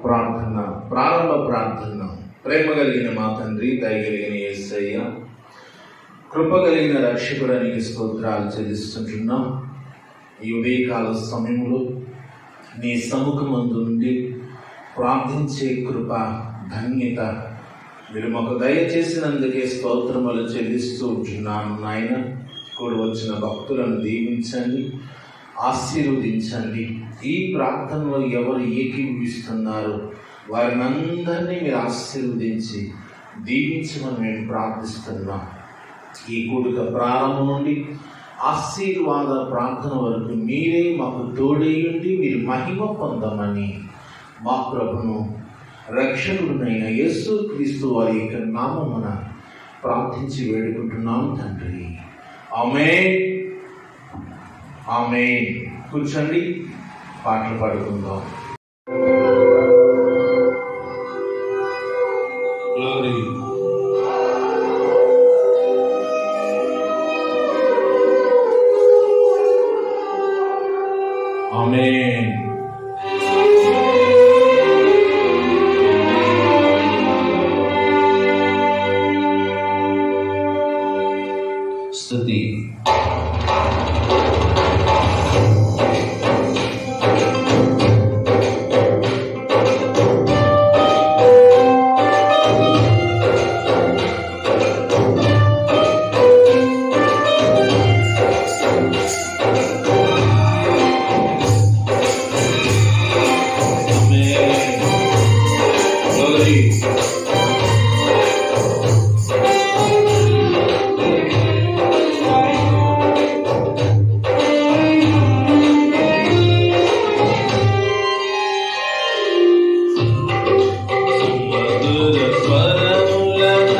ప్రారంభ ప్రార్థన. ప్రేమ కలిగిన మా తండ్రి, దయ కలిగిన యేసయ్య, కృప కలిగిన రక్షకుడానికి స్తోత్రాలు చెల్లిస్తుంటున్నాం. ఈ ఉదయకాల సమయంలో నీ సముఖమందు నుండి ప్రార్థించే కృప, ధన్యత మీరు మాకు దయచేసినందుకే స్తోత్రములు చెల్లిస్తూ ఉంటున్నాను. నాయన, కూడి వచ్చిన భక్తులను దీవించండి, ఆశీర్వదించండి. ఈ ప్రార్థనలో ఎవరు ఏకీభవిస్తున్నారో వారిని అందరినీ మీరు ఆశీర్వదించి దీవించమని మేము ప్రార్థిస్తున్నాం. ఈ కూడిక ప్రారంభం నుండి ఆశీర్వాద ప్రార్థన వరకు మీరే మాకు తోడేయుండి మీరు మహిమ పొందమని మా ప్రభును రక్షకుడునైన యేసుక్రీస్తు వారి యొక్క నామమున ప్రార్థించి వేడుకుంటున్నాం తండ్రి. ఆమేన్, ఆమేన్. కూర్చోండి, పాటలు పాడుకుందాం. ఆమేన్. స్తుతి. ఆరాధన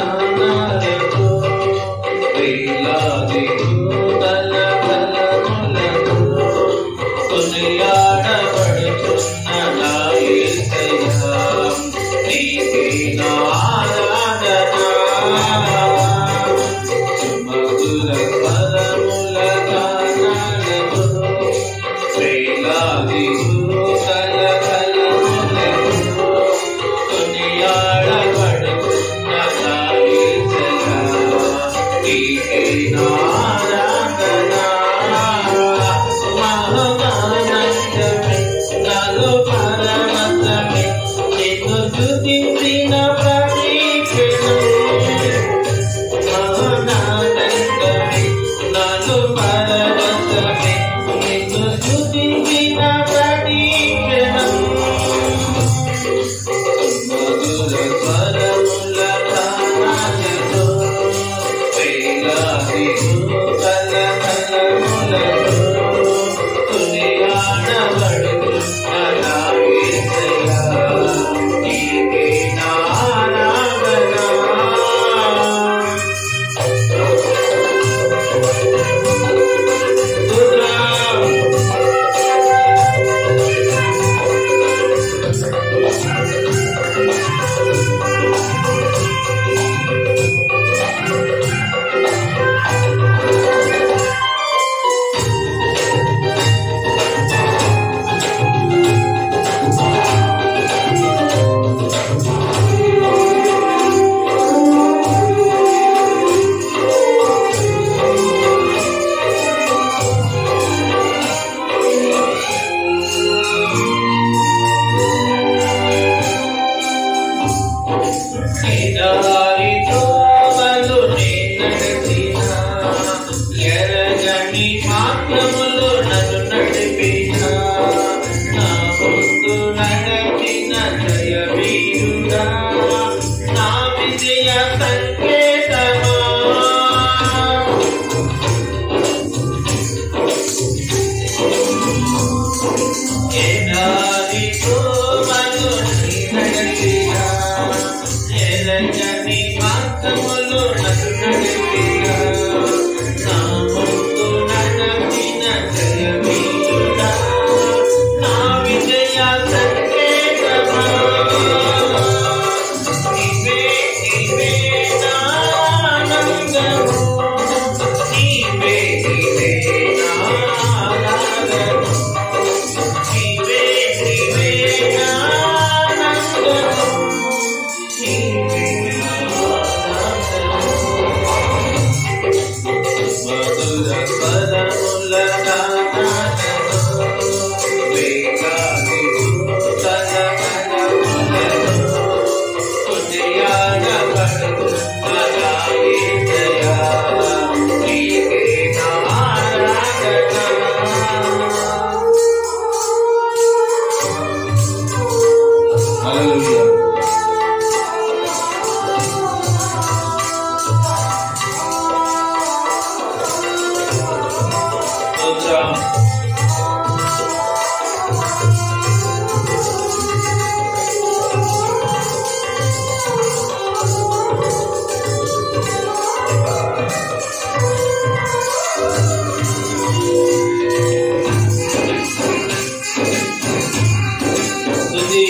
స్తుతి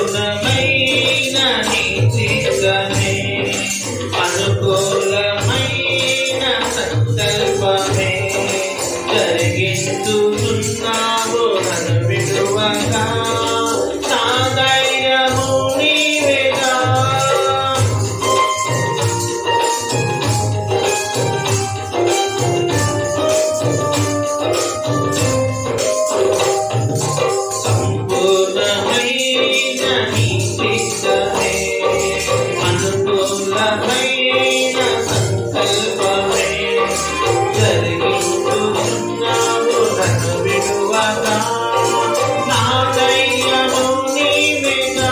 సంపూర్ణమైన నీ చిత్తమే అనుకూలమైన సంకల్పమే జరిగించుతున్నావు నన్ను విడువగా నా ధైర్యము నీవేగా సంపూర్ణమైన నీ చిత్తమే అనుకూలమైన సంకల్పమే జరిగించుతున్నావు నన్ను విడువగా నా ధైర్యము నీవేగా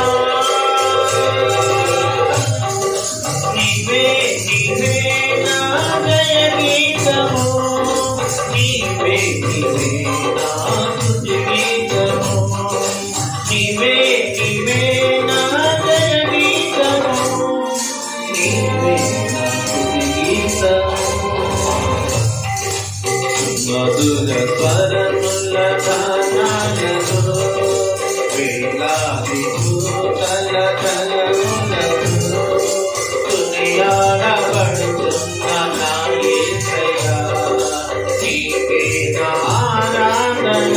నీవే నీవే నా జయ గీతము నీవే నీవే నా స్తుతి గీతము నీవే నీవే నా జయ గీతము నీవే నా స్తుతి గీతము మధుర స్వరముల గానాలలో వేలాది దూతల గలములలో కొనియాడబడుతున్న నా యేసయ్యా నీకే నా ఆరాధన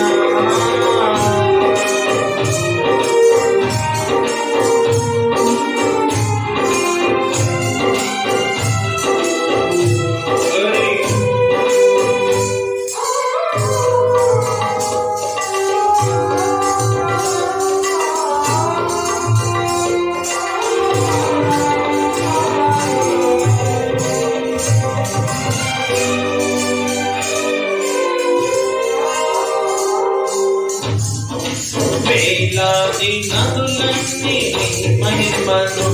వేలాది నదులన్నీ నీ మహిమను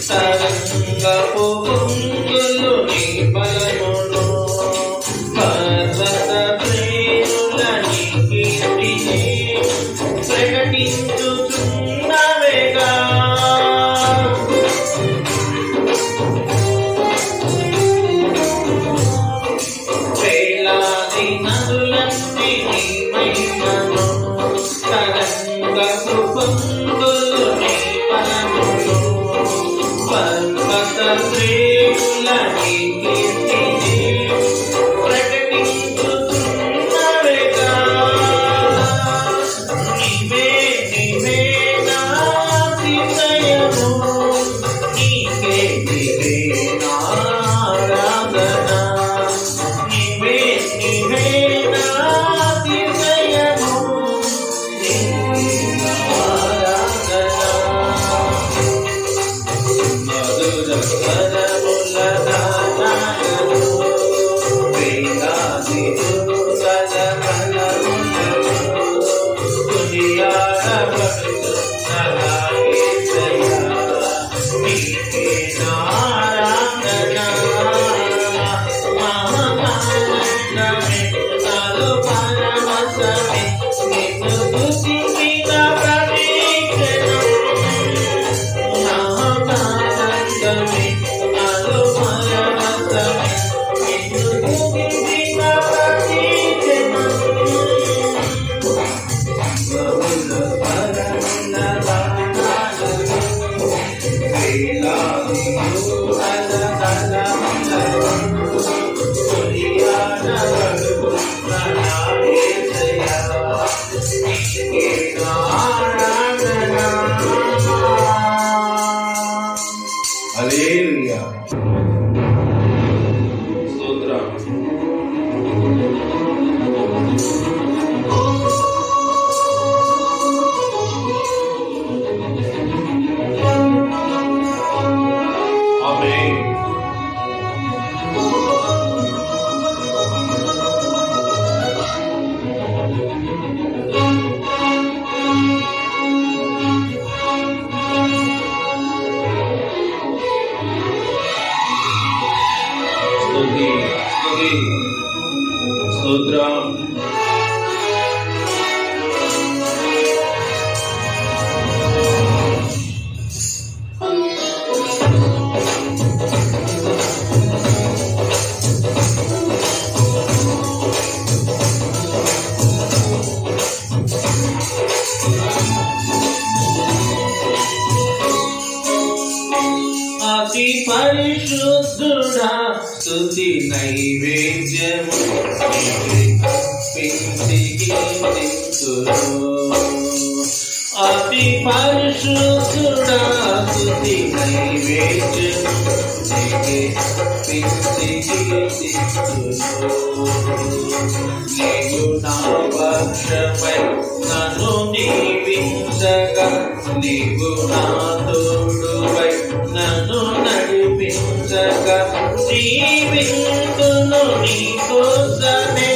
తరంగపు పొంగులు నీ బలమును పర్వత శ్రేణుల నీ కీర్తిని ప్రకటించుచున్నవేగా వేలాది నదులన్నీ నీ మహిమను తరంగపు పొంగులు నీ బలమును పర్వత శ్రేణుల నీ కీర్తిని ప్రకటించుచున్నవేగా నీవే నీవే నా అతిశయము నీకే నీవే నా ఆరాధన నీవే నీవే నా అతిశయము నీకే నా ఆరాధన మధుర స్వరముల గానాలలో వేలాది దూతల గలములలో కొనియాడబడుతున్న నా యేసయ్యా నీకే నా ఆరాధన మహానందమే నాలో పరవశమే నిన్ను స్తుతించిన ప్రతిక్షణం మహానందమే నాలో పరవశమే నిన్ను స్తుతించిన ప్రతిక్షణం బహుళ స్వరముల గానాలలో వేలాది దూతల గలములలో కొనియాడబడుతున్న నా యేసయ్యా నీకే నా ఆరాధన హల్లెలూయా స్తోత్రం ఆమేన్ అతి పరిశుద్ధుడా స్తుతి నైవేద్యము అతి పరిశుద్ధుడా స్తుతి నైవేద్యము నీవు నా పక్షమై నన్ను దీవించగా నీవు నా తోడువై నన్ను నడిపించగా జీవింతును నీ కోసమే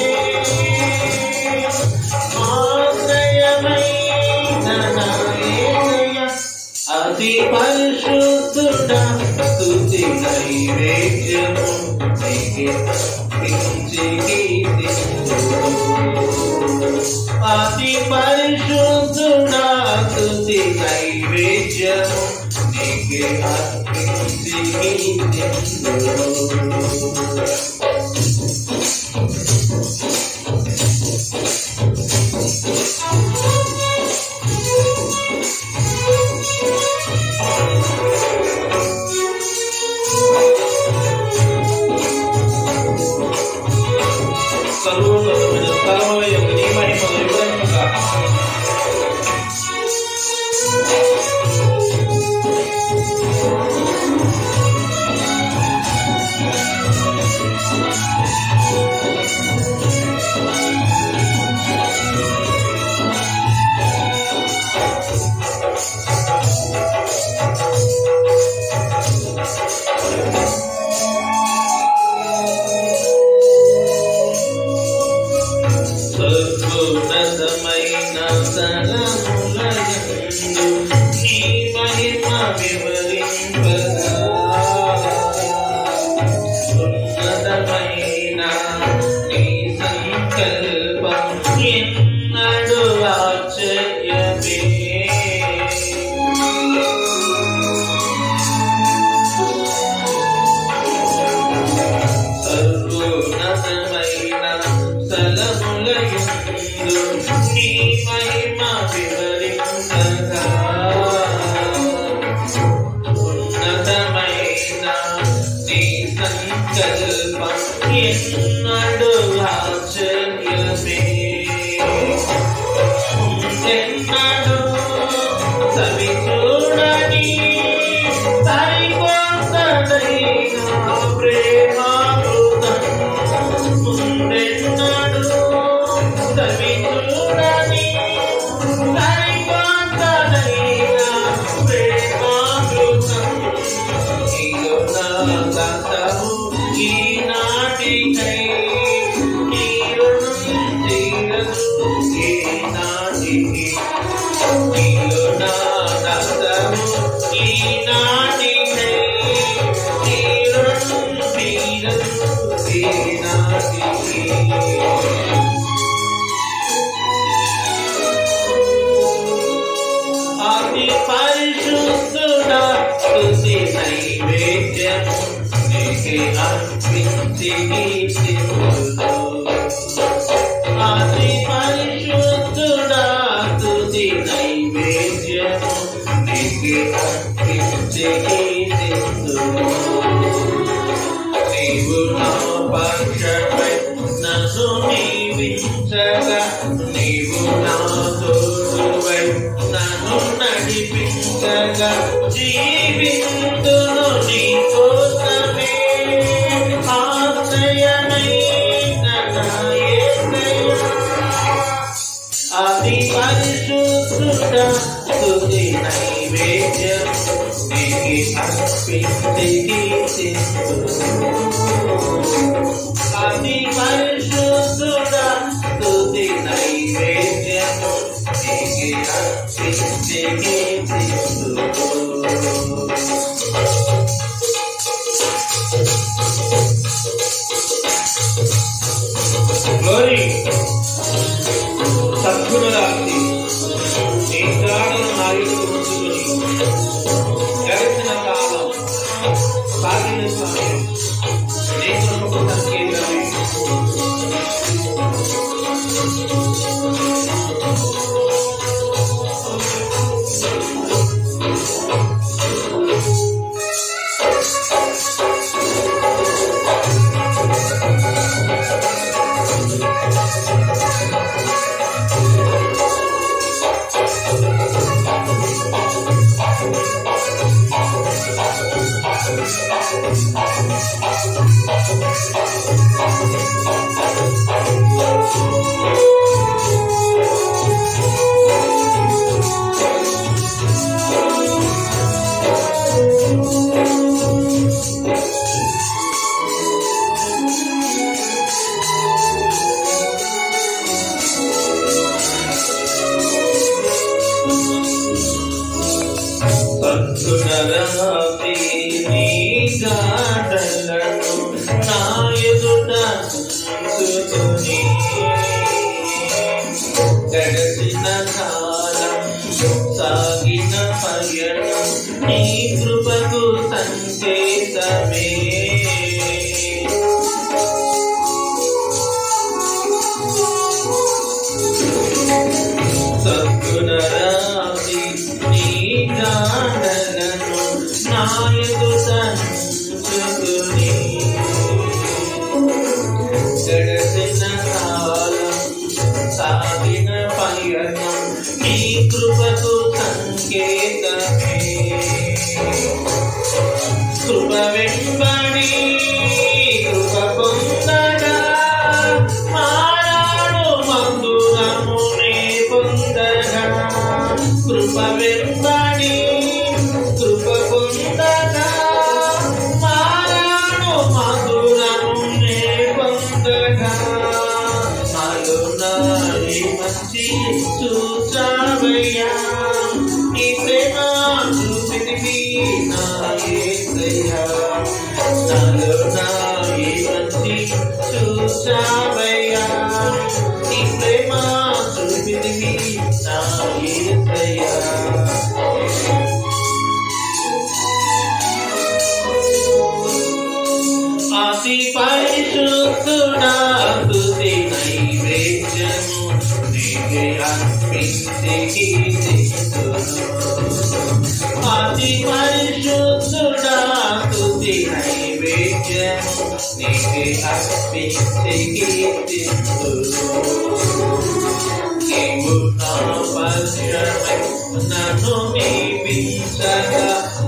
ఆశ్రయమైన నా యేసయ్య అతి పరిశుద్ధుడా స్తుతి నైవేద్యము నీకే అతి పరిశుద్ధుడా స్తుతి నైవేద్యము నీకే అర్పించి సర్వోన్నతమైన స్థలములందు నీ మహిమ వివరింపగా ఉన్నతమైన నీ సంకల్పం ఎన్నడు ఆశ్చర్యమే సర్వోన్నతమైన స్థలములందు నీ మహిమ వివరించగా ఉన్నతమైన నీ సంకల్పం ఎన్నడు ఆశ్చర్యమే ఎన్నడు సవి చూడని సరికొత్తదైన ప్రేమామృతం ముందెన్నడు సవి చూడని సరికొత్తదైన ప్రేమామృతం నీలో నా గతము ఈనాటికై నీ రుణం తీరదు ఈనాటికి నీలో నా గతము ఈనాటికై నీ రుణం తీరదు ఈనాటికి అతి పరిశుద్ధుడా స్తుతి నైవేద్యము నీకే అర్పించి కీర్తింతును అతి పరిశుద్ధుడా స్తుతి నైవేద్యము నీకే అర్పించి కీర్తింతును నీవు నా పక్షమై నన్ను దీవించగా నీవు నా తోడువై నన్ను నడిపించగా జీవింతును నీ కోసమే ఆశ్రయమైన నా యేసయ్య అతి పరిశుద్ధుడా స్తుతి నైవేద్యము నీకే అర్పించి కీర్తింతును అతి పరిశుద్ధుడా స్తుతి నైవేద్యము నీకే అర్పించి కీర్తింతును Glory. రాత్రి నీ జాడలను నా ఎదుట ఉంచుకొని గడచిన కాలం సాగిన పయనం నీ కృపకు సంకేతమే సద్గుణ రాత్రి నీ జాడలను నా ఎదుట ఉంచుకొని గడచిన కాలం సాగిన పయనం నీ కృపకు సంకేతమే కృప వెంబడి కృప పొందగా మారాడు మధురమునే పొందగా కృప వెంబడి కృప పొందగా మారాడు మధురమునే పొందగా నాలోని మంచి చూచావయ్యా నీ ప్రేమ చూపితివి నా యేసయ్యా నాలోని మంచి చూచావయ్యా నీ ప్రేమ చూపితివి నా యేసయ్యా అతి పరిశుద్ధుడా స్తుతి నైవేద్యము నీకే అర్పించి కీర్తిస్తును అతి పరిశుద్ధుడా స్తుతి నైవేద్యము నీకే అర్పించి కీర్తిస్తును నీవు నా పక్షమై నన్ను నీపించగా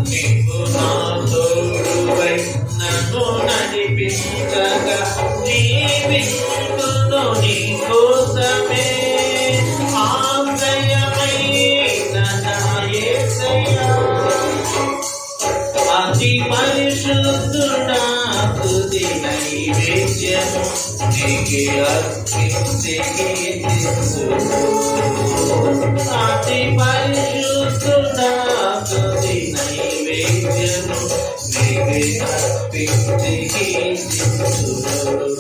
నీవు నా తోడువై నన్ను నడిపించగా జీవించును నీ కోసమే ఆశ్రయమైన నా యేసయ్యా అతి పరిశుద్ధుడా స్తుతి నైవేద్యము నీకే అర్పించి కీర్తిస్తును అతి పరిశుద్ధుడా స్తుతి నైవేద్యము నీకే అర్పించి కీర్తిస్తును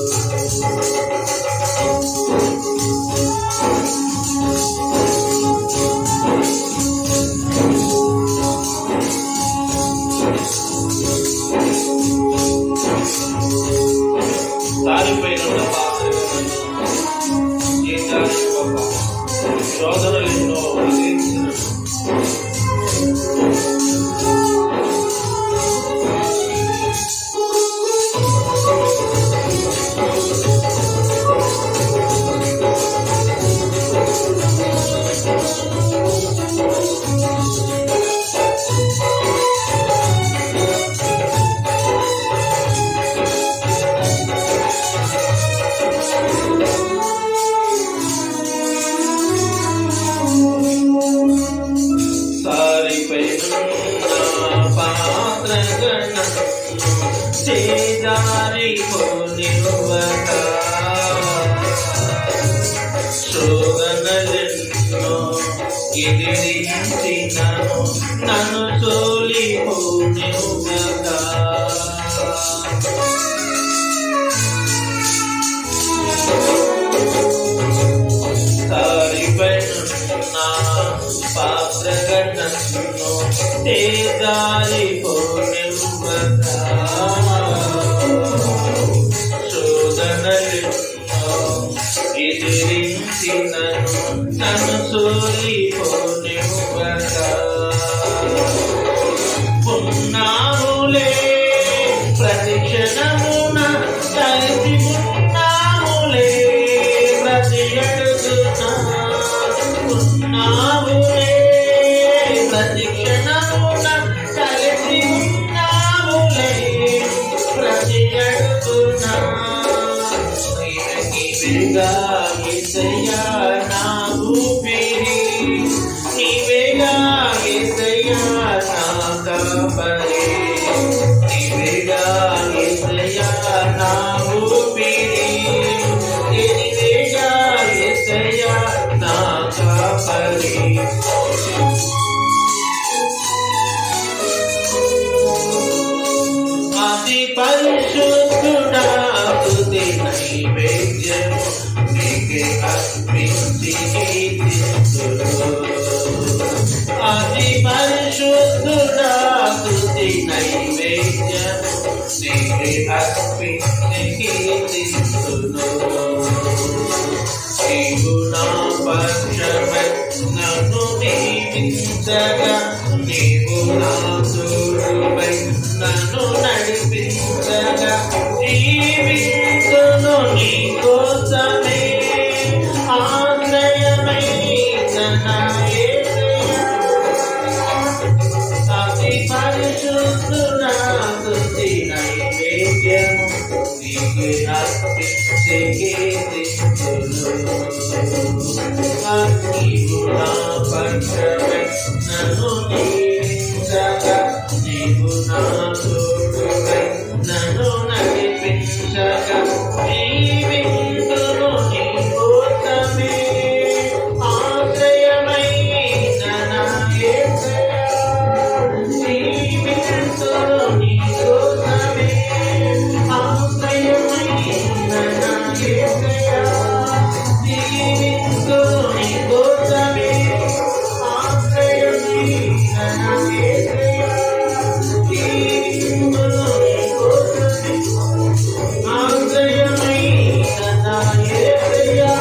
దారిపైన ఉన్న పాత్రలను ఏం దారి గొప్ప శోధనలు ఎన్నో ఎదిరించినట్టు శోధనలెన్నో ఎదిరించినను నన్ను తోలిపోనివ్వగా సారిపైనున్న పాత్రగా నన్ను తేజారిపోనివ్వగా శోధనలెన్నో ఎదిరించినను నన్ను తోలిపోనివ్వగా ఉన్నాములే ప్రతి క్షణమున కలిసి ఉన్నాములే ప్రతి అడుగున ఉన్నాములే ప్రతి క్షణమున కలిసి ఉన్నాములే ప్రతి అడుగున నీవేగా యేసయ్యా నా ఊపిరి నీవేగా యేసయ్యా నా కాపరి నీవేగా యేసయ్యా నా ఊపిరి నీవేగా యేసయ్యా నీకే అర్పించి కీర్తిస్తును. అతి పరిశుద్ధుడా స్తుతి నైవేద్యము నీకే అర్పించి కీర్తిస్తును. నీవు నా పక్షమై నన్ను దీవించగా, నీవు నా తోడుపై నన్ను నడిపించగా, జీవించును నీ కోసమే ఆశ్రయమైన నా యేసయ్యా. అతి పరిశుద్ధుడా స్తుతి నైవేద్యము నీకే అర్పించి కీర్తిస్తును. నీవు నా పక్షమై నన్ను దీవించగా, నీవు నా తోడుపై నన్ను నడిపించగా, జీవించును నీ కోసమే ఆశ్రయమైన నా యేసయ్యా. జీవించును నీ కోసమే ఆశ్రయమైన నా యేసయ్యా. జీవించును నీ కోసమే ఆశ్రయమైన నా యేసయ్యా. జీవించును నీ కోసమే ఆశ్రయమైన నా యేసయ్యా.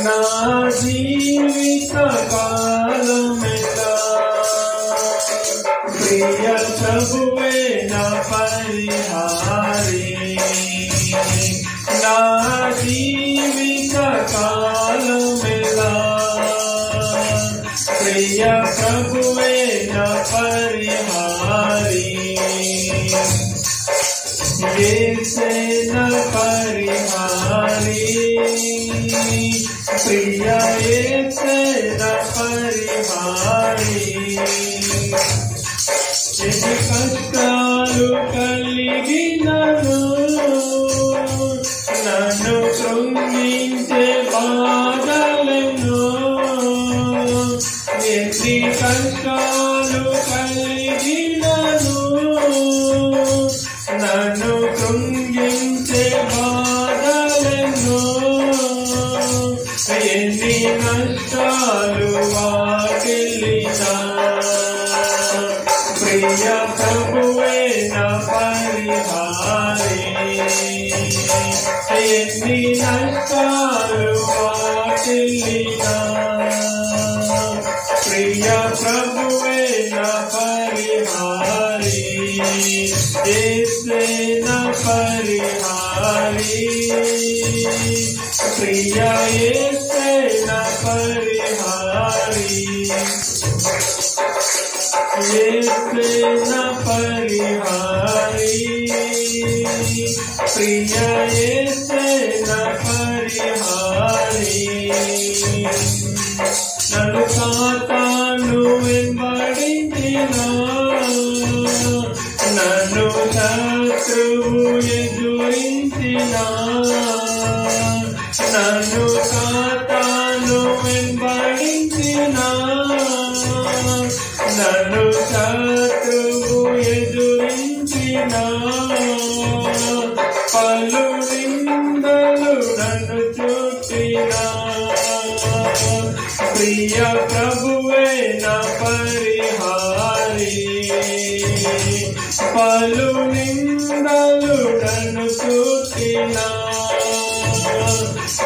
నా జీవిత కాలమెల్లా ప్రియ ప్రభువే నా పరిహారి నా జీవిత కాలమెల్లా ప్రియ ప్రభువే నా పరిహారి యేసే నా పరిహారి ప్రియ యేసే నా పరిహారి ఎన్ని కష్టాలు కలిగినను నన్ను కృంగించే బాధలను ఎన్ని కష్టాలు కలిగినను నన్ను కృంగించే బాధలను ఎన్ని నష్టాలు వాటిల్లినా ప్రియ ప్రభువే నా పరిహారి ఎన్ని నష్టాలు వాటిల్లినా ప్రియ ప్రభువే నా పరిహారి యేసే నా పరిహారి ప్రియ యేసే నా పరిహారి యేసే నా పరిహారి ప్రియ యేసే నా పరిహారి నన్ను సాతాను వెంబడించినా నన్ను శత్రువు ఎదురించినా నన్ను సాతాను వెంబడించినా నన్ను శత్రువు ఎదురించినా పలు నిందలు నన్ను చుట్టినా ప్రియ ప్రభువే నా పరిహారి పలు నిందలు నన్ను చుట్టినా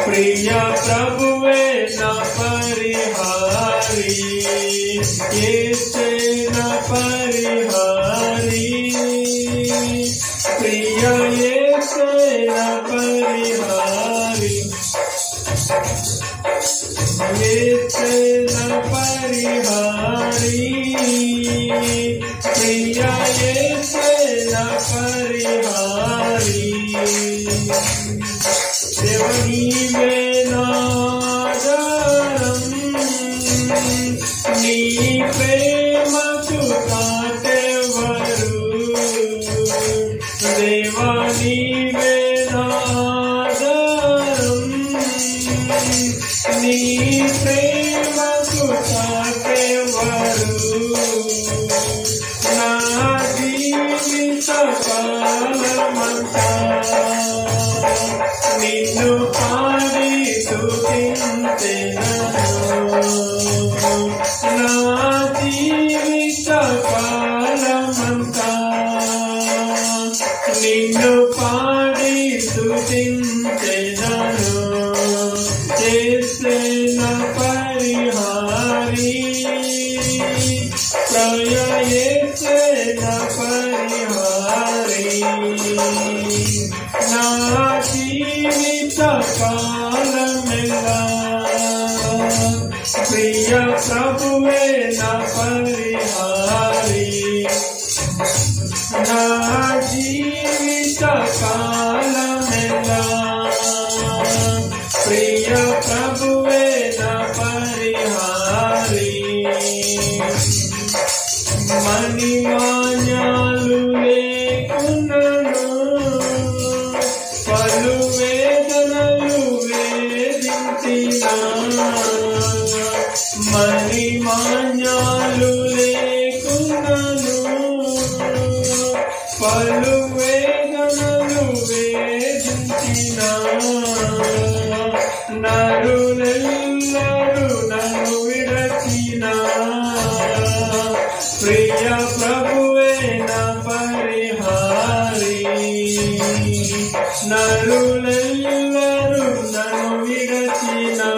ప్రియ ప్రభువే నా పరిహారి యేసే నా పరిహారి ప్రియ యేసే నా పరిహారి యేసే నా పరిహారి ప్రియ యేసే నా పరిహారి దేవా నీవే నా ఆధారం నీ ప్రేమకు కాటెవరు దేవా నీవే నా ఆధారం నీ ప్రేమకు కాటెవరు నా జీవిత కాలమంతా నిన్ను పాడి స్తుతించెదను నా జీవిత కాలమంతా నిన్ను పాడి స్తుతించెదను యేసే నా పరిహారి ప్రియ యేసే నా పరిహారి నా జీవిత కాలమెల్లా ప్రియ ప్రభువే నా పరిహారి నా జీవిత కాలమెల్లా ప్రియ ప్రభువే నా పరిహారి మణిమాన్యాలు లేకున్నను పలు వేదనలు వేధించినా మణిమాన్యాలు లేకున్నను పలు వేదనలు వేధించినా నరులెల్లరూ నన్ను విడచినా ప్రియ ప్రభువే నా పరిహారి నరులెల్లరూ నన్ను విడచినా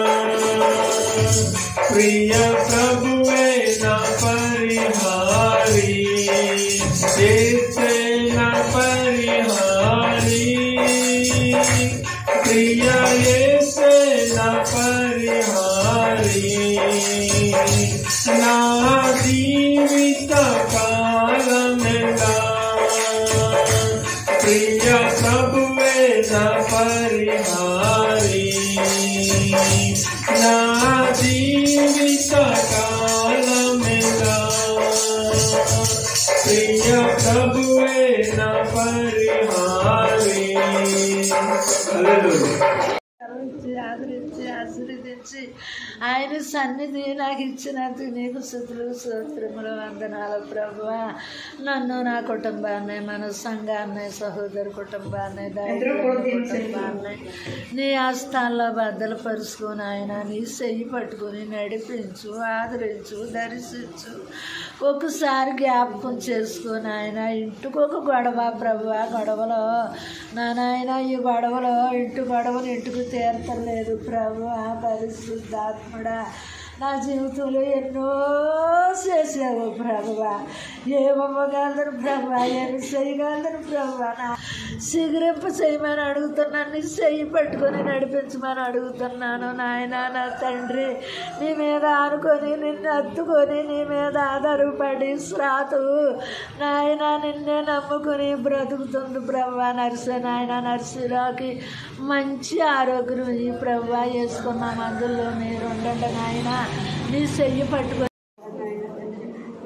ప్రియ ప్రభువే నా పరిహారి యేసే నా పరిహారి ప్రియ యేసే నా పరిహారి నా జీవిత కాలమెల్లా ప్రియ ప్రభువే నా పరిహారి నా జీవిత కాలమెల్లా ప్రియ ప్రభువే నా పరిహారి. హల్లెలూయా. ఆదరించి ఆశీర్వదించి ఆయన సన్నిధి నాకు ఇచ్చినందుకు నీకు స్తుతులు స్తోత్రములు వందనాలు ప్రభువా. నన్ను నా కుటుంబాన్ని మన సంఘాన్ని సహోదరు కుటుంబాన్ని కుటుంబాన్ని నీ ఆస్థానంలో బద్దలుపరుచుకొని ఆయన నీ చెయ్యి పట్టుకొని నడిపించు ఆదరించు దర్శించు. ఒకసారి జ్ఞాపకం చేసుకొని ఆయన ఇంటికొక గొడవ ప్రభువా. గొడవలో నాయన ఈ గొడవలో గొడవలు ఇంటికి తీరతలేదు ప్రభువా. పరిశుద్ధాత్ముడా నా జీవితంలో ఎన్నో చేసావు ప్రభువా. ఏమవ్వగలరు ప్రభువా, ఏమి చేయగలరు ప్రభువా. నా సిగురింపు చేయమని అడుగుతున్నాను, నీ చెయ్యి పట్టుకొని నడిపించమని అడుగుతున్నాను నాయన. నా తండ్రి నీ మీద ఆనుకొని నిన్ను అత్తుకొని నీ మీద ఆధారపడి శ్రాతు నాయన నిన్నే నమ్ముకుని బ్రతుకుతుంది ప్రభువా. నర్సు నాయన నర్సులోకి మంచి ఆరోగ్యం ఈ ప్రభువా వేసుకున్న మందుల్లో మీరు ఉండండి నాయన. నీ చెయ్యి పట్టుకొని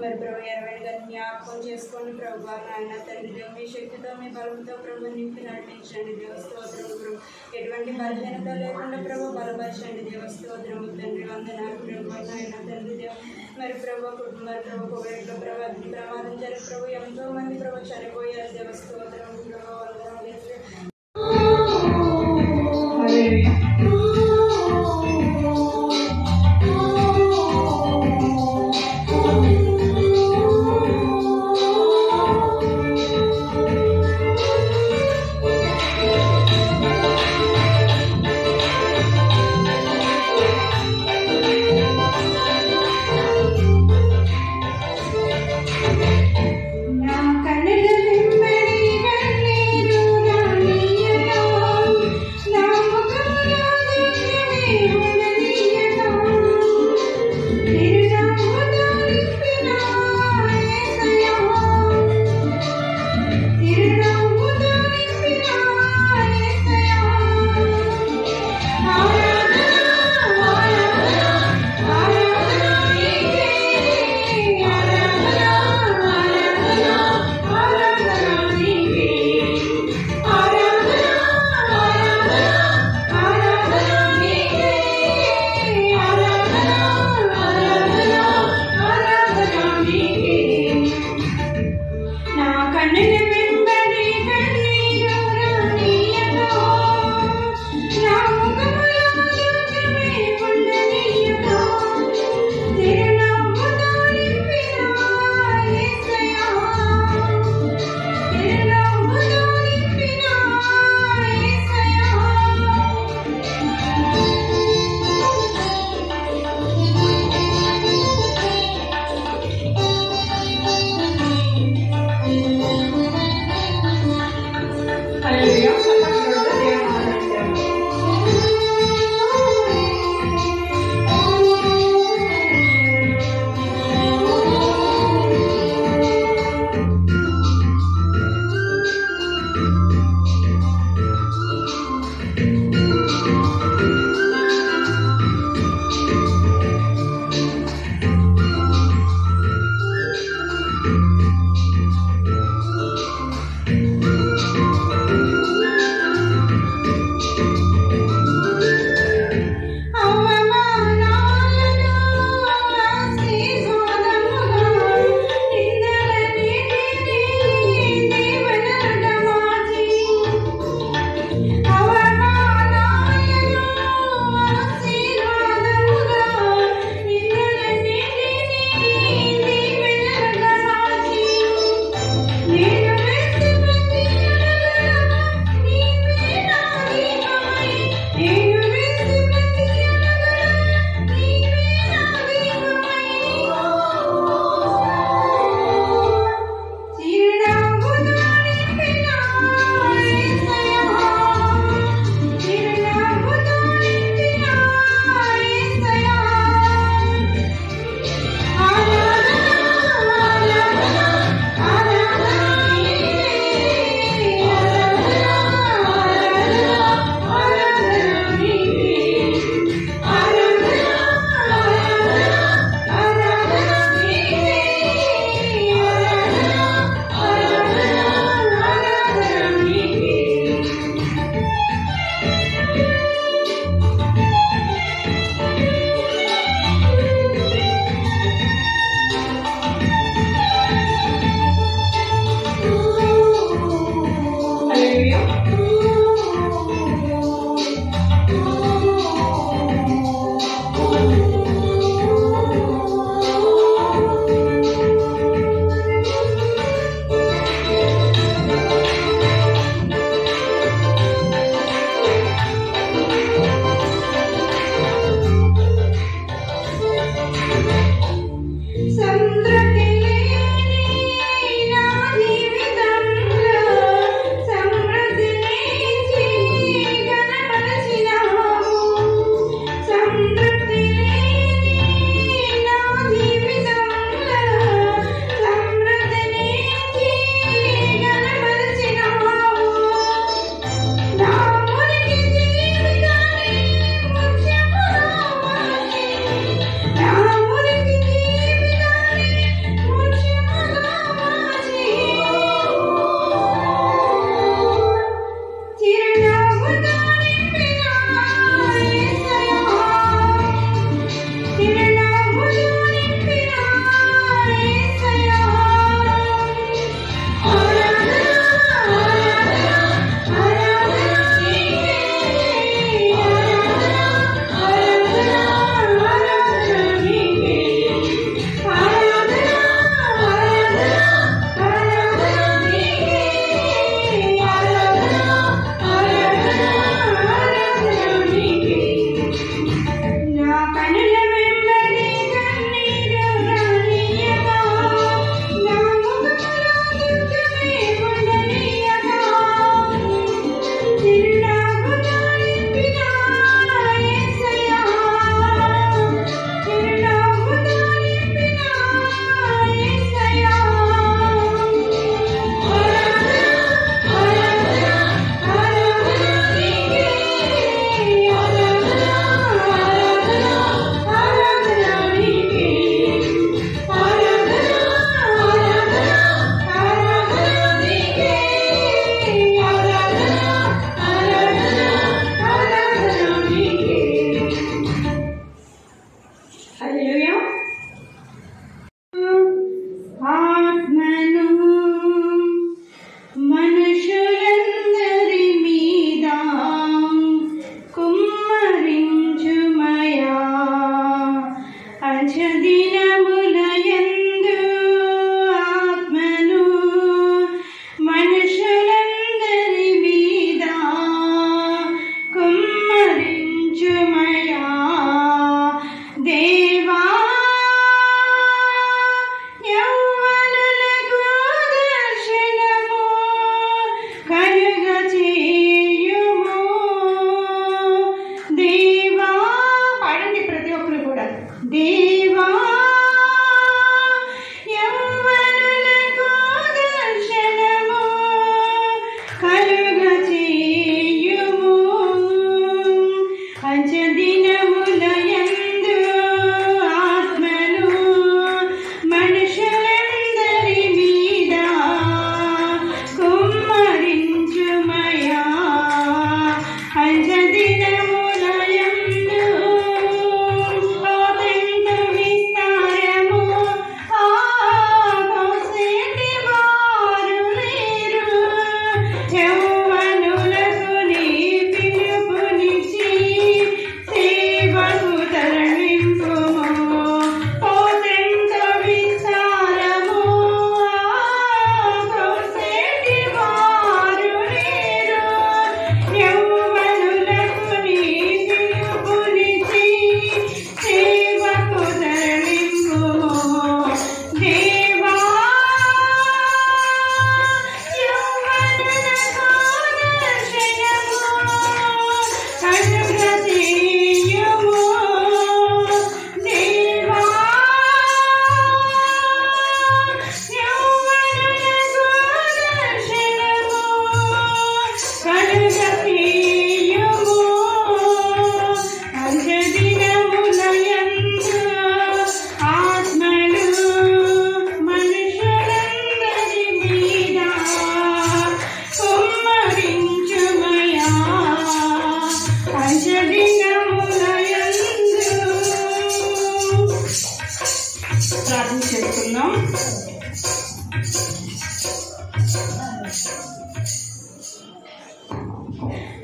మరి ప్రభు 20 జ్ఞాపకం చేసుకోండి ప్రభు. నాయన తండ్రి దేవ మీ శక్తితో మీ బలంతో ప్రభు నింపి నడిపించండి దేవస్తోత్రము ప్రభు. ఎటువంటి బలహీనత లేకుండా ప్రభు బలపరచండి దేవస్తోత్రము తండ్రి. వందనాలు ప్రభు. నాయన తండ్రి దేవ మరి ప్రభు కుటుంబాలు ప్రభు కోవిడ్లో ప్రభు అగ్ని ప్రమాదం జరిగి ప్రభు ఎంతో మంది ప్రభు చనిపోయారు దేవస్తోత్రము ప్రభు. వందనాలు నా కన్నడ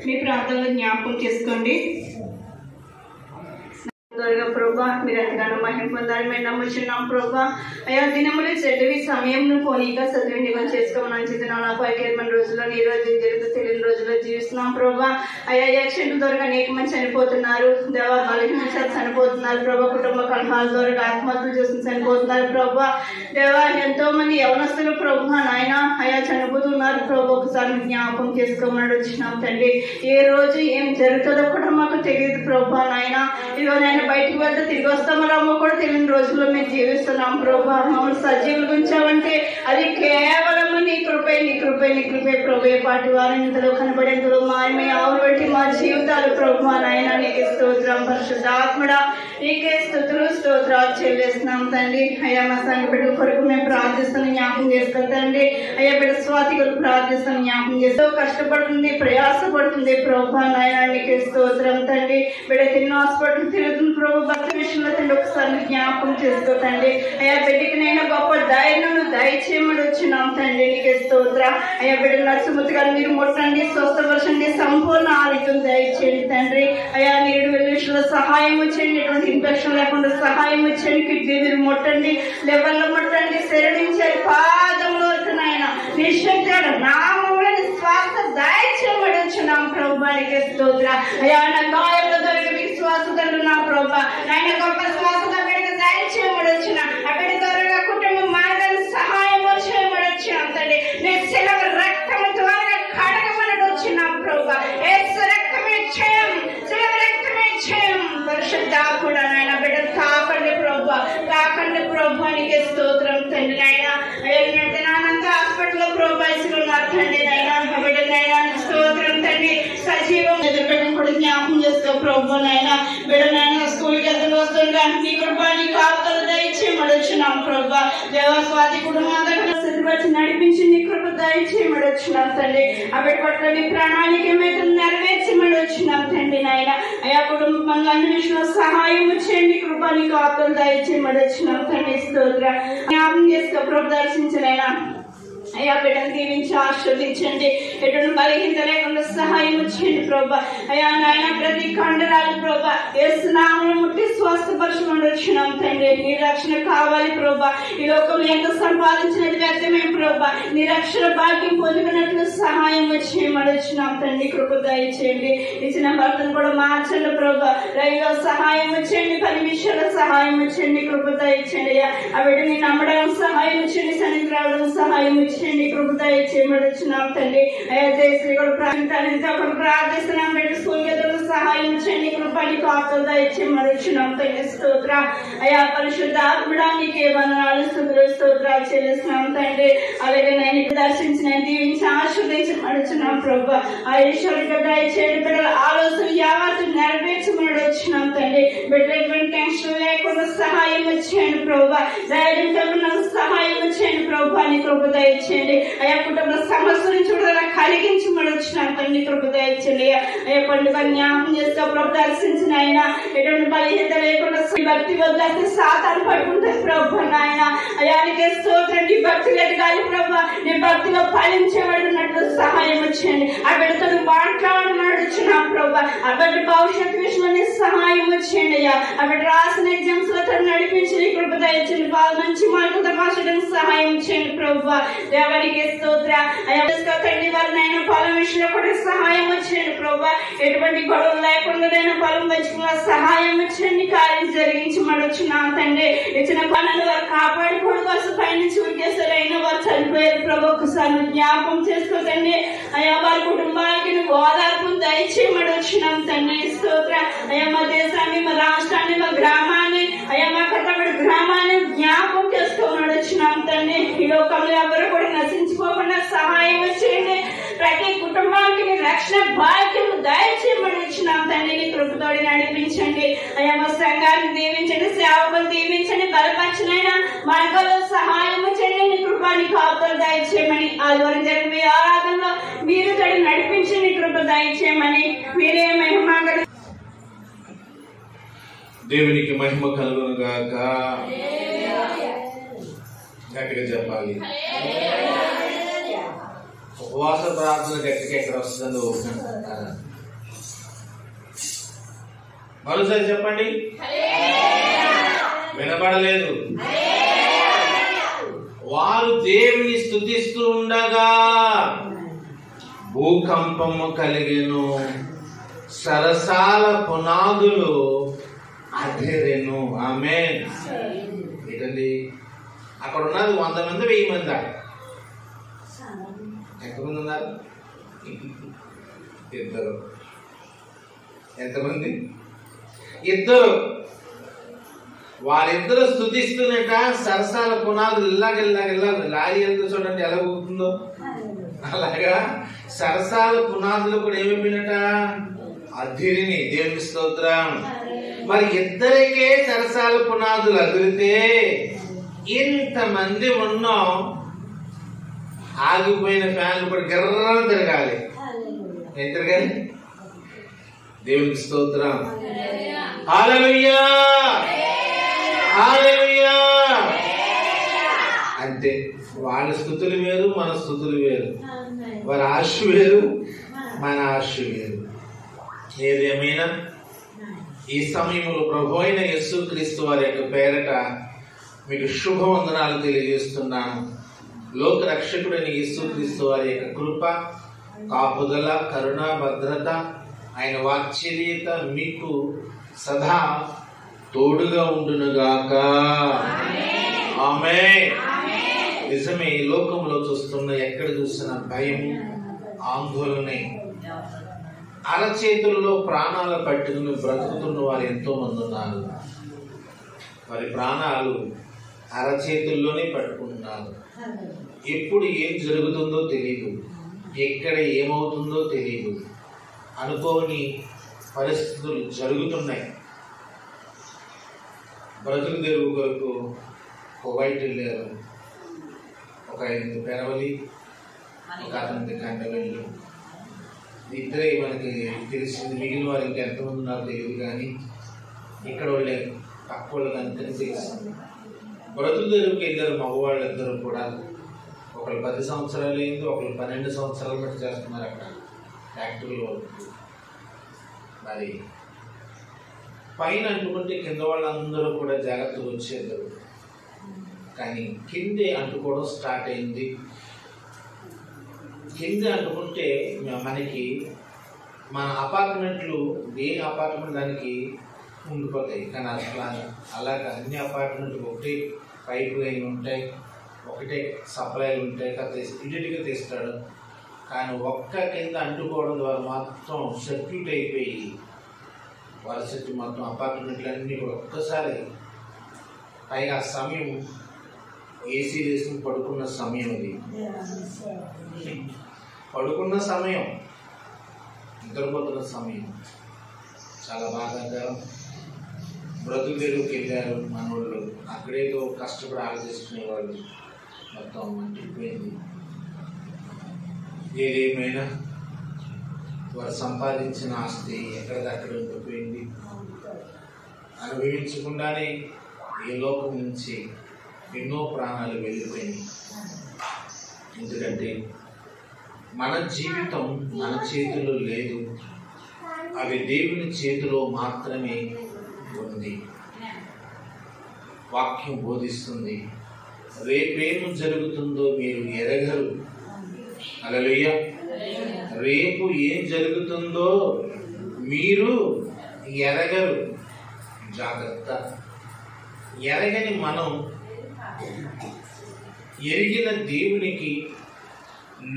మీ ప్రార్థనలో జ్ఞాపకం చేసుకోండి. ప్రభా మీరు ఎంతగానో మహిమ పొందాలి మేము నమ్ముచున్నాం ప్రభా. అయా దినములు చెడ్డవి సమయం పోనీక సద్వినియోగం చేసుకోమని అంచుతున్నా నా పైకేర్మని రోజుల్లో ఈ రోజు జరుగుతూ తెలియని రోజుల్లో జీవిస్తున్నాం ప్రభా. అయా యాక్సిడెంట్ ద్వారా అనేక మంది చనిపోతున్నారు దేవా, బలహీన చనిపోతున్నారు ప్రభా, కుటుంబ కలహాల ద్వారా ఆత్మహత్యలు చేసుకుని చనిపోతున్నారు ప్రభా. దేవా ఎంతో మంది యవనస్తులు ప్రభా నాయన అయా చనిపోతున్నారు ప్రభా. ఒకసారి జ్ఞాపకం చేసుకోమని వచ్చినాం తండ్రి. ఏ రోజు ఏం జరుగుతుందో కూడా మాకు తెలియదు ప్రభా నాయన. ఇదిగో నాయన బయటకు వెళ్తే తిరిగి వస్తామో రామో కూడా తెలియని రోజుల్లో మేము జీవిస్తున్నాం ప్రభా. మమ్మల్ని సజీవులు గుంచావంటే అది కేవలం నీ కృపే నీ కృపే నీ కృపే ప్రభే. పాటి వారిని ఇంతలో కనబడేందులో మాయమే ఆవు పెట్టి మా జీవితాలు ప్రభా నాయన నీకే స్తోత్రం. పరిశుద్ధాత్మడా నీకే స్తుతులు స్తోత్రాలు చెల్లిస్తున్నాం తండ్రి. అయ్యా మా సంఘ బిడ్డల కొరకు మేము ప్రార్థిస్తాను జ్ఞాపకం చేసుకుంటండి. అయ్యా బిడ్డ స్వాతి కొరకు ప్రార్థిస్తాను జ్ఞాపకం చేస్తూ కష్టపడుతుంది ప్రయాసపడుతుంది ప్రభా నాయన నీకే స్తోత్రం తండ్రి. బిడ్డ తిన్న హాస్పిటల్ తిరుగుతుంది ప్రభు, భర్త విషయంలో తండ్రి ఒకసారి జ్ఞాపకం చేసుకోతండి. అయ్యా బిడ్డకి నేను గొప్ప ధైర్యం దయచేయమని వచ్చినాం తండ్రి నీకే స్తోత్ర. అయ్యా బిడ్డ నరసింహతి గారు మీరు ముట్టండి, స్వస్థపరచండి, సంపూర్ణ ఆరోగ్యం దయచేయండి తండ్రి. అయ్యా నీరు విషయంలో సహాయం వచ్చేయండి, ఎటువంటి ఇన్ఫెక్షన్ లేకుండా సహాయం వచ్చేయండి. కిడ్నీ మీరు ముట్టండి, లెవెల్లో ముట్టండి, శరణించారు పాదంలో నాయన నిశ్శబ్దాలు నామంలో శ్వాస దయచేయమని వచ్చినాం ప్రభు నీకే స్తోత్ర. అయ్యా నా గాయంలో దొరికి మీకు శ్వాస నా ప్రభా నాయన గొప్ప శ్వాసగా బిడ్డకు దయచేయమని వచ్చిన ఆ బిడ్డ త్వరగా కుటుంబం మార్గాన్ని సహాయం చేయమని వచ్చినాం తండ్రి. నేను సెలవు రక్తము ద్వారా కడగమని వచ్చినాం ప్రభా. యేసు రక్తమే జయం, సెలవు రక్తమే జయం. పరిశుద్ధాత్ముడా నాయన బిడ్డ కాకండి ప్రభా, కాకండి ప్రభా నీకే స్తోత్రం తండ్రి. నాయన నానంత హాస్పిటల్లో ప్రభావితులు ఉన్నారు తండ్రి. నాయన బిడ్డ నాయన స్తోత్రం తండ్రి. సజీవం ఎదుర్కొని కూడా జ్ఞాపకం చేస్తావు ప్రభు నాయన. బిడ్డ నాయన స్కూల్కి వెళ్తూ వస్తుండగా నీ కృప నీ కాపుదలు దయచేయమని వచ్చినాం ప్రభా. దేవ స్వాతి కుటుంబం అందరూ సిద్ధపరిచి నడిపించి నీ కృప దయచేయమని వచ్చినాం తండ్రి. ఆ బిడ్డ పట్ల నీ ప్రణాళిక ఏమైతే నెరవేర్చమని వచ్చినాం తండ్రి నాయన. అయా కుటుంబంగా అన్ని విషయంలో సహాయం చేయండి, కృప నీ కాపుదలు దయచేయమని వచ్చినాం తండ్రి. స్తోత్ర జ్ఞాపకం చేసుకో ప్రభు, దర్శించలేనా అయ్యా బిడ్డను దీవించి ఆశీర్వదించండి. ఎటువంటి బలహీనత లేకుండా సహాయం చేయండి ప్రభా. అయ్యా నాయన ప్రతి కండరాలు ప్రభా యేసు నామమున ముట్టి స్వస్థపరచమని వచ్చినాం తండ్రి. నీ రక్షణ కావాలి ప్రభా. ఈ లోకంలో ఎంత సంపాదించినది వ్యక్తమే ప్రభా. నీ రక్షణ భాగ్యం పొందుకున్నట్లు సహాయం చేయమని వచ్చినాం తండ్రి. కృప దయచేయండి. ఇచ్చిన భర్తను కూడా మార్చండి ప్రభా. రైల్లో సహాయం చేయండి, పని విషయంలో సహాయం చేయండి, కృప దయచేయండి. అయ్యా ఆ బిడ్డని నమ్మడం సహాయం చేయండి, సన్నిధి రావడం సహాయం చేయండి, కృప దయచేయమని వచ్చినాం తండ్రి. అయ్యా జయశ్రీ కూడా ప్రార్థిస్తున్నాం బిడ్డ స్కూల్కి ఎదురు సహాయం చేయండి, కృప నీకు ఆకలి దయచేయమని వచ్చినాం తండ్రి. స్తోత్ర అయ్యా పరిశుద్ధ ఆత్మడా నీకే వందనాలు స్తుతులు స్తోత్రాలు చెల్లిస్తున్నాం తండ్రి. అలాగే నేను దర్శించిన దీవించి ఆశీర్వదించమని వచ్చినాం ప్రభా. ఆ ఈశ్వరుడిగా దయచేయండి, బిడ్డల ఆలోచన యావత్తు నెరవేర్చమని వచ్చినాం తండ్రి. బిడ్డలటువంటి టెన్షన్ లేకుండా సహాయం చేయండి ప్రభా. ధైర్యంతో నాకు సహాయం చేయండి ప్రభా. నీ కృప దయచేయండి. అయ్యా కుటుంబ సమస్య నుంచి కూడా కలిగించమని వచ్చినాం తండ్రి. కృప దయచేయండి. అయ్యా పండుగ జ్ఞాపకం చేస్తే ప్రభు దర్శించిన ఆయన ఎటువంటి బలహీనత లేకుండా భక్తి వదిలేస్తే సాతాను పడుకుంటుంది ప్రభు నాయన. అయానికే స్తోత్రం. నీ భక్తి ఎదగాలి ప్రభా. నీ భక్తిలో ఫలించబడినట్లు సహాయం చేయండి. ఆ బిడ్డతో మాట్లాడమని వచ్చినాం ప్రభా. ఆ బిడ్డ భవిష్యత్తు విషయంలో సహాయం చేయండి. అయ్యా ఆ బిడ్డ రాసిన ఎగ్జామ్స్ లో నడిపించి నీ కృప దయచేయండి. బాగా మంచి మార్కులతో పాసడానికి సహాయం చేయండి ప్రభా. దేవానికి స్తోత్ర. అయ్యా తండ్రి వారినైనా పొలం విషయంలో కూడా సహాయం చేయండి ప్రభా. ఎటువంటి గొడవలు లేకుండా నేను పొలం పంచుకున్న సహాయం చేయండి, కార్యం జరిగించమని వచ్చినాం తండ్రి. ఇచ్చిన పనులు వారు కాపాడుకోవడం కోసం పైనుంచి ఉరికేసారు, అయినా వారు చనిపోయారు ప్రభు. ఒకసారి జ్ఞాపకం చేసుకోతండి. అయ్యా వారి కుటుంబానికి నువ్వు ఓదార్పు దయచేయమని వచ్చినాం తండ్రి. స్తోత్ర. అయ్యా మా దేశాన్ని, మా రాష్ట్రాన్ని, మా గ్రామాన్ని, అయ్యా మా కట్టబడి గ్రామాన్ని జ్ఞాపకం చేసుకోమని వచ్చినాం తండ్రి. ఈ లోకంలో ఎవరు కూడా నశించుకోకుండా సహాయం చేయండి. ప్రతి కుటుంబానికి రక్షణ భాగ్యం దయచేయమని వచ్చినాం తండ్రి. నీ కృపతోడి నడిపించండి. అయ్యా మా సంఘాన్ని దీవించండి, సేవకులు దీవించండి, బలపరచనైనా మార్గాల్లో సహాయం చేయండి. నీ కృపాని కాపుదలు దయచేయమని ఆదివారం జరిగే ఆరాధనలో మీరు తడి నడిపించండి, కృప దయచేయమని మీరే మహిమ దేవునికి మహిమ కలుగును గాక. గట్టిగా చెప్పాలి. ఉపవాస ప్రార్థన గట్టిగా ఎక్కడ వస్తుందని ఊరుకుంటారా? మరోసారి చెప్పండి. వినపడలేదు. వారు దేవుని స్తుతిస్తూ ఉండగా భూకంపము కలిగెను, సరసాల పునాదులు అదిరెను. ఆమేన్. ఏంటండి అక్కడ ఉన్నది 100 మంది 1000 మంది? ఎంతమంది ఉన్నారు? 2. ఎంతమంది? 2. వారిద్దరు స్తుతిస్తున్నట. సరసాల పునాదులు ఇలాగ లారీ వెళ్తూ చూడండి ఎలా ఊగుతుందో, అలాగా సరసాల పునాదులు కూడా ఏమైపోయినట? అదిరిని. దేవుని స్తోత్రం. మరి ఇద్దరికే సరసాల పునాదులు అదిరితే ఇంతమంది ఉన్నాం, ఆగిపోయిన ఫ్యాన్లు కూడా గిర్రని తిరగాలి. ఏం తిరగాలి? దేవునికి స్తోత్రం. హల్లెలూయా, హల్లెలూయా. అంతే. వాళ్ళ స్తుతులు వేరు, మన స్తుతులు వేరు. వారి ఆశ వేరు, మన ఆశ వేరు. ఏదేమైనా ఈ సమయంలో ప్రభు అయిన యేసుక్రీస్తు వారి యొక్క పేరట మీకు శుభవందనాలు తెలియజేస్తున్నాను. లోక రక్షకుడైన యేసుక్రీస్తు వారి యొక్క కృప, కాపుదల, కరుణ, భద్రత, ఆయన వాత్సల్యత మీకు సదా తోడుగా ఉండునుగాక. ఆమేన్. నిజమే. ఈ లోకంలో చూస్తున్న ఎక్కడ చూసిన భయం, ఆందోళన, అరచేతుల్లో ప్రాణాలు పట్టుకుని బ్రతుకుతున్న వారు ఎంతో మంది ఉన్నారు. వారి ప్రాణాలు అరచేతుల్లోనే పట్టుకుంటున్నారు. ఎప్పుడు ఏం జరుగుతుందో తెలియదు, ఎక్కడ ఏమవుతుందో తెలియదు. అనుకోని పరిస్థితులు జరుగుతున్నాయి. బ్రతుకు తెరువు కొరకు కువైట్ వెళ్ళారు. ఒక 5 పెరవలి, ఒక అతనికి కండవెళ్ళు. ఇద్దరే మనకి తెలిసింది. మిగిలిన వారు ఇంకా ఎంతమంది ఉన్నారో తెలియదు. కానీ ఇక్కడ వాళ్ళే, పక్క వాళ్ళు కనుక తెలిసింది. బ్రతుకు తెరువుకి వెళ్ళారు మగవాళ్ళు ఇద్దరు కూడా. ఒకళ్ళు 10 సంవత్సరాలు అయింది, ఒకళ్ళు 12 సంవత్సరాలు బట్టి చేస్తున్నారు అక్కడ ఫ్యాక్టరీలో. మరి పైన అంటుకుంటే కింద వాళ్ళందరూ కూడా జాగ్రత్తగా వచ్చేద్దరు. కానీ కిందే అంటుకోవడం స్టార్ట్ అయింది. కింద అంటుకుంటే మనకి మన అపార్ట్మెంట్లు, ఏ అపార్ట్మెంట్ దానికి ఉండిపోతాయి. కానీ అట్లా అలాగా అన్ని అపార్ట్మెంట్లు ఒకటే పైప్ లైన్ ఉంటాయి, ఒకటే సప్లైలు ఉంటాయి. ఇడిటిగా తీస్తాడు. కానీ ఒక్క కింద అంటుకోవడం ద్వారా మొత్తం సర్క్యూట్ అయిపోయి వరుసటి మొత్తం అపార్ట్మెంట్లన్నీ కూడా ఒక్కసారి. పైగా సమయం ఏసీ వేసుకుని పడుకున్న సమయం, అది పడుకున్న సమయం, నిద్రపోతున్న సమయం. చాలా బాధాకరం. బ్రతుకు తెరువుకి వెళ్ళారు మనోళ్ళు. అక్కడేదో కష్టపడి ఆలోచిస్తునేవాళ్ళు. మొత్తం మంటిపోయింది. ఏదేమైనా వారు సంపాదించిన ఆస్తి ఎక్కడిదక్కడ ఉండిపోయింది. అనుభవించకుండానే ఈ లోకం నుంచి ఎన్నో ప్రాణాలు వెళ్ళిపోయినాయి. ఎందుకంటే మన జీవితం మన చేతిలో లేదు, అవి దేవుని చేతిలో మాత్రమే ఉంది. వాక్యం బోధిస్తుంది, రేపేం జరుగుతుందో మీరు ఎరగరు. హల్లెలూయా. రేపు ఏం జరుగుతుందో మీరు ఎరగరు. జాగ్రత్త. ఎరగని మనం ఎరిగిన దేవునికి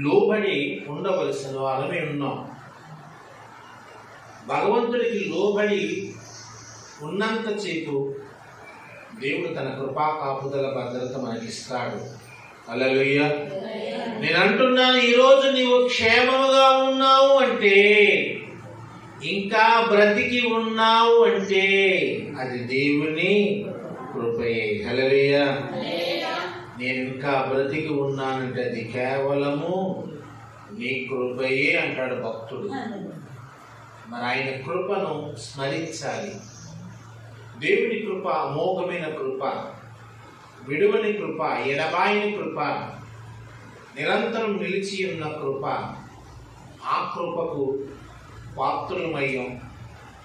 లోబడి ఉండవలసిన వారమే ఉన్నాం. భగవంతుడికి లోబడి ఉన్నంత సేపు దేవుడు తన కృపా కాపుదల భద్రత మనకిస్తాడు. హల్లెలూయా. నేను అంటున్నాను, ఈరోజు నీవు క్షేమముగా ఉన్నావు అంటే, ఇంకా బ్రతికి ఉన్నావు అంటే అది దేవుని కృపయే. హల్లెలూయా. నేను ఇంకా బ్రతికి ఉన్నానంటే అది కేవలము నీ కృపయే అంటాడు భక్తుడు. మరి ఆయన కృపను స్మరించాలి. దేవుని కృప అమోఘమైన కృప, విడువని కృప, ఎడబాయని కృప. నిరంతరం నిలిచి ఉన్న కృప, ఆ కృపకు పాత్రులమయ్యాం.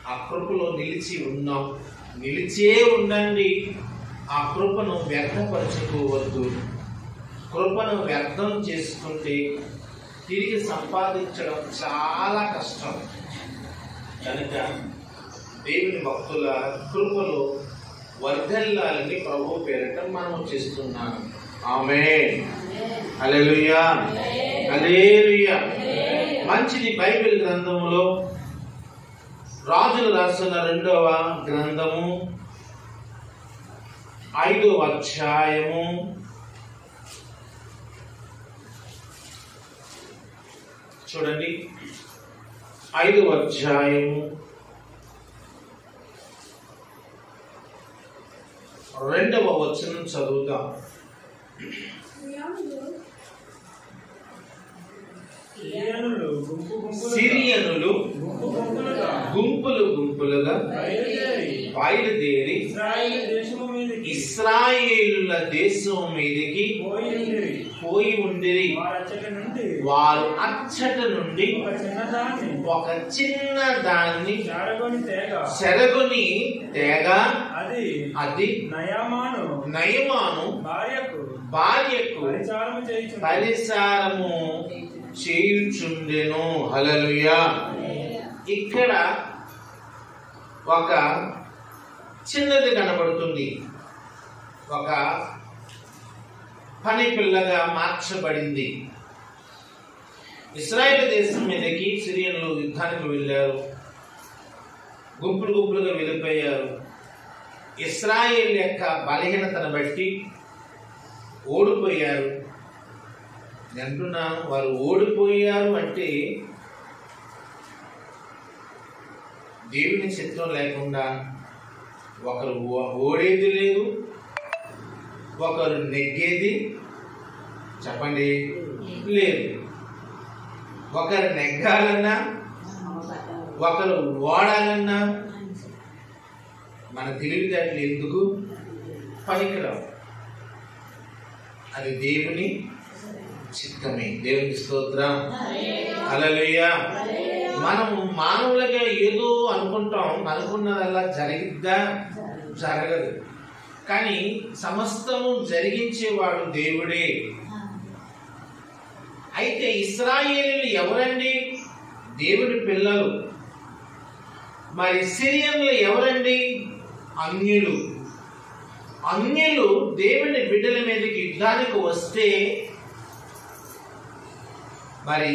ఆ కృపలో నిలిచి ఉన్నాం. నిలిచే ఉండండి. ఆ కృపను వ్యర్థపరచుకోవద్దు. కృపను వ్యర్థం చేసుకుంటే తిరిగి సంపాదించడం చాలా కష్టం. కనుక దేవుని భక్తుల కృపలో వర్ధిల్లాలని ప్రభు పేరిట మనం చేస్తున్నాం. ఆమేన్. హల్లెలూయా, హల్లెలూయా. మంచిది. బైబిల్ గ్రంథములో రాజులు రాసిన 2వ గ్రంథము 5వ అధ్యాయము 5వ అధ్యాయము 2వ వచనం చదువుదాం. సిరియనులు గుంపులు గుంపులుగా బయలుదేరి ఇశ్రాయేలుల దేశం మీదకి పోయి ఉండిరి. వారు అచ్చట నుండి ఒక చిన్న దాన్ని చెరగొని తేగ అది నయమాను భార్యకు పరిచారము చేయుచుండెను. హల్లెలూయా. ఇక్కడ ఒక చిన్నది కనబడుతుంది. ఒక పని పిల్లగా మార్చబడింది. ఇశ్రాయేలు దేశం మీదకి సిరియన్లు యుద్ధానికి వెళ్ళారు. గుంపులు గుంపులుగా వెళ్ళిపోయారు. ఇశ్రాయేల్ యొక్క బలహీనతను బట్టి ఓడిపోయారు. అంటున్నాను, వారు ఓడిపోయారు అంటే దేవుని చిత్తం లేకుండా ఒకరు ఓడేది లేదు, ఒకరు నెగ్గేది చెప్పండి లేదు. ఒకరు నెగ్గాలన్నా ఒకరు ఓడాలన్నా మన తెలివితేటలు ఎందుకు పనికిరావు. అది దేవుని చిత్తమే. దేవునికి స్తోత్రం. హల్లెలూయా. మనం మానవులుగా ఏదో అనుకుంటాం, అనుకున్నదల్లా జరిగిద్దా? జరగదు. కానీ సమస్తము జరిగించేవాడు దేవుడే. అయితే ఇశ్రాయేలీయులు ఎవరండి? దేవుని పిల్లలు. మరి సిరియన్లు ఎవరండి? అన్యులు. అన్యులు దేవుని బిడ్డల మీదకి యుద్ధానికి వస్తే మరి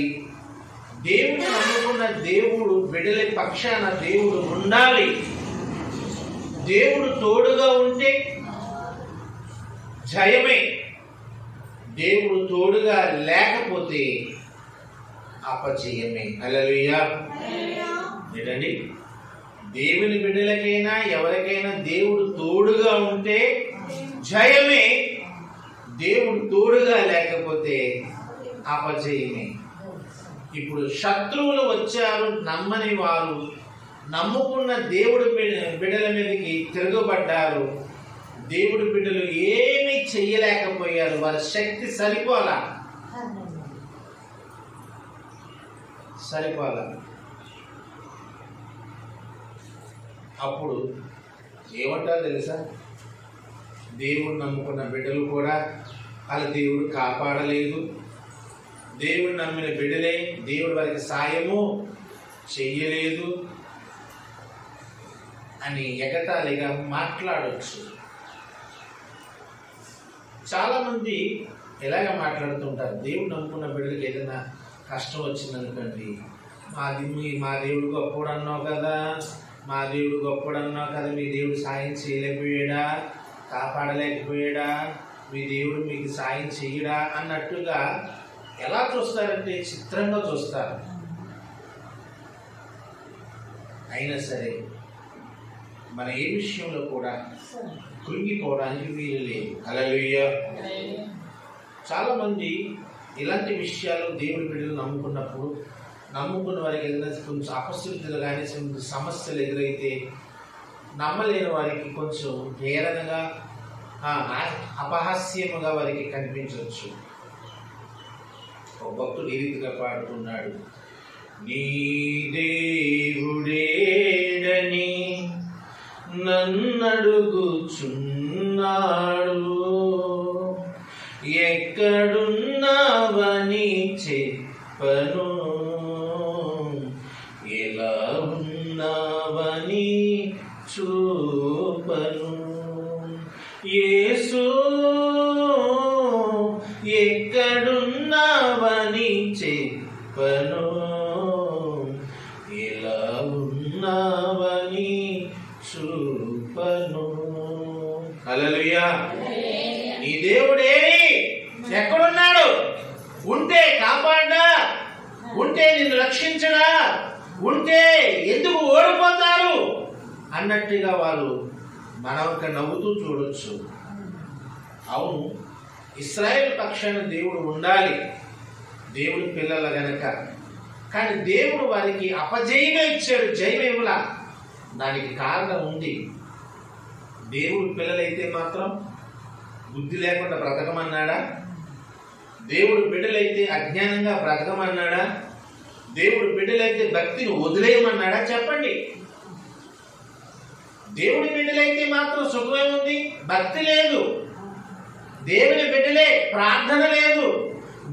దేవుడు నమ్ముకున్న దేవుడు బిడ్డల పక్షాన దేవుడు ఉండాలి. దేవుడు తోడుగా ఉంటే జయమే. దేవుడు తోడుగా లేకపోతే అపజయమే. హల్లెలూయా. ఏంటండి? దేవుని బిడ్డలకైనా ఎవరికైనా దేవుడు తోడుగా ఉంటే జయమే. దేవుడు తోడుగా లేకపోతే అపజయమే. ఇప్పుడు శత్రువులు వచ్చారు, నమ్మని వారు నమ్ముకున్న దేవుడి బిడ్డల మీదకి తిరగబడ్డారు. దేవుడి బిడ్డలు ఏమీ చెయ్యలేకపోయారు. వారి శక్తి సరిపోలా. అప్పుడు ఏమంటారు తెలుసా? దేవుడు నమ్ముకున్న బిడ్డలు కూడా వాళ్ళ దేవుడు కాపాడలేదు, దేవుడు నమ్మిన బిడ్డలే దేవుడు వారికి సాయము చెయ్యలేదు అని ఎగతాళిగా మాట్లాడవచ్చు. చాలా మంది ఎలాగ మాట్లాడుతుంటారు? దేవుడు నమ్ముకున్న బిడ్డలకి ఏదైనా కష్టం వచ్చిందనుకోండి, మా దేవుడు గొప్పడు అన్నావు కదా, మా దేవుడు గొప్పడు అన్నావు కదా, మీ దేవుడు సాయం చేయలేకపోయాడా, కాపాడలేకపోయాడా, మీ దేవుడు మీకు సాయం చెయ్యడా అన్నట్టుగా ఎలా చూస్తారంటే చిత్రంగా చూస్తారు. అయినా సరే మన ఏ విషయంలో కూడా కృంగిపోవడానికి వీలు లేదు. హల్లెలూయా. చాలా మంది ఇలాంటి విషయాలు దేవుడి బిడ్డలు నమ్ముకున్న వారికి ఏదైనా కొంచెం అపశృతులు కానీ సమస్యలు ఎదురైతే నమ్మలేని వారికి కొంచెం హేళనగా అపహాస్యముగా వారికి కనిపించవచ్చు. ఒక భక్తుడు ఈ రీతిగా పాడుతున్నాడు. నీ దేవుడేడని నన్నడుగుచున్నాడు, ఎక్కడున్నావని చెప్పను, ఎలా ఉన్నావని చూపను. యేసు ఎక్కడున్నావని చెప్పను, ఎలా ఉన్నావని చూపను. హల్లెలూయా. నీ దేవుడే ఎక్కడున్నాడు? ఉంటే కాపాడా, ఉంటే నిన్ను రక్షించడా, ఉంటే ఎందుకు ఓడిపోతారు అన్నట్టుగా వారు మనం నవ్వుతూ చూడొచ్చు. అవును, ఇశ్రాయేలు పక్షాన దేవుడు ఉండాలి, దేవుడి పిల్లల గనక. కానీ దేవుడు వారికి అపజయమే ఇచ్చాడు, జయమేములా. దానికి కారణం ఉంది. దేవుడి పిల్లలైతే మాత్రం బుద్ధి లేకుండా బ్రతకమన్నాడా? దేవుడు బిడ్డలైతే అజ్ఞానంగా బ్రతకమన్నాడా? దేవుడు బిడ్డలైతే భక్తిని వదిలేయమన్నాడా? చెప్పండి. దేవుడి బిడ్డలైతే మాత్రం సుఖమేముంది? భక్తి లేదు. దేవుని బిడ్డలే ప్రార్థన లేదు.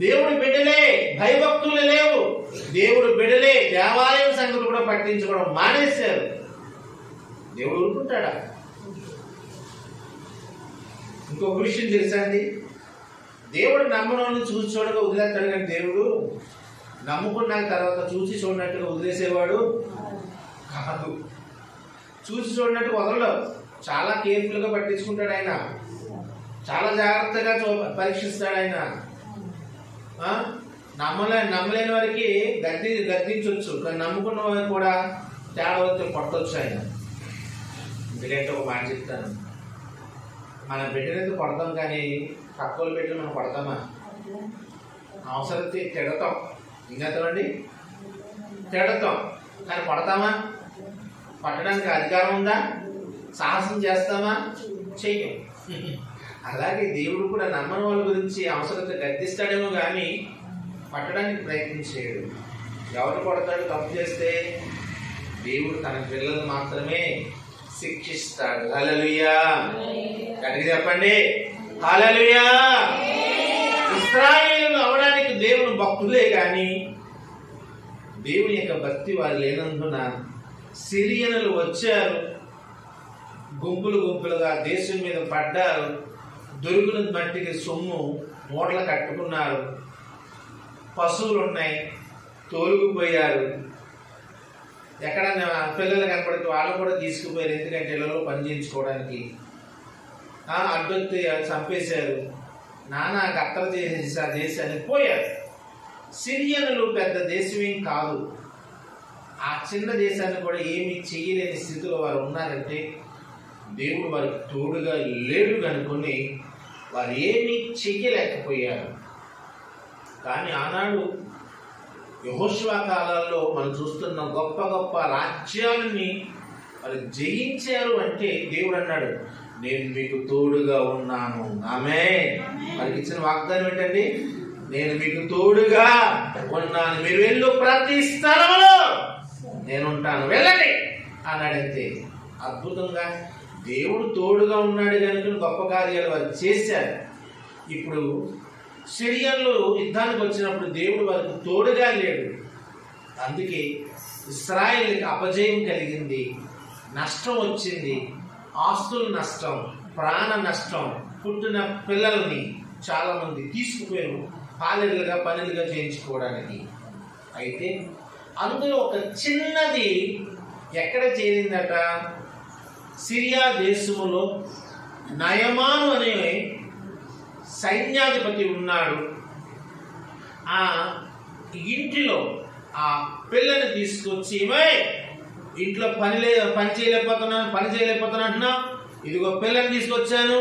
దేవుడి బిడ్డలే భయభక్తులు లేవు. దేవుడు బిడ్డలే దేవాలయం సంగతులు కూడా పట్టించుకోవడం మానేశారు. దేవుడు ఊరుకుంటాడా? ఇంకొక విషయం తెలుసా అండి, దేవుడు నమ్మనోళ్ళని చూసి చూడగా వదిలేస్తాడు, కానీ దేవుడు నమ్ముకున్నాక తర్వాత చూసి చూడనట్టుగా వదిలేసేవాడు కాదు. చూసి చూడనట్టు వదలడు. చాలా కేర్ఫుల్గా పట్టించుకుంటాడు ఆయన, చాలా జాగ్రత్తగా పరీక్షిస్తాడు ఆయన. నమ్మలేని వారికి గద్దించవచ్చు, కానీ నమ్ముకున్న వారికి కూడా తేడా వస్తే కొట్టవచ్చు ఆయన. ఎందుకంటే ఒక మాట చెప్తాను, మన బిడ్డనైతే కొడతాం, కానీ పక్కల బిడ్డలు మనం కొడతామా? అవసరమైతే తిడతాం, ఇంకెంతమండి తిడతాం, కానీ కొడతామా? కొట్టడానికి అధికారం ఉందా? సాహసం చేస్తామా? చెయ్యం. అలాగే దేవుడు కూడా నమ్మని వాళ్ళ గురించి అవసరత గద్దిస్తాడేమో కానీ పట్టడానికి ప్రయత్నం చేయడు. ఎవరు కొడతాడు తప్పు చేస్తే? దేవుడు తన పిల్లలు మాత్రమే శిక్షిస్తాడు. హల్లెలూయా. గట్టిగా చెప్పండి, హల్లెలూయా. ఇశ్రాయేలు అవడానికి దేవుడు భక్తులే కానీ దేవుని యొక్క భక్తి వారు లేనందున సిరియనులు వచ్చారు, గుంపులు గుంపులుగా దేశం మీద పడ్డారు, దొరికిన మట్టికి సొమ్ము మూటలు కట్టుకున్నారు, పశువులు ఉన్నాయి తోలుకుపోయారు. ఎక్కడన్నా పిల్లలు కనపడితే వాళ్ళు కూడా తీసుకుపోయారు, ఎందుకంటే ఇళ్ళలో పని చేయించుకోవడానికి. అడ్డొత్తి చంపేశారు, నానా కత్తలు చేసేసి ఆ దేశాన్ని పోయారు. సిరియనులు పెద్ద దేశమేం కాదు, ఆ చిన్న దేశాన్ని కూడా ఏమీ చెయ్యలేని స్థితిలో వారు ఉన్నారంటే దేవుడు వారికి తోడుగా లేడు కనుకొని వారు ఏమీ చెయ్యలేకపోయారు. కానీ ఆనాడు యెహోషువ కాలాల్లో మనం చూస్తున్న గొప్ప గొప్ప రాజ్యాలని వారు జయించారు అంటే దేవుడు అన్నాడు, నేను మీకు తోడుగా ఉన్నాను. ఆమేన్. వారికి ఇచ్చిన వాగ్దానం ఏంటండి? నేను మీకు తోడుగా ఉన్నాను, మీరు వెళ్ళు ప్రతి స్థలంలో నేను ఉంటాను, వెళ్ళండి అన్నాడంతే. అద్భుతంగా దేవుడు తోడుగా ఉన్నాడు కనుక గొప్ప కార్యాలు వారు చేశారు. ఇప్పుడు సిరియన్లు యుద్ధానికి వచ్చినప్పుడు దేవుడు వారికి తోడుగా లేడు, అందుకే ఇశ్రాయేలుకి అపజయం కలిగింది, నష్టం వచ్చింది, ఆస్తుల నష్టం, ప్రాణ నష్టం, పుట్టిన పిల్లల్ని చాలా మంది తీసుకుపోయారు పాలెలుగా పనులుగా చేయించుకోవడానికి. అయితే అందులో ఒక చిన్నది ఎక్కడ చేరిందట? సిరియా దేశములో నయమాను అనే సైన్యాధిపతి ఉన్నాడు. ఆ ఇంటిలో ఆ పిల్లని తీసుకొచ్చి, ఇంట్లో పని చేయలేకపోతున్నా అంటున్నా, ఇదిగో పిల్లని తీసుకొచ్చాను,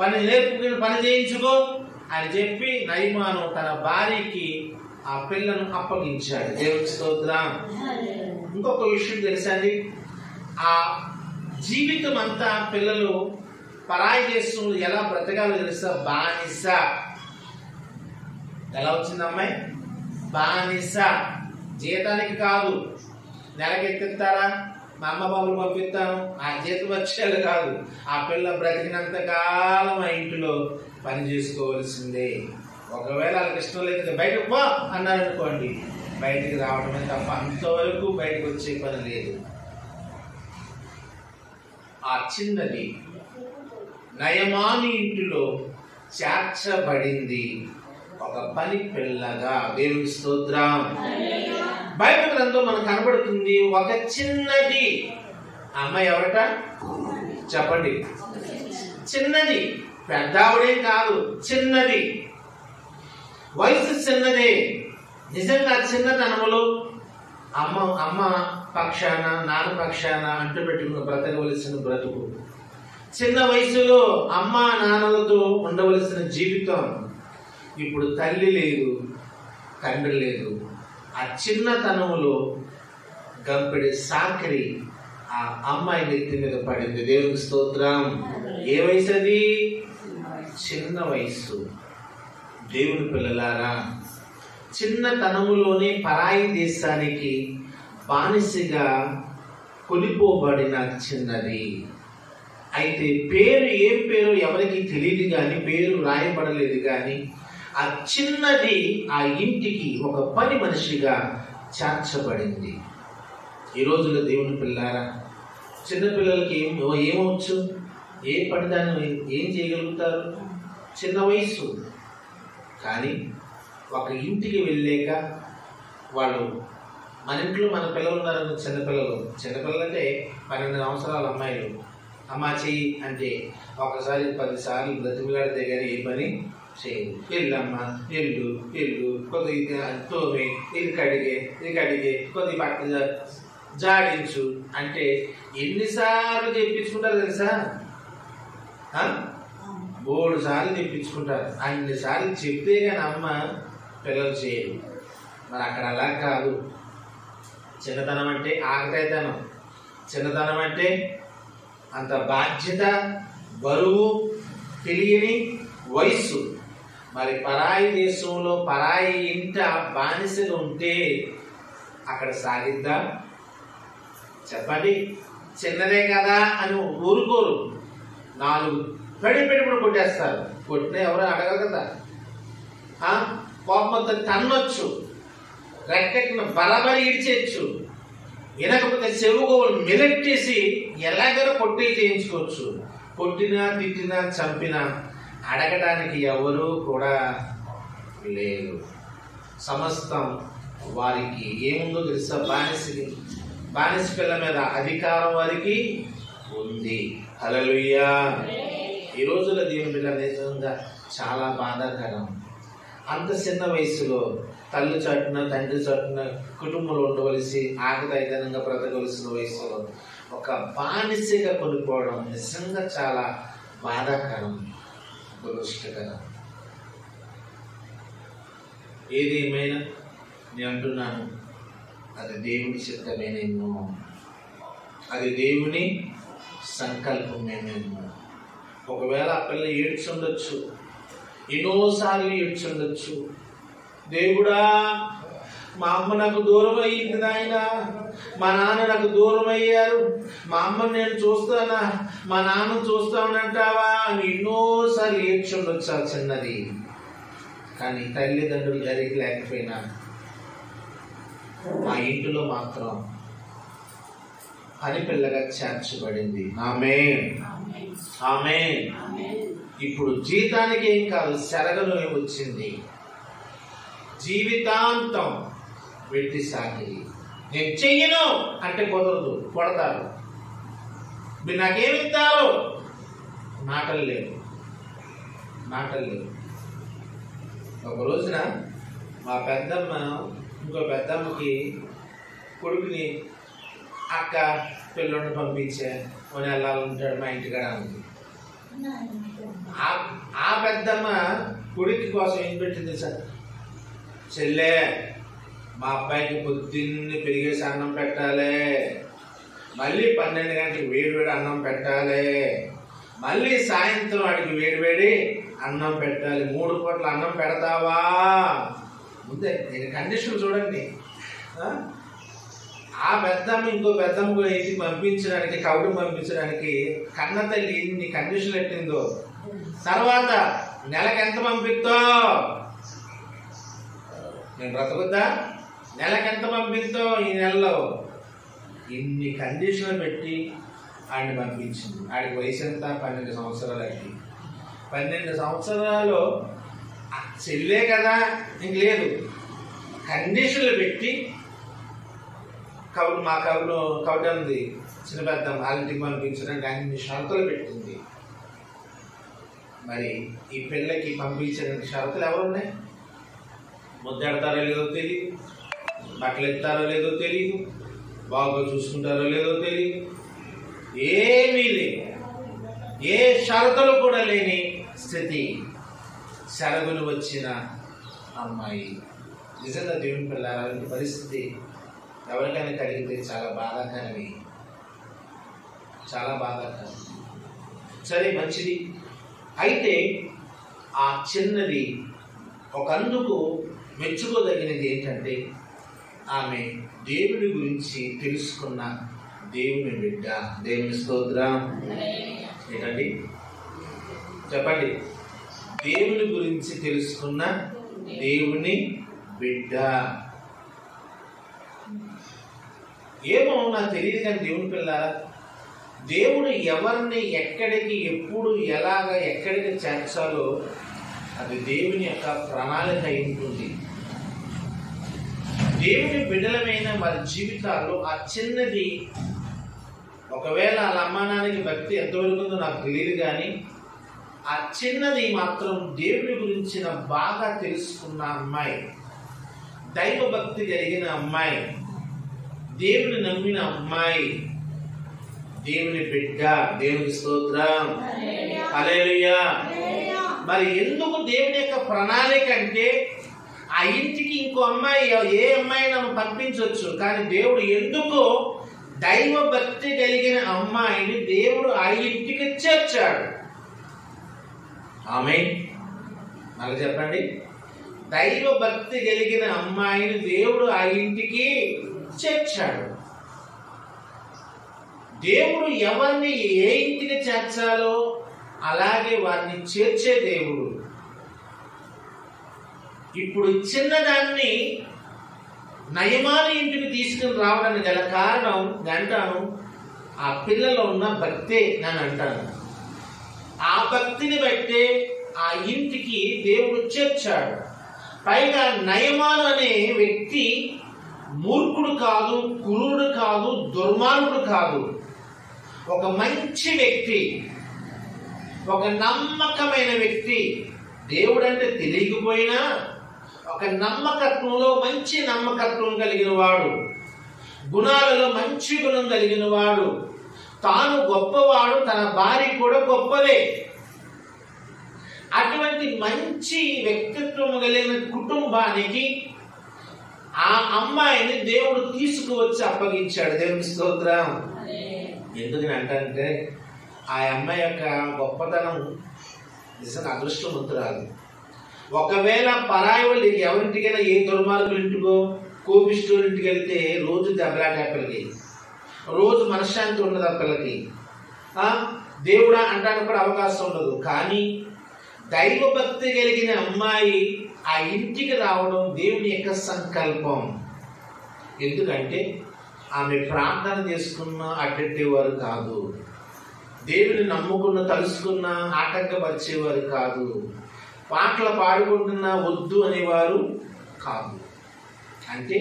పని చేయించుకో అని చెప్పి నయమాను తన భార్యకి ఆ పిల్లను అప్పగించాడు. దేవుని స్తోత్రం. ఇంకొక విషయం తెలుసండి, ఆ జీవితం అంతా పిల్లలు పరాయి దేశంలో ఎలా బ్రతకాలో తెలుసా? బానిస. ఎలా వచ్చింది అమ్మాయి? బానిస. జీతానికి కాదు, నెలకి ఎత్తిస్తారా మా అమ్మ బాబులు పంపిస్తాను ఆ జీతం వచ్చేది కాదు. ఆ పిల్ల బ్రతికినంత కాలం ఆ ఇంటిలో పని చేసుకోవాల్సిందే. ఒకవేళ వాళ్ళకి ఇష్టం లేదు బయటకు పో అన్నారనుకోండి, బయటికి రావడమే తప్ప అంతవరకు బయటకు వచ్చే పని లేదు. ఆ చిన్నది నయమాని ఇంటిలో చేర్చబడింది ఒక పని పిల్లగా. దేవుని స్తోత్రం. బైబిల్ గ్రంథం మనకు కనబడుతుంది ఒక చిన్నది. అమ్మాయి ఎవరట చెప్పండి? చిన్నది, పెద్దావిడేం కాదు, చిన్నది, వయసు చిన్నదే. నిజంగా చిన్నతనములో అమ్మ పక్షాన నాన్న పక్షాన అంటు పెట్టుకుని బ్రతకవలసిన బ్రతుకు, చిన్న వయసులో అమ్మ నాన్నలతో ఉండవలసిన జీవితం. ఇప్పుడు తల్లి లేదు, తండ్రి లేదు. ఆ చిన్నతనములో గంపెడి సాకరి ఆ అమ్మాయి నెత్తి మీద పడింది. దేవునికి స్తోత్రం. ఏ వయసు అది? చిన్న వయసు. దేవుని పిల్లలారా, చిన్నతనములోనే పరాయి దేశానికి బానిసగా కొనిపోబడిన చిన్నది. అయితే పేరు ఏం పేరు ఎవరికి తెలియదు కానీ, పేరు రాయబడలేదు కానీ, ఆ చిన్నది ఆ ఇంటికి ఒక పని మనిషిగా చేర్చబడింది. ఈ రోజుల్లో దేవుని పిల్లారా, చిన్నపిల్లలకి ఏమవచ్చు? ఏ పని దాన్ని ఏం చేయగలుగుతారు? చిన్న వయసు. కానీ ఒక ఇంటికి వెళ్ళాక వాళ్ళు, మన ఇంట్లో మన పిల్లలు ఉన్నారని చిన్నపిల్లలు అంటే 12 సంవత్సరాల అమ్మాయిలు, అమ్మ చెయ్యి అంటే ఒకసారి 10 సార్లు బ్రతిమలాడితే కానీ ఏ పని చేయదు. వెళ్ళమ్మా, ఎల్లు కొద్దిగా తోమే, ఇది కడిగే కొద్ది బట్టలు జాడించు అంటే ఎన్నిసార్లు చెప్పించుకుంటారు తెలుసా? 3 సార్లు చెప్పించుకుంటారు. అన్నిసార్లు చెప్తే కానీ అమ్మ పిల్లలు చేయరు. మరి అక్కడ అలా కాదు. చిన్నతనం అంటే ఆకతాయితనం, చిన్నతనం అంటే అంత బాధ్యత, బరువు తెలియని వయసు. మరి పరాయి దేశంలో పరాయి ఇంట బానిసలు ఉంటే అక్కడ సాగిద్దా? చెప్పండి. చిన్నదే కదా అని ఊరుకోరు. 4 పెడి కొట్టేస్తారు. కొట్టినా ఎవరు అడగరు కదా. కోపంతో తన్నొచ్చు, రెక్కెట్టిన బలబరి ఇడిచేయచ్చు, వినకపోతే చెవుగోలు మెలెట్టేసి ఎలాగైనా కొట్టి చేయించుకోవచ్చు. కొట్టినా తిట్టినా చంపినా అడగడానికి ఎవరు కూడా లేరు. సమస్తం వారికి ఏముందో తెలుసా? బానిస పిల్ల మీద అధికారం వారికి ఉంది. హల్లెలూయా. ఈ రోజుల్లో దేవుని పిల్ల నిజంగా చాలా బాధాకరం. అంత చిన్న వయసులో తల్లి చాటున తండ్రి చాటున కుటుంబంలో ఉండవలసి ఆకతాయితనంగా బ్రతకవలసిన వయసులో ఒక బానిసగా కొనుక్కోవడం నిజంగా చాలా బాధాకరం, దురదృష్టకరం. ఏది ఏమైనా నేను అంటున్నాను, అది దేవుని చిత్తమేనేమో, అది దేవుని సంకల్పమేనేమో. ఒకవేళ ఆ పిల్ల ఏడ్చుండొచ్చు, ఎన్నోసార్లు ఏడ్చుండొచ్చు. దేవుడా, మా అమ్మ నాకు దూరం అయ్యింది నాయన, మా నాన్న నాకు దూరం అయ్యారు, మా అమ్మని నేను చూస్తానా, మా నాన్న చూస్తానంటావా అని ఎన్నోసార్లు ఏడ్చుండొచ్చు ఆ చిన్నది. కానీ తల్లిదండ్రులు జరిగి లేకపోయినా మా ఇంటిలో మాత్రం పని పిల్లగా చేర్చబడింది. ఆమేన్, ఆమేన్. ఇప్పుడు జీతానికి ఏం కాదు, సెరగను వచ్చింది. జీవితాంతం వెట్టి సాకిరి. నేను చెయ్యను అంటే కుదరదు, కొడతారు. మీరు నాకేమిస్తారు? మాటలు లేవు. ఒక రోజున మా పెద్దమ్మ ఇంకో పెద్దమ్మకి కొడుకుని అక్క పిల్లల్ని పంపించే కొన్ని వెళ్ళాలి ఉంటాడు మా ఇంటికాడ ఉంది. ఆ పెద్దమ్మ కొడుకు కోసం ఏం పెట్టింది సార్? చెల్లె, మా అబ్బాయికి పొద్దున్నే పెరిగేసి అన్నం పెట్టాలి, మళ్ళీ 12 గంటలకు వేడివేడి అన్నం పెట్టాలి, మళ్ళీ సాయంత్రం వాడికి వేడివేడి అన్నం పెట్టాలి. 3 పూట్ల అన్నం పెడతావా? ముందే కండిషన్ చూడండి. ఆ పెద్దమ్మ ఇంకో పెద్దమ్మ ఇంటికి పంపించడానికి, కౌటం పంపించడానికి కన్న తల్లి ఎన్ని కండిషన్లు పెట్టిందో. తర్వాత నెలకు ఎంత పంపిస్తావు, నేను బ్రతకొద్దా, నెలకు ఎంత పంపిస్తావు ఈ నెలలో, ఇన్ని కండిషన్లు పెట్టి ఆడిని పంపించింది. ఆడికి వయసు ఎంత? 12 సంవత్సరాలు. 12 సంవత్సరాలు చెల్లే కదా, ఇంక లేదు, కండిషన్లు పెట్టి మా కౌటంది చిన్న పెద్ద వాళ్ళింటికి పంపించడానికి అన్ని షరతులు పెట్టింది. మరి ఈ పిల్లకి పంపించడానికి షరతులు ఎవరున్నాయి? ముద్దెడతారో లేదో తెలియదు, బట్టలు ఎత్తారో లేదో తెలియదు, బాగా చూసుకుంటారో లేదో తెలియదు, ఏమీ లేదు, ఏ షరతులు కూడా లేని స్థితి. సెలవులు వచ్చిన అమ్మాయి. నిజంగా దేవుని పిల్లల పరిస్థితి ఎవరికైనా కలిగితే చాలా బాధాకరమే, చాలా బాధాకరం. సరే, మంచిది. అయితే ఆ చిన్నది ఒకందుకు మెచ్చుకోదగినది ఏంటంటే ఆమె దేవుని గురించి తెలుసుకున్న దేవుని బిడ్డ. దేవుని స్తోత్రం. ఏంటండి చెప్పండి? దేవుని గురించి తెలుసుకున్న దేవుని బిడ్డ. ఏమో నాకు తెలియదు కానీ దేవుని పిల్ల, దేవుడు ఎవరిని ఎక్కడికి ఎప్పుడు ఎలాగ ఎక్కడికి చేర్చాలో అది దేవుని యొక్క ప్రణాళిక అయి ఉంటుంది. దేవుని బిడ్డలమైన వారి జీవితాల్లో ఆ చిన్నది, ఒకవేళ వాళ్ళ అమ్మానానికి భక్తి ఎంతవరకు ఉందో నాకు తెలియదు కానీ ఆ చిన్నది మాత్రం దేవుని గురించిన బాగా తెలుసుకున్న అమ్మాయి, దైవ భక్తి కలిగిన అమ్మాయి, దేవుని నమ్మిన అమ్మాయి, దేవుని బిడ్డ. దేవుని స్తోత్రం. హల్లెలూయా. మరి ఎందుకు దేవుని యొక్క ప్రణాళిక అంటే ఆ ఇంటికి ఇంకో అమ్మాయి, ఏ అమ్మాయిని పంపించవచ్చు, కానీ దేవుడు ఎందుకు దైవ భక్తి కలిగిన అమ్మాయిని దేవుడు ఆ ఇంటికి చేర్చాడు? ఆమేన్. మళ్ళీ చెప్పండి. దైవ భక్తి కలిగిన అమ్మాయిని దేవుడు ఆ ఇంటికి చేర్చాడు. దేవుడు ఎవరిని ఏ ఇంటికి చేర్చాలో అలాగే వారిని చేర్చే దేవుడు. ఇప్పుడు చిన్నదాన్ని నయమాని ఇంటికి తీసుకుని రావడానికి గల కారణం అంటాను, ఆ పిల్లలో ఉన్న భక్తే నేను అంటాను. ఆ భక్తిని బట్టే ఆ ఇంటికి దేవుడు చేర్చాడు. పైగా నయమాను అనే వ్యక్తి మూర్ఖుడు కాదు, క్రూరుడు కాదు, దుర్మార్గుడు కాదు. ఒక మంచి వ్యక్తి, ఒక నమ్మకమైన వ్యక్తి. దేవుడు అంటే తెలియకపోయినా ఒక నమ్మకత్వంలో మంచి నమ్మకత్వం కలిగిన వాడు, గుణాలలో మంచి గుణం కలిగిన వాడు, తాను గొప్పవాడు, తన భార్య కూడా గొప్పదే. అటువంటి మంచి వ్యక్తిత్వం కలిగిన కుటుంబానికి ఆ అమ్మాయిని దేవుడు తీసుకువచ్చి అప్పగించాడు. దేవుని స్తోత్రం. ఎందుకని అంటే ఆ అమ్మాయి యొక్క గొప్పతనం నిజంగా అదృష్టవంతురాలు. ఒకవేళ పరాయి వాళ్ళు ఎవరింటికైనా, ఏ దుర్మార్గుల ఇంటికో, కోపిస్టోర్ ఇంటికి వెళ్తే రోజు దెబ్బలాట పిల్లకి, రోజు మనశ్శాంతి ఉండదు ఆ పిల్లకి, దేవుడా అంటానికి కూడా అవకాశం ఉండదు. కానీ దైవ భక్తి కలిగిన అమ్మాయి ఆ ఇంటికి రావడం దేవుని యొక్క సంకల్పం. ఎందుకంటే ఆమె ప్రార్థన చేసుకున్న అడ్డెట్టేవారు కాదు, దేవుని నమ్ముకున్న తలుసుకున్న ఆటంకపరిచేవారు కాదు, పాటలు పాడుకుంటున్న వద్దు అనేవారు కాదు. అంటే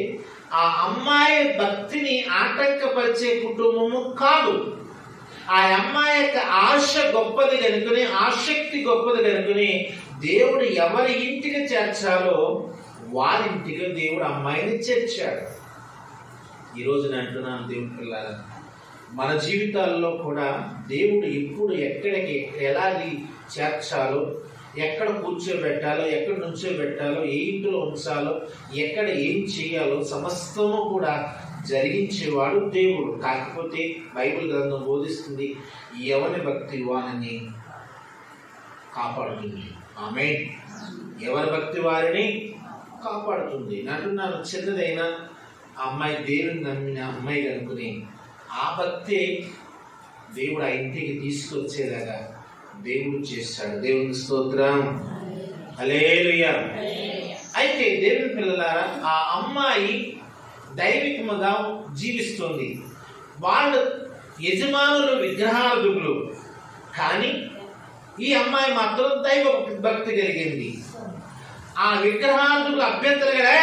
ఆ అమ్మాయి భక్తిని ఆటంకపరిచే కుటుంబము కాదు. ఆ అమ్మాయి యొక్క ఆశ గొప్పది కనుకనే, ఆసక్తి గొప్పది కనుకనే దేవుడు ఎవరి ఇంటికి చేర్చాలో వారింటికి దేవుడు అమ్మాయిని చేర్చాడు. ఈరోజు నేను అంటున్నాను దేవుని పిల్లల, మన జీవితాల్లో కూడా దేవుడు ఎప్పుడు ఎక్కడికి ఎలాగి చేర్చాలో, ఎక్కడ కూర్చోబెట్టాలో, ఎక్కడ నుంచోబెట్టాలో, ఏ ఇంట్లో ఉంచాలో, ఎక్కడ ఏం చేయాలో సమస్తము కూడా జరిగించేవాడు దేవుడు. కాకపోతే బైబిల్ గ్రంథం బోధిస్తుంది, ఎవరి భక్తి వారిని కాపాడుతుంది. ఆమేన్. ఎవరి భక్తి వారిని కాపాడుతుంది. అంటున్నాను, చిన్నదైనా ఆ అమ్మాయి దేవుని నమ్మిన అమ్మాయి అనుకుని ఆ భక్తే దేవుడు ఆ ఇంటికి తీసుకొచ్చేలాగా దేవుడు చేస్తాడు. దేవుని స్తోత్రం, హల్లెలూయా. అయితే దేవుని పిల్లలారా, ఆ అమ్మాయి దైవికముగా జీవిస్తుంది. వాళ్ళు యజమానులు విగ్రహార్థులు, కానీ ఈ అమ్మాయి మాత్రం దైవ భక్తి కలిగింది. ఆ విగ్రహార్థులు అభ్యంతరంగా,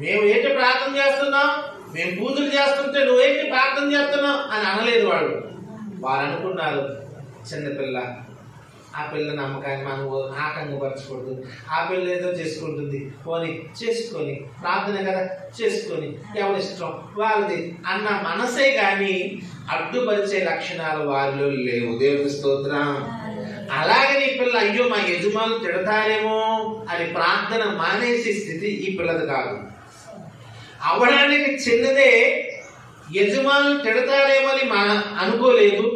మేము ఏంటి ప్రార్థన చేస్తున్నాం, మేము పూజలు చేస్తుంటే నువ్వేంటి ప్రార్థన చేస్తున్నావు అని అనలేదు. వారు అనుకున్నారు, చిన్నపిల్ల, ఆ పిల్ల నమ్మకాన్ని మనం ఆటంకపరచకూడదు, ఆ పిల్ల ఏదో చేసుకుంటుంది, పోనీ చేసుకొని, ప్రార్థన కదా చేసుకొని, ఎవరిష్టం వాళ్ళది అన్న మనసే కానీ అడ్డుపరిచే లక్షణాలు వారిలో లేవు. దేవుని స్తోత్రం. అలాగని ఈ పిల్ల అయ్యో మా యజమానులు తిడతారేమో అని ప్రార్థన మానేసే స్థితి ఈ పిల్లది కాదు. అవడానికి చిన్నదే, యజమానులు తిడతారేమో అని అనుకోలేదు,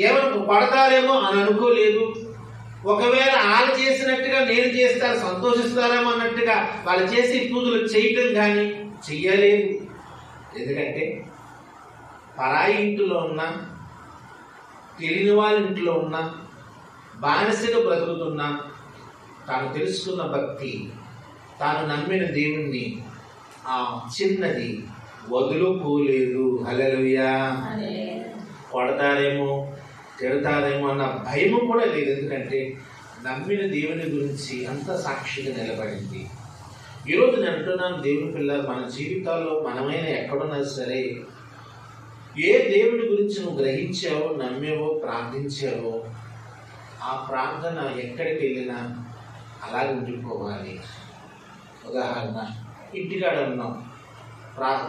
ఏమనుకో పడతారేమో అని అనుకోలేదు. ఒకవేళ వాళ్ళు చేసినట్టుగా నేను చేస్తాను సంతోషిస్తారేమో అన్నట్టుగా వాళ్ళు చేసి పూజలు చేయటం కానీ చెయ్యలేదు. ఎందుకంటే పరాయి ఇంటిలో ఉన్నా, తెలియని వాళ్ళ ఇంట్లో ఉన్నా, బానిసగా బ్రతుకుతున్నా, తాను తెలుసుకున్న భక్తి, తాను నమ్మిన దేవుణ్ణి ఆ చిన్నది వదులుకోలేదు. హల్లెలూయా. కొడతారేమో తిడతారేమో అన్న భయము కూడా లేదు. ఎందుకంటే నమ్మిన దేవుని గురించి అంత సాక్షిగా నిలబడింది. ఈరోజు నేను అంటున్నాను, దేవుని పిల్లలు, మన జీవితాల్లో మనమైనా ఎక్కడున్నా సరే, ఏ దేవుని గురించి నువ్వు గ్రహించావో, నమ్మేవో, ప్రార్థించావో, ఆ ప్రార్థన ఎక్కడికి వెళ్ళినా అలాగే ఉండిపోవాలి. ఉదాహరణ, ఇంటికాడ ఉన్నాం,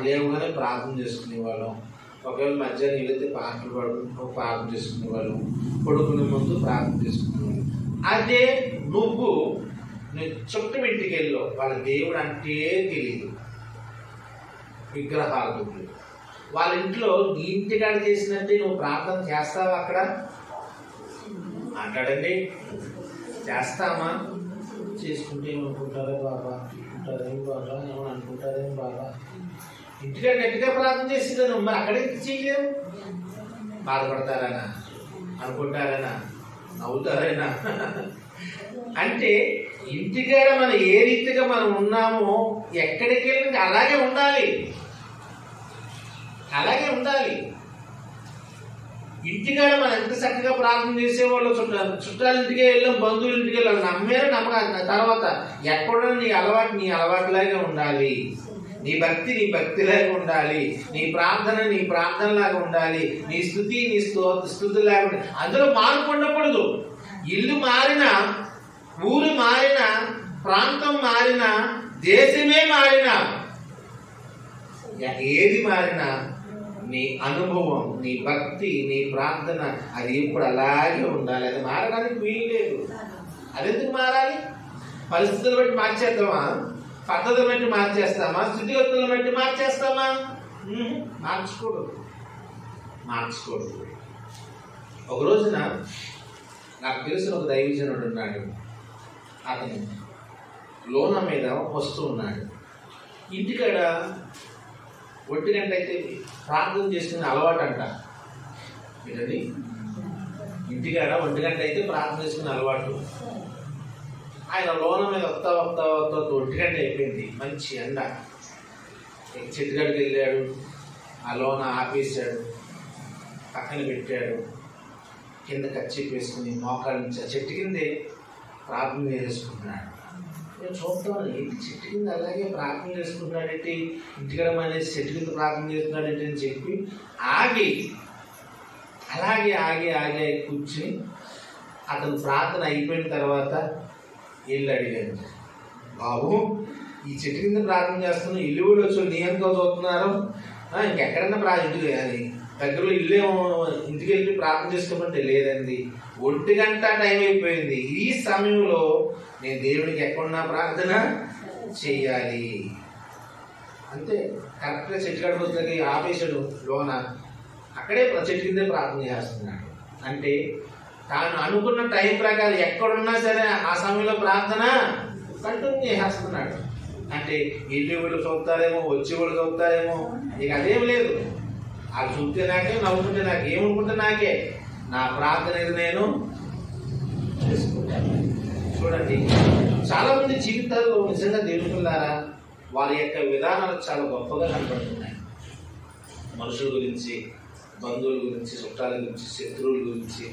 లేవుగానే ప్రార్థన చేసుకునేవాళ్ళం. ఒకవేళ మధ్యాహ్నం వెళితే పాటలు ప్రార్థన చేసుకునేవాళ్ళం, కొడుకుని ముందు ప్రార్థన చేసుకునేవాళ్ళు. అదే నువ్వు చుట్టూ ఇంటికి వెళ్ళావు, వాళ్ళ దేవుడు అంటే తెలియదు, విగ్రహార్థులు, వాళ్ళ ఇంట్లో నీ ఇంటికాడ చేసినట్టే నువ్వు ప్రార్థన చేస్తావా? అక్కడ అంటాడండి, చేస్తామా? చేసుకుంటే ఏమనుకుంటారో బాబా, అనుకుంటారేం బాబా, ఏమని అనుకుంటారేం బాబా, ఇంటికాడ గట్టిగా ప్రార్థన చేసేదాను, మరి అక్కడే చేయలేవు. బాధపడతారనా, అనుకుంటారనా, నవ్వుతారైనా? అంటే ఇంటికాడ మనం ఏ రీతిగా మనం ఉన్నామో ఎక్కడికి వెళ్ళి అలాగే ఉండాలి, అలాగే ఉండాలి. ఇంటికాడ మనం ఎంత చక్కగా ప్రార్థన చేసేవాళ్ళు, చుట్టాల ఇంటికి వెళ్ళాం, బంధువుల ఇంటికి వెళ్ళాం, నమ్మారు నమ్మకం. తర్వాత ఎక్కడ నీ అలవాటులాగే ఉండాలి, నీ భక్తిలాగా ఉండాలి, నీ ప్రార్థనలాగా ఉండాలి, నీ స్థుతిలాగా ఉండాలి. అందులో మార్పు ఉండకూడదు. ఇల్లు మారినా, ఊరు మారినా, ప్రాంతం మారినా, దేశమే మారినా, ఏది మారినా నీ అనుభవం, నీ భక్తి, నీ ప్రార్థన అది ఇప్పుడు అలాగే ఉండాలి. అది మారడానికి వీలు లేదు. అది ఎందుకు మారాలి? పరిస్థితులు బట్టి మార్చేద్దామా? పద్ధతులు బట్టి మార్చేస్తామా? స్థితిగతులను బట్టి మార్చేస్తామా? మార్చుకోడు. ఒక రోజున నాకు తెలిసిన ఒక దైవజనుడు ఉన్నాడు. అతను లోన మీద వస్తూ ఉన్నాడు. ఇంటికాడ 1 గంట అయితే ప్రార్థన చేసుకునే అలవాటు అంట. ఏంటండి, ఇంటికాడ 1 గంట అయితే ప్రార్థన చేసుకునే అలవాటు. ఆయన లోన మీద వస్తా 1 గంట అయిపోయింది, మంచి ఎండ. చెట్టుగడికి వెళ్ళాడు, ఆ లోన ఆపేశాడు, పక్కన పెట్టాడు, కింద కచ్చి వేసుకుని మోకాళ్ళ నుంచి ఆ చెట్టు కిందే ప్రార్థన చేసుకుంటున్నాడు. నేను చూద్దాం, ఏంటి చెట్టు కింద అలాగే ప్రార్థన చేసుకుంటున్నాడేంటి, ఇంటికాడ మానేసి చెట్టు కింద ప్రార్థన చేస్తున్నాడేంటి అని చెప్పి అలాగే కూర్చుని అతను ప్రార్థన అయిపోయిన తర్వాత వెళ్ళి అడిగాను, బాబు ఈ చెట్టు కింద ప్రార్థన చేస్తున్నావు, ఇల్లు కూడా వచ్చి నీ ఎంతో చూస్తున్నారు, ఇంకెక్కడన్నా ఇంటికి దగ్గరలో ఇల్లేమో ఇంటికి వెళ్ళి ప్రార్థన చేసుకోమంటే లేదండి, 1 గంట టైం అయిపోయింది, ఈ సమయంలో నేను దేవుడికి ఎక్కడున్నా ప్రార్థన చెయ్యాలి. అంతే, కరెక్ట్గా చెట్టు కాడికి వచ్చి ఆపేశాడు లోన, అక్కడే చెట్టు కిందే ప్రార్థన చేస్తున్నాడు. అంటే తాను అనుకున్న టైం ప్రకారం ఎక్కడున్నా సరే ఆ సమయంలో ప్రార్థన కంటిన్యూ చేస్తున్నాడు. అంటే ఇల్లు వీళ్ళు చూస్తారేమో, వచ్చి వాళ్ళు చూస్తారేమో, ఇక అదేం లేదు. అది చూస్తే నాకే, నవ్వుకుంటే నాకే, ఏమనుకుంటే నాకే, నా ప్రార్థన ఇది నేను చేసుకుంటాను. చూడండి, చాలా మంది జీవితాల్లో నిజంగా దేవుళ్ళారా వారి యొక్క విధానాలు చాలా గొప్పగా కనపడుతున్నాయి. మనుషుల గురించి, బంధువుల గురించి, చుట్టాల గురించి, శత్రువుల గురించి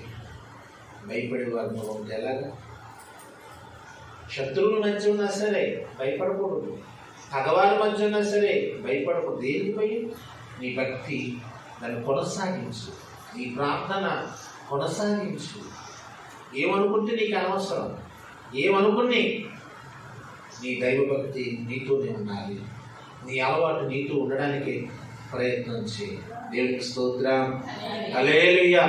భయపడే వారిని ఉంటే ఎలాగా? శత్రువుల మధ్య ఉన్నా సరే భయపడకూడదు, పగవారి మధ్య ఉన్నా సరే భయపడకూడదు. దేనికి భయం? నీ భక్తి దాన్ని కొనసాగించు, నీ ప్రార్థన కొనసాగించు. ఏమనుకుంటే నీకు అనవసరం, ఏమనుకుని నీ దైవభక్తి నీతోనే ఉండాలి. నీ అలవాటు నీతో ఉండడానికి ప్రయత్నం చేయి. దేవునికి స్తోత్రం, హల్లెలూయా.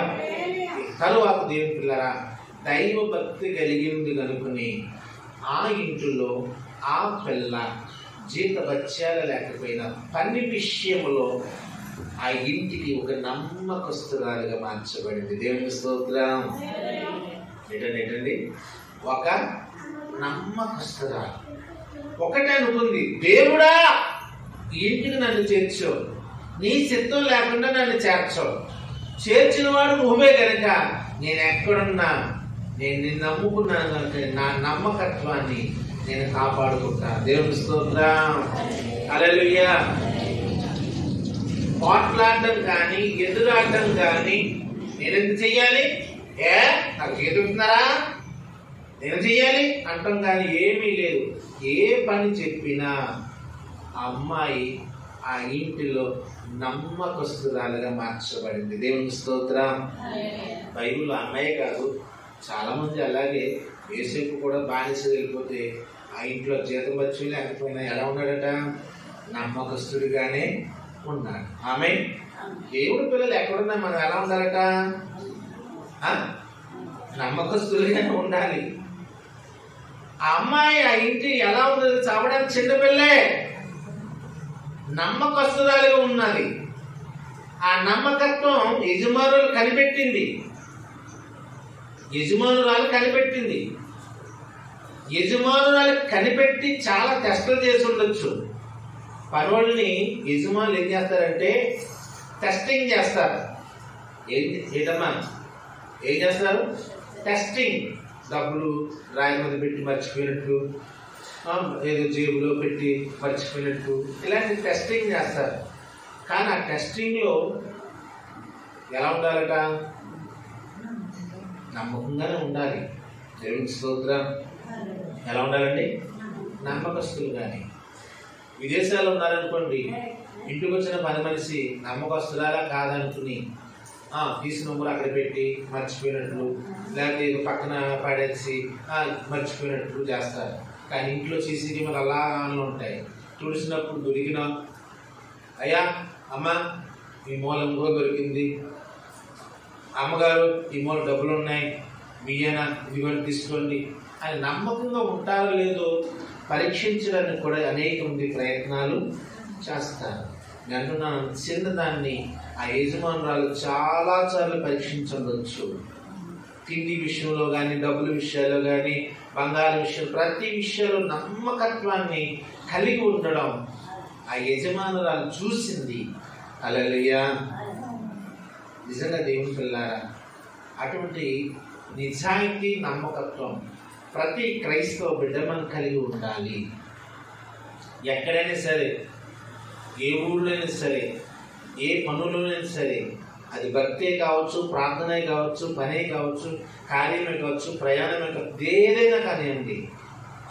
తరువాత దేవుని పిల్లరా, దైవ భక్తి కలిగింది కనుకొని ఆ ఇంటిలో ఆ పిల్ల జీతభత్యాలు లేకపోయినా పని విషయంలో ఆ ఇంటికి ఒక నమ్మకస్తురాలుగా మార్చబడింది. దేవునికి స్తోత్రం. ఏంటండి, ఒక నమ్మకస్తురాలు. ఒకటే అనుకుంది, దేవుడా ఈ ఇంటికి నన్ను చేర్చు, నీ చిత్తం లేకుండా నన్ను చేర్చవు, చేర్చిన వాడు నువ్వే కనుక నేను ఎక్కడున్నా నేను నిన్ను నమ్ముకున్నాను కనుక నా నమ్మకత్వాన్ని నేను కాపాడుకుంటాను. దేవుని స్తోత్రం, హల్లెలూయా. పోట్లాడడం కానీ ఎదురాడడం కానీ నేను ఎందుకు చెయ్యాలి? నాకు చేతున్నారా నేను చెయ్యాలి అంటాం కానీ ఏమీ లేదు. ఏ పని చెప్పినా ఆ అమ్మాయి ఆ ఇంటిలో నమ్మకస్తురాలుగా మార్చబడింది. దేవుని స్తోత్రం. బైబిల్లో అమ్మాయి కాదు, చాలా మంది అలాగే యేసేపు కూడా బానిస వెళ్ళిపోతే ఆ ఇంట్లో జీతభత్యం లేకపోయినా ఎలా ఉన్నాడట? నమ్మకస్తుడిగానే ఉన్నాడు. ఆమె దేవుడి పిల్లలు ఎక్కడున్నా మనం ఎలా ఉండాలట? నమ్మకస్తుడిగానే ఉండాలి. ఆ అమ్మాయి ఆ ఇంటి ఎలా ఉన్నది? చావడానికి చిన్నపిల్లే, నమ్మకస్తురాలుగా ఉన్నది. ఆ నమ్మకత్వం యజమానురాలు కనిపెట్టింది. యజమానురాలు కనిపెట్టి చాలా టెస్టులు చేసి ఉండొచ్చు. పనుల్ని యజమానులు ఏం చేస్తారంటే టెస్టింగ్ చేస్తారు. ఏంటమ్మా ఏం చేస్తారు? టెస్టింగ్. డబ్బులు రాయి మీద పెట్టి మర్చిపోయినట్టు, ఏదో జేబులో పెట్టి మర్చిపోయినట్టు, ఇలాంటి టెస్టింగ్ చేస్తారు. కానీ ఆ టెస్టింగ్లో ఎలా ఉండాలట? నమ్మకంగానే ఉండాలి. దేవునికి స్తోత్రం. ఎలా ఉండాలండి? నమ్మకస్తులు. కానీ విదేశాల్లో ఉన్నారనుకోండి, ఇంటికి వచ్చిన పని మనిషి నమ్మకస్తులారా కాదనుకుని తీసిన నొమ్ములు అక్కడ పెట్టి మర్చిపోయినట్లు, లేకపోతే ఏదో పక్కన పడేసి మర్చిపోయినట్లు చేస్తారు. కానీ ఇంట్లో సీసీ కెమెరాలు అలా ఆన్లో ఉంటాయి. తుడిసినప్పుడు దొరికిన, అయ్యా అమ్మ ఈ మూల ఇంకో దొరికింది, అమ్మగారు ఈ మూల డబ్బులు ఉన్నాయి, బియ్యనా ఇది కూడా తీసుకోండి అని నమ్మకంగా ఉంటారో లేదో పరీక్షించడానికి కూడా అనేక మంది ప్రయత్నాలు చేస్తారు. నేను చిన్నదాన్ని ఆ యజమానురాలు చాలా సార్లు పరీక్షించవచ్చు. తిండి విషయంలో కానీ, డబ్బుల విషయాల్లో కానీ, బంగారం విషయం, ప్రతి విషయంలో నమ్మకత్వాన్ని కలిగి ఉండడం ఆ యజమానురాలు చూసింది. హల్లెలూయా. నిజంగా దేవుని పిల్లారా, అటువంటి నిజాయితీ నమ్మకత్వం ప్రతి క్రైస్తవ బిడ్డ మనం కలిగి ఉండాలి. ఎక్కడైనా సరే, ఏ ఊళ్ళైనా సరే, ఏ పనులైనా సరే, అది భక్తే కావచ్చు, ప్రార్థనే కావచ్చు, పనే కావచ్చు, కార్యమే కావచ్చు, ప్రయాణమే కావచ్చు, ఏదైనా కానివ్వండి,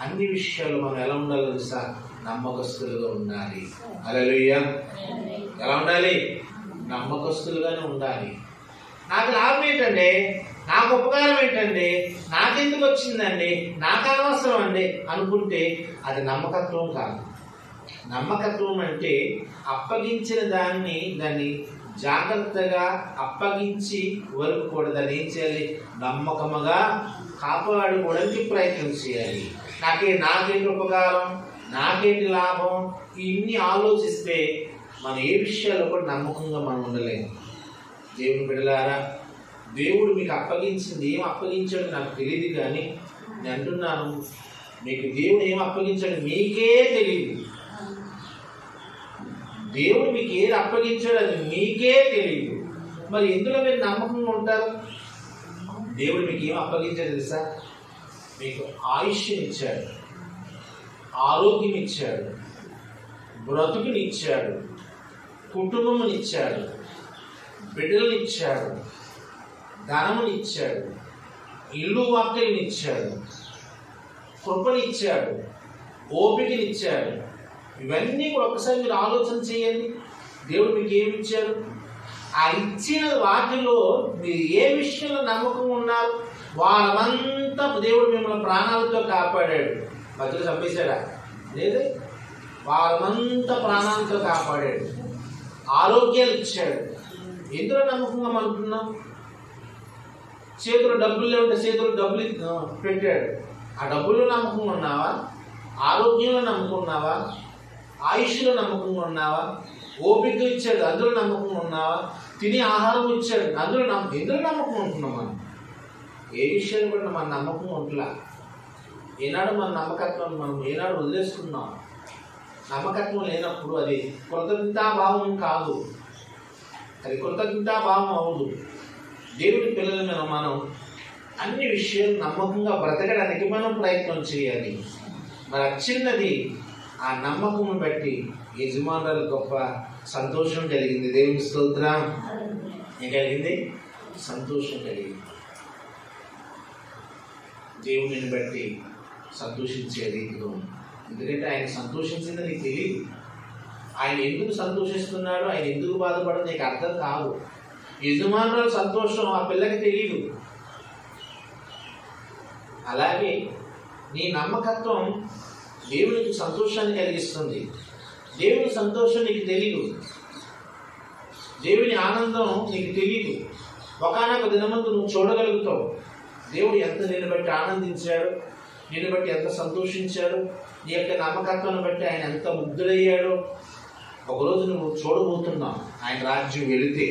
అన్ని విషయాలు మనం ఎలా ఉండాలో తెలుసా? నమ్మకస్తులుగా ఉండాలి. హల్లెలూయా. ఎలా ఉండాలి? నమ్మకస్తులుగానే ఉండాలి. నాకు లాభం ఏంటండి, నాకు ఉపకారం ఏంటండి, నాకెందుకు వచ్చిందండి, నాకు అనవసరం అండి అనుకుంటే అది నమ్మకత్వం కాదు. నమ్మకత్వం అంటే అప్పగించిన దాన్ని జాగ్రత్తగా అప్పగించి వరకు కూడా దాన్ని ఏం చేయాలి? నమ్మకముగా కాపాడుకోవడానికి ప్రయత్నం చేయాలి. నాకేంటి ఉపకారం, నాకేంటి లాభం, ఇన్ని ఆలోచిస్తే మనం ఏ విషయాల్లో కూడా నమ్మకంగా మనం ఉండలేము. దేవుని బిడ్డలారా, దేవుడు మీకు అప్పగించింది ఏం అప్పగించాడో నాకు తెలియదు, కానీ నేను అంటున్నాను, మీకు దేవుడు ఏం అప్పగించాడు మీకే తెలియదు. దేవుడు మీకు ఏది అప్పగించాడు అది మీకే తెలియదు. మరి ఎందులో మీరు నమ్మకంగా ఉంటారు? దేవుడు మీకు ఏం అప్పగించాడు తెలుసా? మీకు ఆయుష్నిచ్చాడు, ఆరోగ్యం ఇచ్చాడు, బ్రతుకునిచ్చాడు, కుటుంబమునిచ్చాడు, బిడ్డలనిచ్చాడు, ధనమునిచ్చాడు, ఇల్లు వాక్యలనిచ్చాడు, కృపనిచ్చాడు, ఓపికనిచ్చాడు. ఇవన్నీ కూడా ఒకసారి మీరు ఆలోచన చేయండి. దేవుడు మీకు ఏమి ఇచ్చాడు? ఆ ఇచ్చిన వాటిలో మీరు ఏ విషయంలో నమ్మకం ఉన్నారు? వాళ్ళంతా దేవుడు మిమ్మల్ని ప్రాణాలతో కాపాడాడు. మధ్యలో చంపేశాడా? లేదు. వాళ్ళంతా ప్రాణాలతో కాపాడాడు, ఆరోగ్యాలు ఇచ్చాడు. ఎందులో నమ్మకంగా మనకున్నాం? చేతులు డబ్బులు లేవుంటే చేతులు డబ్బులు పెట్టాడు. ఆ డబ్బుల్లో నమ్మకంగా ఉన్నావా? ఆరోగ్యంలో నమ్మకం ఉన్నావా? ఆయుష్లో నమ్మకంగా ఉన్నావా? ఓపిక ఇచ్చాడు, అందులో నమ్మకం ఉన్నావా? తినే ఆహారం ఇచ్చాడు, అందులో ఎందులో నమ్మకం ఉంటున్నాం? మనం ఏ విషయాలు కూడా మన నమ్మకం ఉంటులా. ఏనాడు మన నమ్మకత్వం మనం ఏనాడు వదిలేసుకున్నాం. నమ్మకత్వం లేనప్పుడు అది కృతజ్ఞతాభావం కాదు, అది కృతజ్ఞతాభావం అవదు. దేవుడి పిల్లల మనం అన్ని విషయాలు నమ్మకంగా బ్రతకడానికి మనం ప్రయత్నం చేయాలి. మరి చిన్నది ఆ నమ్మకం బట్టి యజమానులు గొప్ప సంతోషం కలిగింది. దేవుని స్తోత్రం. ఏం కలిగింది? సంతోషం కలిగింది. దేవుని బట్టి సంతోషించే రీతిలో. ఎందుకంటే ఆయన సంతోషించింది నీకు తెలియదు. ఆయన ఎందుకు సంతోషిస్తున్నాడు, ఆయన ఎందుకు బాధపడదు నీకు అర్థం కాదు. యజమానుల సంతోషం ఆ పిల్లకి తెలియదు. అలాగే నీ నమ్మకత్వం దేవునికి సంతోషాన్ని కలిగిస్తుంది. దేవుని సంతోషం నీకు తెలియదు, దేవుని ఆనందం నీకు తెలియదు. ఒకనొక దినమందు నువ్వు చూడగలుగుతావు దేవుడు ఎంత నిన్ను బట్టి ఆనందించాడు, నిన్ను బట్టి ఎంత సంతోషించాడు, నీ యొక్క నమ్మకత్వాన్ని బట్టి ఆయన ఎంత ముగ్ధులయ్యాడో ఒకరోజు నువ్వు చూడబోతున్నావు. ఆయన రాజ్యం వెళితే,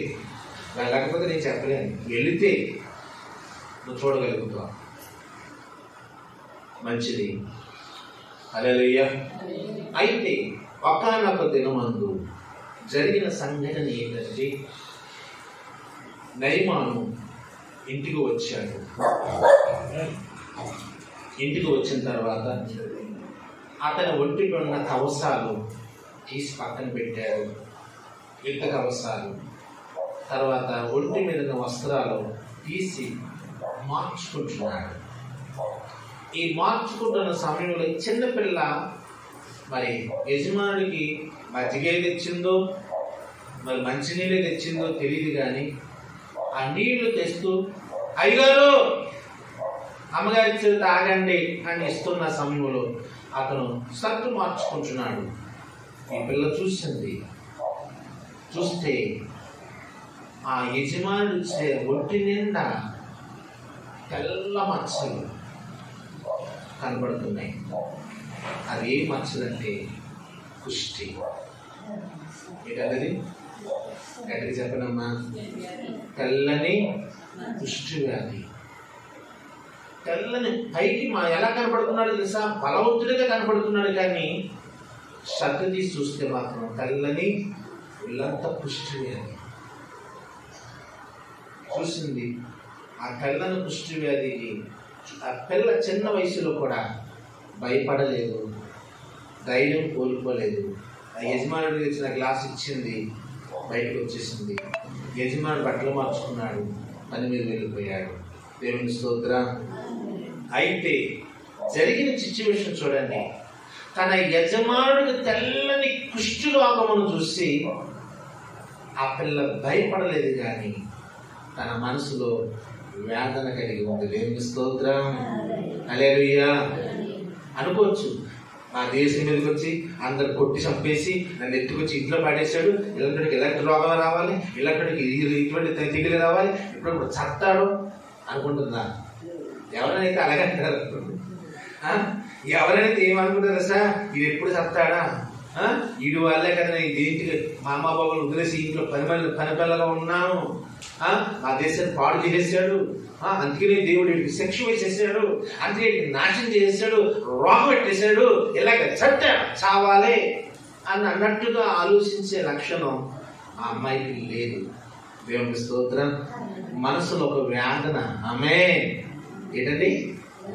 లేకపోతే నేను చెప్పలేను, వెళితే నువ్వు చూడగలుగుతావు. మంచిది. హల్లెలూయా. అయితే ఒకానొక దినమందు జరిగిన సంఘటన ఏంటంటే, నయమాను ఇంటికి వచ్చాడు. ఇంటికి వచ్చిన తర్వాత అతని ఒంటికి ఉన్న కవసాలు తీసి పక్కన పెట్టాడు, యుద్ధ కవసాలు. తర్వాత ఒంటి మీద ఉన్న వస్త్రాలు తీసి మార్చుకుంటున్నాడు. ఈ మార్చుకుంటున్న సమయంలో చిన్నపిల్ల మరి యజమానుడికి మజ్జిగ తెచ్చిందో మరి మంచినీళ్ళే తెచ్చిందో తెలియదు, కానీ ఆ నీళ్లు తెస్తూ అయ్యగారు అమ్మగారి ఇచ్చి తాగండి అని ఇస్తున్న సమయంలో అతను షర్టు మార్చుకుంటున్నాడు. ఈ పిల్ల చూసింది. చూస్తే ఆ యజమానుడు ఇచ్చే ఒంటి నిండా తెల్ల మచ్చలు కనబడుతున్నాయి. అవి ఏ మచ్చలంటే కుష్టి. ఏంటది? ఎక్కడికి చెప్పనమ్మా? తెల్లని కుష్టి వ్యాధి. తెల్లని పైకి ఎలా కనపడుతున్నాడు తెలుసా? బలవంతుడిగా కనపడుతున్నాడు, కానీ శ్రద్ధ తీసి చూస్తే మాత్రం తెల్లని ఇల్లంతా కుష్టి వ్యాధి. చూసింది ఆ తెల్లని కుష్టి వ్యాధికి. ఆ పిల్ల చిన్న వయసులో కూడా భయపడలేదు, ధైర్యం కోల్పోలేదు. ఆ యజమానుడికి ఇచ్చిన గ్లాస్ ఇచ్చింది, బయటకు వచ్చేసింది. యజమానుడు బట్టలు మార్చుకున్నాడు, పని మీద వెళ్ళిపోయాడు. దేవుని స్తోత్రం. అయితే జరిగిన సిచ్యువేషన్ చూడండి. తన యజమానుడికి తెల్లని కుష్టి రోగమును చూసి ఆ పిల్ల భయపడలేదు, కానీ తన మనసులో వేదన కలిగి ఉంది. దేవుని స్తోత్రం. హల్లెలూయా. అనుకోవచ్చు, మా దేశం మీదకి వచ్చి అందరు కొట్టి చంపేసి నన్ను ఎత్తుకొచ్చి ఇంట్లో పడేశాడు, ఇలాంటికి ఇలాంటి రోగం రావాలి, ఇలాంటికి ఇటువంటి తెగులు రావాలి, ఇప్పుడు చస్తాడు అనుకుంటుందా? ఎవరైనా అలాగంటారు. ఎవరైనా ఏమనుకుంటారు సార్, ఇది ఎప్పుడు చస్తాడా, వీడి వాళ్ళే కదా నేను దేంటికి మా అమ్మ బాబులు వదిలేసి ఇంట్లో పని పిల్లగా ఉన్నాను మా దేశాన్ని పాడు చేసేసాడు, అందుకని దేవుడు వీడికి శిక్ష వేసేసాడు, అందుకే నాశనం చేసేసాడు, రోగం పెట్టేశాడు, ఇలాగ చట్ట చావాలి అని అన్నట్టుగా ఆలోచించే లక్షణం ఆ అమ్మాయికి లేదు. దేవునికి స్తోత్రం. మనసులో ఒక వేదన. ఆమె ఏంటండి?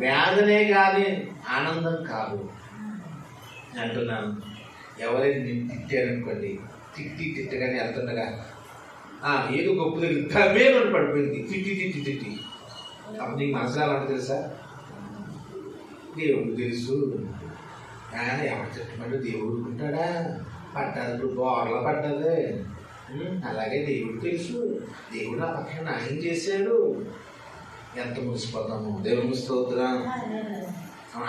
వేదనే కానీ ఆనందం కాదు. అంటున్నాను, ఎవరైనా నేను తిట్టారనుకోండి, తిట్టగానే వెళ్తుండగా ఏదో గొప్ప దగ్గర తమేమని పడిపోయింది, తిట్టి అప్పుడు నీకు మనసులో ఎలా ఉంటుంది తెలుసా? దేవుడు తెలుసు, ఎవరు తిట్టమంటే దేవుడు ఉంటాడా? పడ్డది, ఇప్పుడు బోర్లా పడ్డది. అలాగే దేవుడు తెలుసు, దేవుడు నా పక్కన న్యాయం చేశాడు. ఎంత మురిసిపోతాము. దేవుని స్తోత్రం.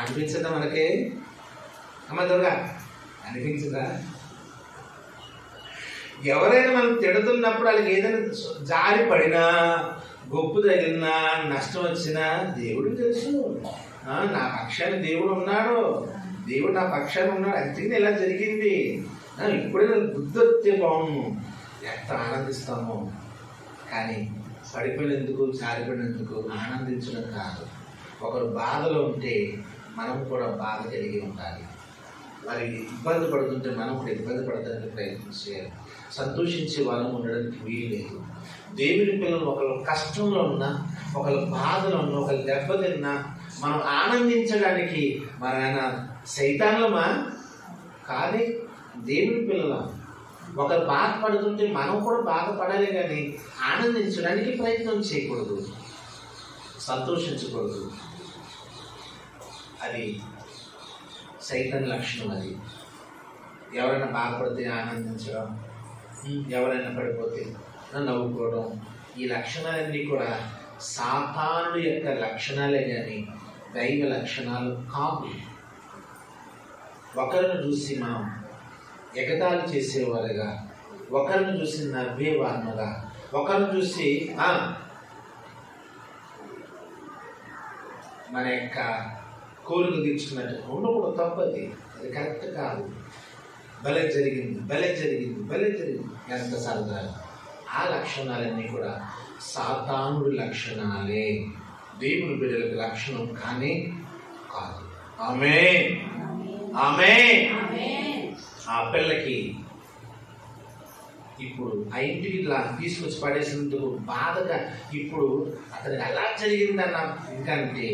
అనిపించదా మనకి? అమ్మ దొరగా అనిపించదా? ఎవరైనా మనం తిడుతున్నప్పుడు వాళ్ళకి ఏదైనా జారి పడినా, గొప్పు తగిలినా, నష్టం వచ్చినా దేవుడు తెలుసు, నా పక్షాన్ని దేవుడు ఉన్నాడు, దేవుడు నా పక్షాన్ని ఉన్నాడు, అందుకని ఇలా జరిగింది. ఇప్పుడే నేను బుద్ధి వస్తే బాగుండు, ఎంత ఆనందిస్తామో. కానీ పడిపోయినందుకు, జారిపోయినందుకు ఆనందించడం కాదు. ఒకరు బాధలో ఉంటే మనం కూడా బాధ కలిగి ఉండాలి. మరి ఇబ్బంది పడుతుంటే మనం కూడా ఇబ్బంది పడడానికి ప్రయత్నం చేయాలి. సంతోషించే వాళ్ళం ఉండడానికి వీలు లేదు. దేవుని పిల్లలు ఒకళ్ళు కష్టంలో ఉన్నా, ఒకళ్ళు బాధలో ఉన్నా, ఒకళ్ళు దెబ్బతిన్నా మనం ఆనందించడానికి మన సైతాన్లమా? కాదే, దేవుని పిల్లల. ఒకరు బాధపడుతుంటే మనం కూడా బాధపడాలి, కానీ ఆనందించడానికి ప్రయత్నం చేయకూడదు, సంతోషించకూడదు. అది సైతాన్ లక్షణం. అది ఎవరైనా బాధపడితే ఆనందించడం, ఎవరైనా పడిపోతే నవ్వుకోవడం, ఈ లక్షణాలన్నీ కూడా సాతానుడి యొక్క లక్షణాలే కానీ దైవ లక్షణాలు కావు. ఒకరిని చూసి మనం ఎగతాళి చేసేవారుగా, ఒకరిని చూసి నవ్వేవారుగా, ఒకరిని చూసి మన యొక్క కోరిక తీర్చుకున్నట్టు ఉండకూడదు. తప్పది, అది కరెక్ట్ కాదు. భలే జరిగింది, భలే జరిగింది, భలే జరిగింది, ఎంత సరదా. ఆ లక్షణాలన్నీ కూడా సాతానుడి లక్షణాలే, దేవుని బిడ్డలకు లక్షణం కానీ కాదు. ఆమేన్, ఆమేన్. ఆ పిల్లకి ఇప్పుడు ఆ ఇంటికి తీసుకొచ్చి పడేసినందుకు బాధగా ఇప్పుడు అతనికి అలా జరిగిందన్న ఇంకంటే,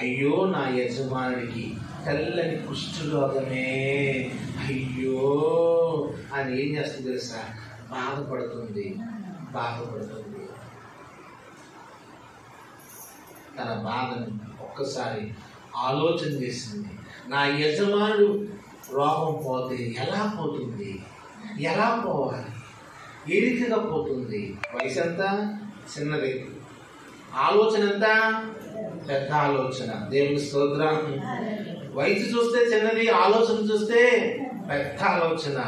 అయ్యో నా యజమానుడికి తెల్లని కుష్ఠరోగమే, అయ్యో అని ఏం చేస్తుంది తెలుసా? బాధపడుతుంది. తన బాధను ఒక్కసారి ఆలోచన చేసింది. నా యజమానుడు రోగం పోతే ఎలా పోతుంది, ఎలా పోవాలి, ఏ రీతిగా పోతుంది? వయసు ఎంత? చిన్నది. ఆలోచన ఎంత? పెద్ద ఆలోచన. దేవుని స్తోత్రం. వయసు చూస్తే చిన్నది, ఆలోచన చూస్తే పెద్ద ఆలోచన.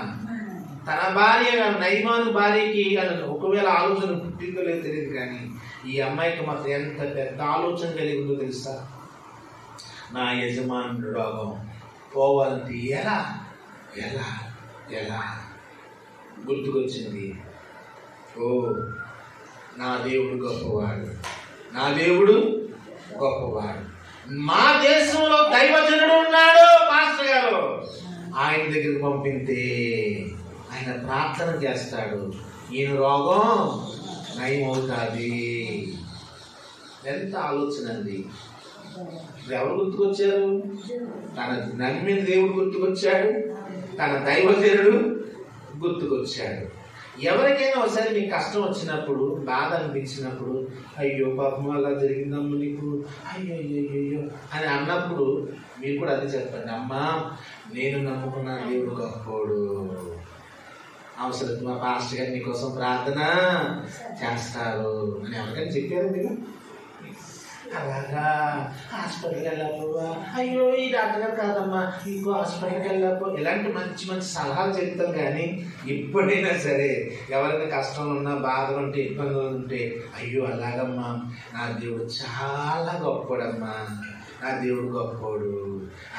తన భార్య నయమాను భార్యకి ఒకవేళ ఆలోచన పుట్టిందో లేదో తెలియదు, కానీ ఈ అమ్మాయికి మాత్రం ఎంత పెద్ద ఆలోచన కలిగిందో తెలుసా? నా యజమానుడు రోగం పోవాలంటే ఎలా ఎలా ఎలా గుర్తుకొచ్చింది. ఓ, నా దేవుడు గొప్పవాడు, నా దేవుడు గొప్పవాడు. మా దేశంలో దైవజనుడు ఉన్నాడు మాస్టర్ గారు, ఆయన దగ్గరికి పంపితే ఆయన ప్రార్థన చేస్తాడు, ఈయన రోగం నయమవుతుంది. ఎంత ఆలోచన అండి. ఎవరు గుర్తుకొచ్చారు? తన నమ్మిన దేవుడు గుర్తుకొచ్చాడు, తన దైవజనుడు గుర్తుకొచ్చాడు. ఎవరికైనా ఒకసారి మీకు కష్టం వచ్చినప్పుడు, బాధ అనిపించినప్పుడు, అయ్యో పాపం అలా జరిగిందమ్మ నీకు, అయ్యో అయ్యో అయ్యో అని అన్నప్పుడు మీరు కూడా అది చెప్పండి, అమ్మా నేను నమ్ముకున్న దేవుడు గొప్పోడు, అవసరం మా పాస్టర్ గారు నీకోసం ప్రార్థన చేస్తారు అని ఎవరికైనా చెప్పారు మీరు? అలాగా హాస్పిటల్కి వెళ్ళాపోవా, అయ్యో ఈ డాక్టర్ గారు కాదమ్మా ఇంకో హాస్పిటల్కి వెళ్ళాపో, ఇలాంటి మంచి మంచి సలహాలు చెప్తాం. కానీ ఎప్పుడైనా సరే ఎవరైనా కష్టంలో ఉన్నా, బాధలు ఉంటే, ఇబ్బందులు ఉంటే, అయ్యో అలాగమ్మా నా దేవుడు చాలా గొప్పోడమ్మా, నా దేవుడు గొప్పోడు,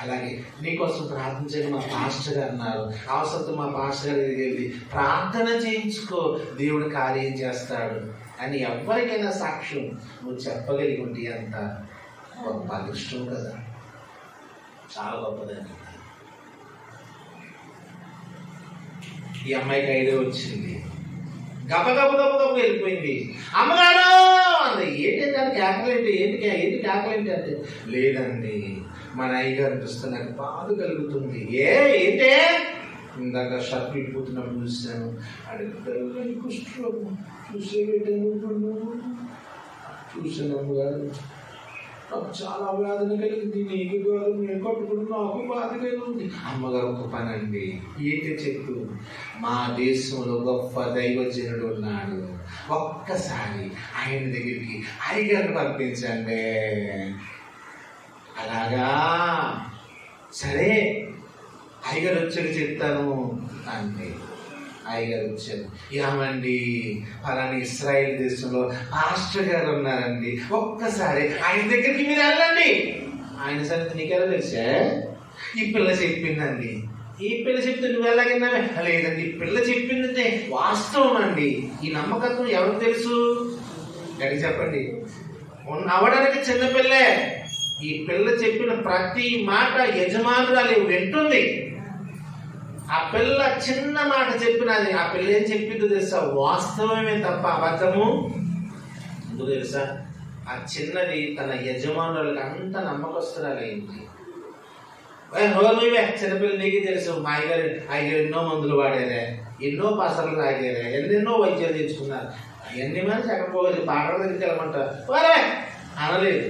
అలాగే నీకోసం ప్రార్థించండి మా పాస్టర్ గారు అన్నారు, అవసరం మా పాస్టర్ గారు వెళ్ళి ప్రార్థన చేయించుకో, దేవుడు కార్యం చేస్తాడు అని ఎవరికైనా సాక్ష్యం నువ్వు చెప్పగలిగి ఉంటే అంత గొప్ప అదృష్టం కదా, చాలా గొప్పదండి. ఈ అమ్మాయికి ఐడియా వచ్చింది, గబ వెళ్ళిపోయింది. అమ్మగారు అంది. ఏంటి దానికి కేకలేంటి, ఏంటి కేకలేంటి అంటే, లేదండి మన అయ్యగారు చూస్తే నాకు బాధ కలుగుతుంది. ఏంటే ఇందాక షర్ట్ విడిపోతున్నప్పుడు చూశాను, అడిగి చూసాను అమ్మగారు, నాకు చాలా వేదన కలిగింది. నీకు కాదు, నేను కట్టుకుని నాకు బాధ కలిగింది. అమ్మగారు ఒక పని అండి, ఏంటి చెప్పు, మా దేశంలో గొప్ప దైవజనుడు ఉన్నాడు, ఒక్కసారి ఆయన దగ్గరికి అయ్యగారిని పంపించండి. అలాగా, సరే అయ్యగారు వచ్చాడు చెప్తాను అంటే అయ్యగారు వచ్చారు. ఏమండి ఫలాని ఇస్రాయేల్ దేశంలో పాస్టర్ గారు ఉన్నారండి, ఒక్కసారి ఆయన దగ్గరికి మీరు వెళ్ళండి. ఆయన సంగతి నీకెలా తెలుసా? ఈ పిల్ల చెప్పిందండి. ఈ పిల్ల చెప్తే నువ్వు ఎలాగైనావే? లేదండి, ఈ పిల్ల చెప్పిందంటే వాస్తవం అండి. ఈ నమ్మకత్వం ఎవరికి తెలుసు? గడి చెప్పండి. అవ్వడానికి చిన్నపిల్లే. ఈ పిల్ల చెప్పిన ప్రతి మాట యజమానురాలు వింటుంది. ఆ పిల్ల చిన్న మాట చెప్పినది, ఆ పిల్ల ఏం చెప్పిందో తెలుసా? వాస్తవమే తప్ప అబద్ధము ఎందుకు తెలుసా? ఆ చిన్నది తన యజమానురాలకి అంత నమ్మకస్తురాలైంది. చిన్నపిల్ల నీకే తెలుసు, మా అయ్యగారు ఎన్నో మందులు వాడారే, ఎన్నో పసర్లు తాగారే, ఎన్నెన్నో వైద్యాలు తెచ్చుకున్నారు. అవన్నీ మనిషి ఎక్కడ పోవాలి, పాటల దగ్గరికి వెళ్ళమంటారు అనలేదు.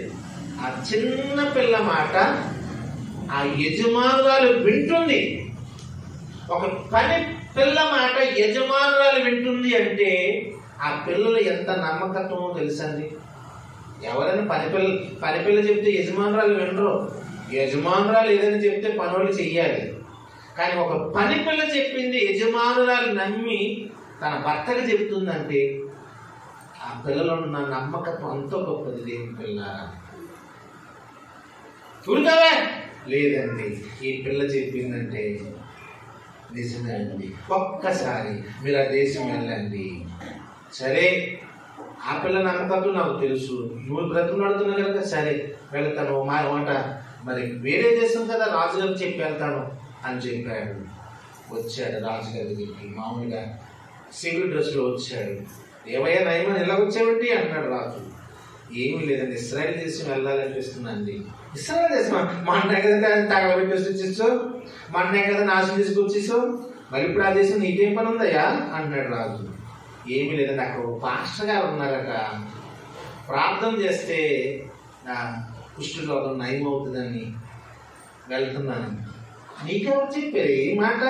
ఆ చిన్న పిల్ల మాట ఆ యజమానురాలు వింటుంది. ఒక పని పిల్ల మాట యజమానురాలు వింటుంది అంటే ఆ పిల్లలు ఎంత నమ్మకత్వమో తెలుసండి. ఎవరైనా పని పిల్ల చెప్తే యజమానురాలు వినరు. యజమానురాలు ఏదైనా చెప్తే పనులు చెయ్యాలి. కానీ ఒక పని పిల్ల చెప్పింది యజమానురాలు నమ్మి తన భర్తకు చెప్తుందంటే ఆ పిల్లలో ఉన్న నమ్మకత్వం అంత గొప్పది. దేవుని పిల్లారా, చూడవే లేదండి, ఈ పిల్ల చెప్పిందంటే నిజమే అండి, ఒక్కసారి మీరు ఆ దేశం వెళ్ళండి. సరే, ఆ పిల్ల నమ్మకత్వం నాకు తెలుసు, నువ్వు బ్రతుకులాడుతున్నా కనుక సరే వెళ్తాను. మా మాట మరి వేరే దేశం కదా, రాజుగారు చెప్పి వెళ్తాను అని చెప్పాడు. వచ్చాడు రాజుగారి దగ్గరికి, మామూలుగా సివిల్ డ్రెస్లో వచ్చాడు. ఏమయ్యా నయమని ఎలా వచ్చావండి అన్నాడు రాజు. ఏమీ లేదండి, ఇస్రాయేల్ దేశం వెళ్ళాలనిపిస్తుందండి. ఇస్రాయేల్ దేశం మా అన్నయ్య కదా తగలబెట్టేసి వచ్చేసావు, మా అన్నయ్య కదా నాశనం తీసుకొచ్చేసావు, మరి ఇప్పుడు ఆ దేశం నీకేం పని ఉందయ్యా అన్నాడు రాజు. ఏమీ లేదండి, అక్కడ పాస్టర్ గారు ఉన్నారట, ప్రార్థన చేస్తే నా కుష్టి రోగం నయం అవుతుందని వెళ్తున్నాను. నీకెవరు చెప్పారు ఈ మాట?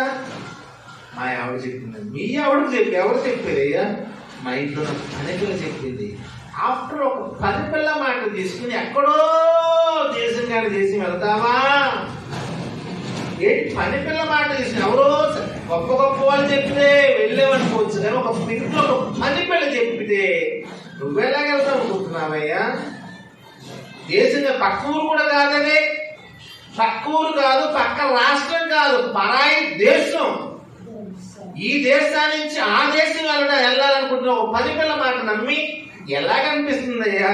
మా ఆవిడ చెప్పిందండి. మీ ఆవిడకి చెప్పి ఎవరు చెప్పారయ్యా? మా ఇంట్లో పని పిల్ల చెప్పింది. ఆఫ్టర్ ఒక పని పిల్ల మాట తీసుకుని ఎక్కడో దేశం కానీ చేసి వెళ్తావా? ఏంటి పని పిల్ల మాట తీసుకుని ఎవరో గొప్ప గొప్ప వాళ్ళు చెప్తే వెళ్ళేవనుకోవచ్చు, కానీ ఒక ఇంట్లో ఒక పని పిల్ల చెప్పితే నువ్వెలాగెళ్తావు అనుకుంటున్నావయ్యా? దేశంగా పక్క ఊరు కూడా కాదనే, పక్క ఊరు కాదు, పక్క రాష్ట్రం కాదు, పరాయి దేశం. ఈ దేశాన్ని నుంచి ఆ దేశం వెళ్ళాలనుకుంటున్న ఒక పని పిల్ల మాట నమ్మి ఎలాగనిపిస్తుందయ్యా?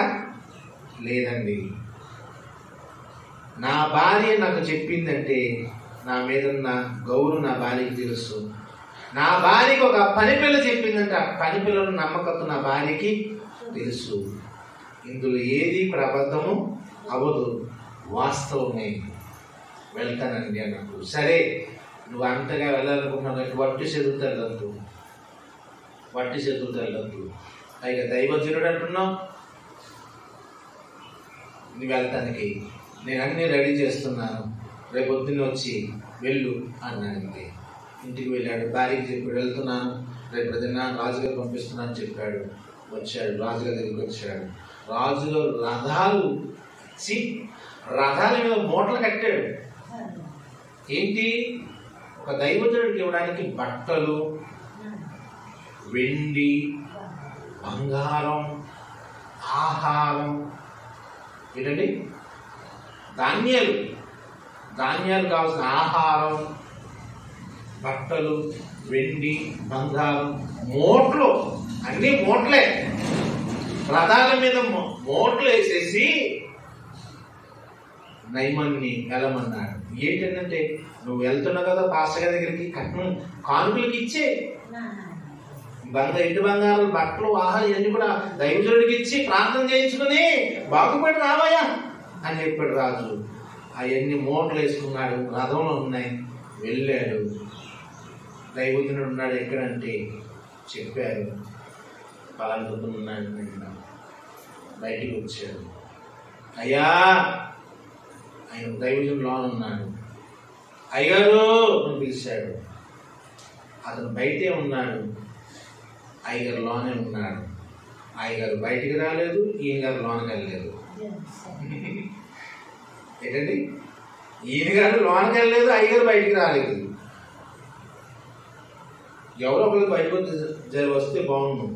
లేదండి, నా భార్య నాకు చెప్పిందంటే నా మీద ఉన్న గౌరవం నా భార్యకి తెలుసు. నా భార్యకి ఒక పని పిల్ల చెప్పిందంటే ఆ పని పిల్లల నమ్మకత్వం నా భార్యకి తెలుసు. ఇందులో ఏది అబద్ధము అవ్వదు, వాస్తవమే. వెళ్తానండి అన్నప్పుడు, సరే నువ్వు అంతగా వెళ్ళాలనుకుంటున్నావు, వట్టి చదువుతూ వెళ్ళద్దు, వట్టి చదువుతూ వెళ్ళద్దు. పైగా దైవజనుడు అంటున్నావు, నువ్వు వెళ్తానికి నేను అన్నీ రెడీ చేస్తున్నాను, రేపు పొద్దున్న వచ్చి వెళ్ళు అన్నానండి. ఇంటికి వెళ్ళాడు, భార్యకి చెప్పాడు వెళ్తున్నాను, రేపు పొద్దున్న రాజుగారు పంపిస్తున్నాను చెప్పాడు. వచ్చాడు, రాజుగారి దగ్గరికి వచ్చాడు. రాజులో రథాల మీద మూటలు కట్టాడు. ఏంటి? ఒక దైవజనుడికి ఇవ్వడానికి బట్టలు, వెండి, బంగారం, ఆహారం, ఏంటండి ధాన్యాలు కావాల్సిన ఆహారం, బట్టలు, వెండి, బంగారం, మూటలు, అన్నీ మూటలే. రథాల మీద మోట్లు వేసేసి నయమాన్ని వెళ్ళమన్నాడు. ఏంటంటే నువ్వు వెళ్తున్నావు కదా పాస్టర్ గారి దగ్గరికి, కట్నం కానుకలకి ఇచ్చే ఇంటి బంగారు బట్టలు వాహనాలు ఇవన్నీ కూడా దైవజనుడికి ఇచ్చి ప్రార్థన చేయించుకుని బాగుపడి రావయ్యా అని చెప్పాడు రాజు. అవన్నీ మూటలు వేసుకున్నాడు, రథంలో ఉన్నాయి, వెళ్ళాడు. దైవజనుడు ఉన్నాడు ఎక్కడంటే చెప్పారు, పలాంటి ఉన్నాడు. బయటికి వచ్చాడు. అయ్యా, ఆయన దైవజనుడు లోన ఉన్నాడు. అయ్యగారు అని పిలిచాడు. అతను బయటే ఉన్నాడు, అయ్యగారు లోనే ఉన్నాడు. అయ్యగారు బయటికి రాలేదు, ఈయన గారు లోనకి వెళ్ళలేదు. ఏంటండి, ఈయన గారు లోనకి వెళ్ళలేదు, అయ్యగారు బయటికి రాలేదు. ఎవరో ఒకరికి బయటకు వస్తే బాగుండు.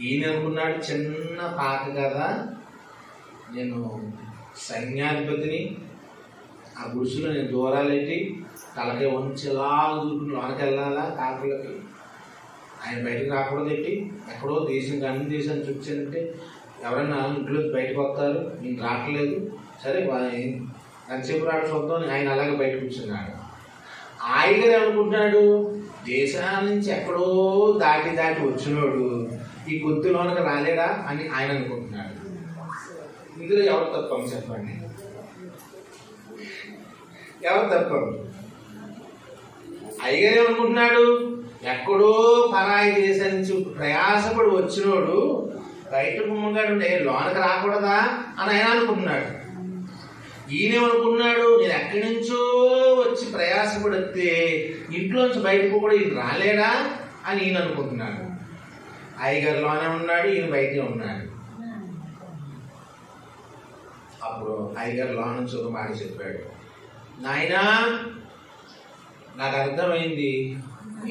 ఈయన అనుకున్నాడు, చిన్న పాక కదా, నేను సైన్యాధిపతిని, ఆ గుడిసెలో నేను దూరాలేటి తలకే వంచేలా దూరుకుని లోనకి వెళ్ళాలా కాకులకి, ఆయన బయటకు రాకూడదు ఎట్టి, ఎక్కడో దేశం అన్ని దేశాన్ని చూపించానంటే ఎవరైనా ఇంట్లో బయటకు వస్తారు, నేను రావట్లేదు, సరే ఎంతసేపు రాడు చూద్దాం, ఆయన అలాగే బయట కూర్చున్నాడు. ఆయన ఏమనుకుంటున్నాడు, దేశాల నుంచి ఎక్కడో దాటి వచ్చినోడు ఈ గొంతులోనకి రాలేడా అని ఆయన అనుకుంటున్నాడు. ఇందులో ఎవరు తప్పం చెప్పండి, ఎవరు తప్పం? అయ్యగారు ఏమనుకుంటున్నాడు, ఎక్కడో పరాయి దేశం నుంచి ప్రయాసపడి వచ్చినోడు బయట గుమ్మగాడు లోనకి రాకూడదా అని ఆయన అనుకుంటున్నాడు. ఈయనేమనుకున్నాడు, నేను ఎక్కడి నుంచో వచ్చి ప్రయాసపడితే ఇంట్లోంచి బయటకు కూడా ఈయన రాలేడా అని ఈయన అనుకుంటున్నాడు. అయ్యగారు లోనే ఉన్నాడు, ఈయన బయటే ఉన్నాడు. అప్పుడు అయ్యగారు లో నుంచి ఒక మాట చెప్పాడు, నాయనా నాకు అర్థమైంది,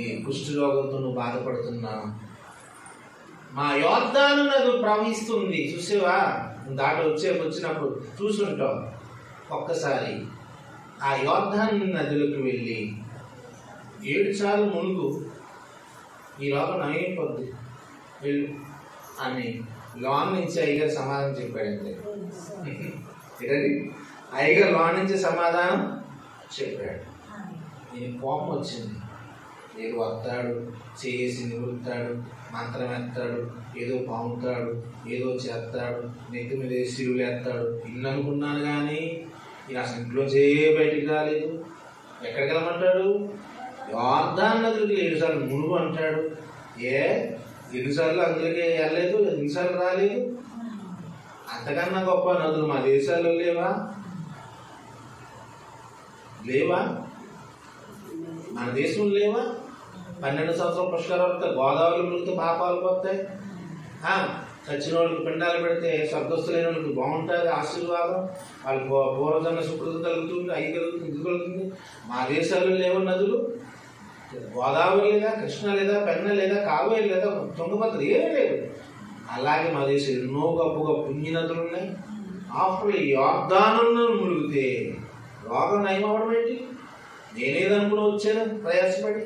ఈ కుష్ఠరోగంతో నువ్వు బాధపడుతున్నావు, మా యోర్దాను నది ప్రవహిస్తుంది చూసేవా, వచ్చినప్పుడు చూసుంటావు. ఒక్కసారి ఆ యోర్దాను నదిలోకి వెళ్ళి 7 సార్లు మునుగు, ఈ లోపల నయమైపోద్ది వెళ్ళు అని లోన్ నుంచి అయ్యగారు సమాధానం చెప్పాడంటే. ఏంటండి, అయ్యగారు లోన్ నుంచి సమాధానం చెప్పాడు. నేను కోపం వచ్చింది, ఏదో వస్తాడు, చేసి నిలుస్తాడు, మంత్రం ఎత్తాడు, ఏదో పాముతాడు, ఏదో చేస్తాడు, నెత్తి మీద సిరులు వేస్తాడు, ఇల్లు అనుకున్నాను. కానీ ఈయన అసలు ఇంట్లోంచే బయటికి రాలేదు. ఎక్కడికి వెళ్ళమంటాడు, యోర్దాను నదులకి 7 సార్లు మునుగు అంటాడు. 7 సార్లు అందులోకి వెళ్ళలేదు, ఎన్నిసార్లు రాలేదు? అంతకన్నా గొప్ప నదులు మా దేశాల్లో లేవా? మన దేశంలో లేవా? 12 సంవత్సరాల పుష్కరాలు వస్తాయి, గోదావరి మునిగితే పాపాలు పోతాయి. చచ్చిన వాళ్ళకి పిండాలు పెడితే స్వర్గస్థులైన వాళ్ళకి బాగుంటుంది ఆశీర్వాదం, వాళ్ళు పూర్వజన్మ సుకృతి కలుగుతుంది, అవి కలుగుతుంది, ఇది కలుగుతుంది. మా దేశాల్లో లేవు నదులు. గోదావరి లేదా, కృష్ణ లేదా, పెన్న లేదా, కావేరి లేదా, తుంగభద్ర ఏమీ లేదు. అలాగే మా దేశం ఎన్నో గొప్పగా పుణ్య నదులు ఉన్నాయి. ఆఫ్టర్ యోర్దానులను మునిగితే రోగం నయమవడం ఏంటి? నేనేదనుకుని వచ్చాను ప్రయాసపడి,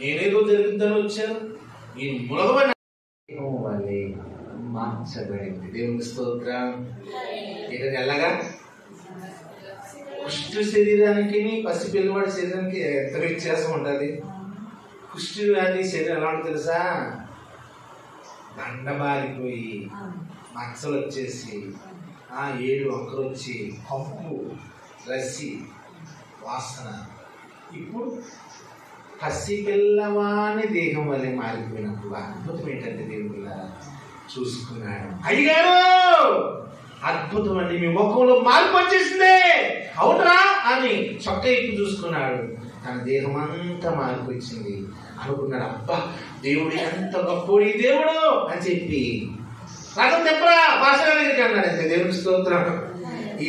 నేనేదో జరుగుతుందని వచ్చాను, నేను మునగబడి మార్చబడింది. దేవుని స్తోత్రం. ఇది ఎలాగా? కుష్టు శరీరానికి పసిపిల్లవాడి శరీరానికి ఎంత వ్యత్యాసం ఉంటుంది. కుష్టి వ్యాధి శరీరం ఎలా ఉంటుంది తెలుసా? దండబారిపోయి మచ్చలు వచ్చేసి, 7 వంకలు వచ్చి, కంపు, రసి, వాసన. ఇప్పుడు పసిపిల్లవాని దేహం వల్లే మారిపోయినప్పుడు అద్భుతం ఏంటంటే దేవుళ్ళ చూసుకున్నాడు. అయ్యగారు అద్భుతం అండి, మీ ముఖంలో మార్పు వచ్చేసిందే, అవునరా అని చొక్క ఇప్పు చూసుకున్నాడు. తన దేహం అంతా మార్పు వచ్చింది. అనుకున్నాడు, అబ్బా దేవుడు ఎంత గొప్పడు ఈ దేవుడు అని చెప్పి రథం చెప్పరా పాస్టర్ దగ్గరికి అన్నాడు. అంతే. దేవుని స్తోత్రం.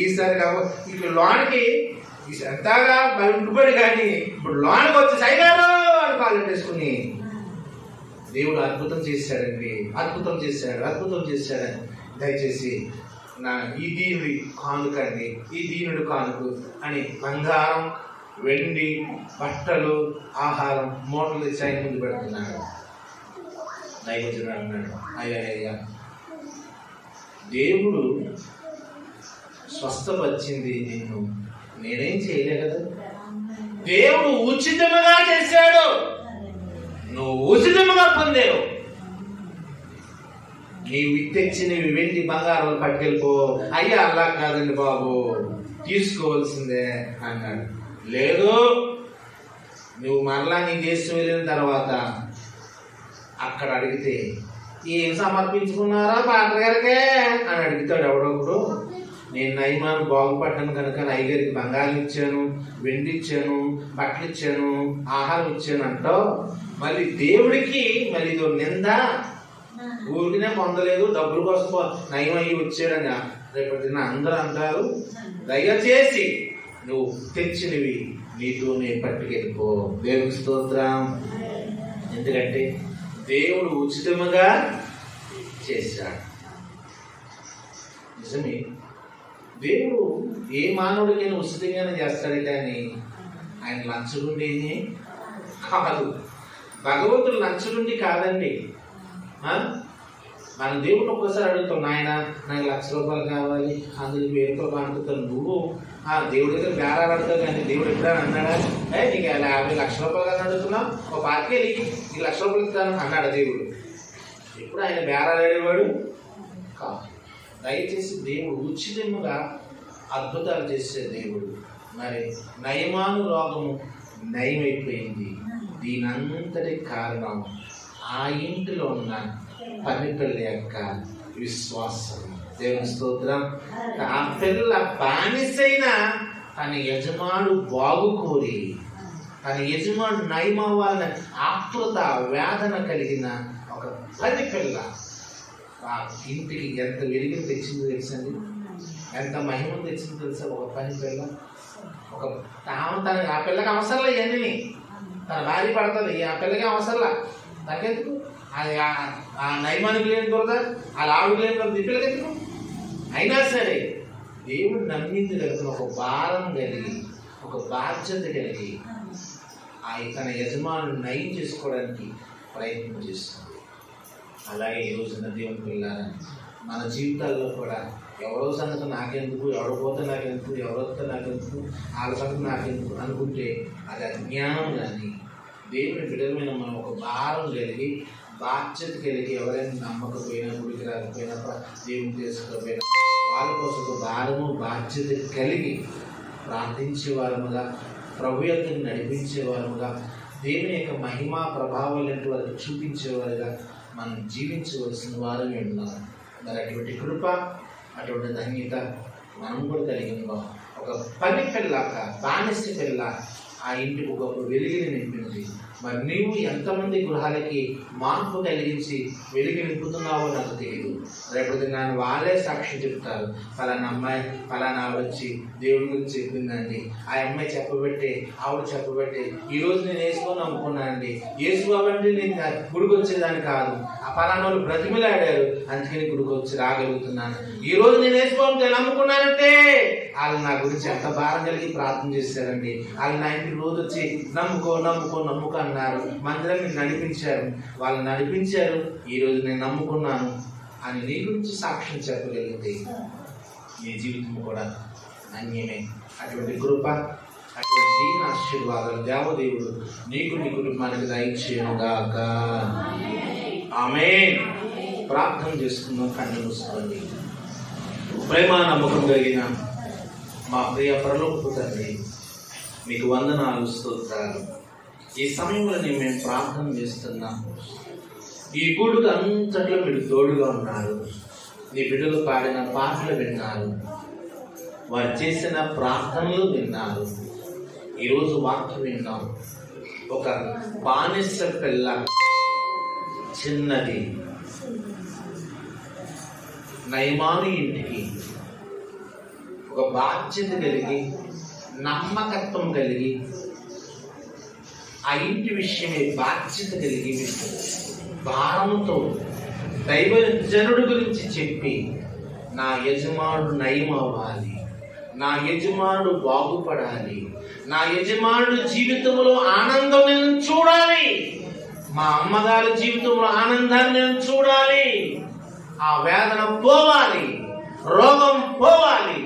ఈసారి ఇటు లోనికి ఎంతగా బయటపడి కానీ ఇప్పుడు లోనికి వచ్చి సైగారు అని కాళ్ళు పెట్టేసుకుని దేవుడు అద్భుతం చేశాడండి, అద్భుతం చేశాడని దయచేసి ఈ దీనుడి కానుక అండి, ఈ దీనుడు కానుక అని బంగారం, వెండి, బట్టలు, ఆహారం, మూటలు తెచ్చి ఆయన ముందు పెడుతున్నాడు. నైవేద్యం అన్నాడు, అయ్యా దేవుడు స్వస్థపరిచింది నిన్ను, నేనేం చేయలే కదా. దేవుడు ఉచితముగా చేశాడు, నువ్వు ఉచితముగా పొందావు. నీవు తెచ్చినవి వెండి బంగారం పట్టుకెళ్ళిపో. అయ్యా అలా కాదండి బాబు, తీసుకోవాల్సిందే అన్నాడు. లేదు, నువ్వు మరలా నీ దేశం వెళ్ళిన తర్వాత అక్కడ అడిగితే ఏం సమర్పించుకున్నారా పాత్ర గారికే అని అడుగుతాడు ఎవడొకడు. నేను నయమాను బాగుపడ్డాను కనుక అయ్యగారికి బంగారం ఇచ్చాను, వెండి ఇచ్చాను, బట్టలు ఇచ్చాను, ఆహారం ఇచ్చాను అంటావు. మళ్ళీ దేవుడికి మళ్ళీ ఇదో నింద. ఊరికినే పొందలేదు, డబ్బుల కోసం నయం అయ్యి వచ్చాడని రేపటిన అందరూ అంటారు. దయచేసి నువ్వు తెచ్చినవి నీతోనే పట్టుకెళ్ళిపో. దేవునికి స్తోత్రం. ఎందుకంటే దేవుడు ఉచితముగా చేశాడు. నిజమే, దేవుడు ఏ మానవుడికైనా ఉచితంగానే చేస్తాడు, కానీ ఆయన లంచగుండేనే కాదు. భగవంతుడు లంచగుండి కాదండి. మన దేవుడు ఒక్కసారి అడుగుతాం, నాయన నాకు ₹1,00,000 కావాలి, అందులో ₹1,000 అనుకుంటాను. నువ్వు దేవుడి దగ్గర బేరాలు అడుగుతావు, కానీ దేవుడు ఎప్పుడైనా అన్నాడా నీకు ₹50,00,000 కానీ అడుగుతున్నావు, ఒక పార్టీ నీకు ₹1,00,000 ఇస్తాను అన్నాడు దేవుడు. ఎప్పుడు ఆయన బేరాలు అడిగేవాడు కాదు. దయచేసి దేవుడు ఉచితముగా అద్భుతాలు చేసే దేవుడు. మరి నయమాను రోగము నయమైపోయింది. దీనంతటి కారణం ఆ ఇంటిలో ఉన్న పనిపిల్ల యొక్క విశ్వాసం. దేవుని స్తోత్రం. ఆ పిల్ల బానిసైన తన యజమాడు బాగు కోరి, తన యజమాడు నయమవ్వాలని ఆతృత వేదన కలిగిన ఒక పని పిల్ల ఆ ఇంటికి ఎంత వెలుగుని తెచ్చిందో తెలుసండి, ఎంత మహిమను తెచ్చిందో తెలుసా. ఒక పని పిల్ల, ఒక తన ఆ పిల్లకి అవసరంలా ఇవన్నీ, తన భార్య పడుతుంది, ఆ పిల్లకి అవసరంలా. నాకెందుకు ఆ నయమానికి లేని దొరద, ఆ ఆవిడకి లేని దొరద, ఈ పిల్లకి ఎందుకు? అయినా సరే దేవుడు నమ్మింది కనుక ఒక భారం కలిగి, ఒక బాధ్యత కలిగి తన యజమానుని నయం చేసుకోవడానికి ప్రయత్నం చేస్తుంది. అలాగే ఈ రోజున దేవుని పిల్లారా, మన జీవితాల్లో కూడా ఎవరో సంగతి నాకెందుకు, ఎవడో పోతే నాకెందుకు, ఎవరొస్తే నాకెందుకు, వాళ్ళ సంగతి నాకెందుకు అనుకుంటే అది అజ్ఞానం. కానీ దేవుని బిడ్డలమైన మనం ఒక భారం కలిగి, బాధ్యత కలిగి, ఎవరైనా నమ్మకపోయినా, గుడికి రాకపోయినా, దేవుని చేసుకోకపోయినా వాళ్ళ కోసం ఒక భారము బాధ్యత కలిగి ప్రార్థించే వారముగా, ప్రభు యొక్క నడిపించే వారముగా, దేవుని యొక్క మహిమా ప్రభావాలంటే వారికి చూపించేవారుగా మనం జీవించవలసిన వారమే ఉన్నాం. మరి అటువంటి కృప, అటువంటి ధన్యత మనం కూడా కలిగి ఉన్నాం. ఒక పని పిల్ల, బానిస పిల్ల ఆ ఇంటికి ఒక వెలుగుని నింపింది. మరి నీవు ఎంతమంది గృహాలకి మార్పు కలిగించి వెలుగు నింపుతున్నావో నాకు తెలియదు. రేపటి నాన్న వాళ్ళే సాక్ష్యం చెప్తారు, ఫలానా అమ్మాయి ఫలానా వచ్చి దేవుడి గురించి చెప్పిందండి, ఆ అమ్మాయి చెప్పబట్టే, ఆవిడ చెప్పబట్టే ఈరోజు నేను వేసుకొని నమ్ముకున్నానండి. యేసు బాబండి నేను గుడికి వచ్చేదాన్ని కాదు, ఆ ఫలానా వాళ్ళు బ్రతిమలాడారు, అందుకని గుడికి వచ్చి రాగలుగుతున్నాను. ఈరోజు నేను వేసుకోవాలి నమ్ముకున్నానంటే వాళ్ళు నా గురించి ఎంత భారం కలిగి ప్రార్థన చేశారండి. వాళ్ళు నా ఇంటికి రోజు వచ్చి నమ్ముకో నమ్ముకో నమ్ముకో అన్నారు, మందిరం మీరు నడిపించారు, వాళ్ళు నడిపించారు, ఈరోజు నేను నమ్ముకున్నాను అని నీ గురించి సాక్ష్యం చెప్పగలిగితే నీ జీవితం కూడా ధన్యమే. అటువంటి కృప, అటువంటి ఆశీర్వాదాలు దేవదేవుడు నీకు నీ కుటుంబానికి దయచేయుగాక. ఆమేన్. ప్రార్థన చేసుకుందాం. కన్ను మూసుకోండి. ప్రేమ నమ్మకం కలిగిన మా ప్రియ పరలోకపు తండ్రి, మీకు వందనాలు, స్తోత్రాలు. ఈ సమయంలో మేము ప్రార్థన చేస్తున్నాం. ఈ గూడుకు అంతట్లో మీరు తోడుగా ఉన్నారు. నీ బిడ్డలు పాడిన పాటలు విన్నారు, వారు చేసిన ప్రార్థనలు విన్నారు. ఈరోజు వాక్యం విన్నాం. ఒక బానిస పిల్ల, చిన్నది, నయమాను ఇంటికి ఒక బాధ్యత కలిగి, నమ్మకత్వం కలిగి, ఆ ఇంటి విషయమే బాధ్యత కలిగి భారంతో దైవ జనుడు గురించి చెప్పి, నా యజమానుడు నయం అవ్వాలి, నా యజమానుడు బాగుపడాలి, నా యజమానుడు జీవితంలో ఆనందం నేను చూడాలి, మా అమ్మగారి జీవితంలో ఆనందాన్ని నేను చూడాలి, ఆ వేదన పోవాలి, రోగం పోవాలి,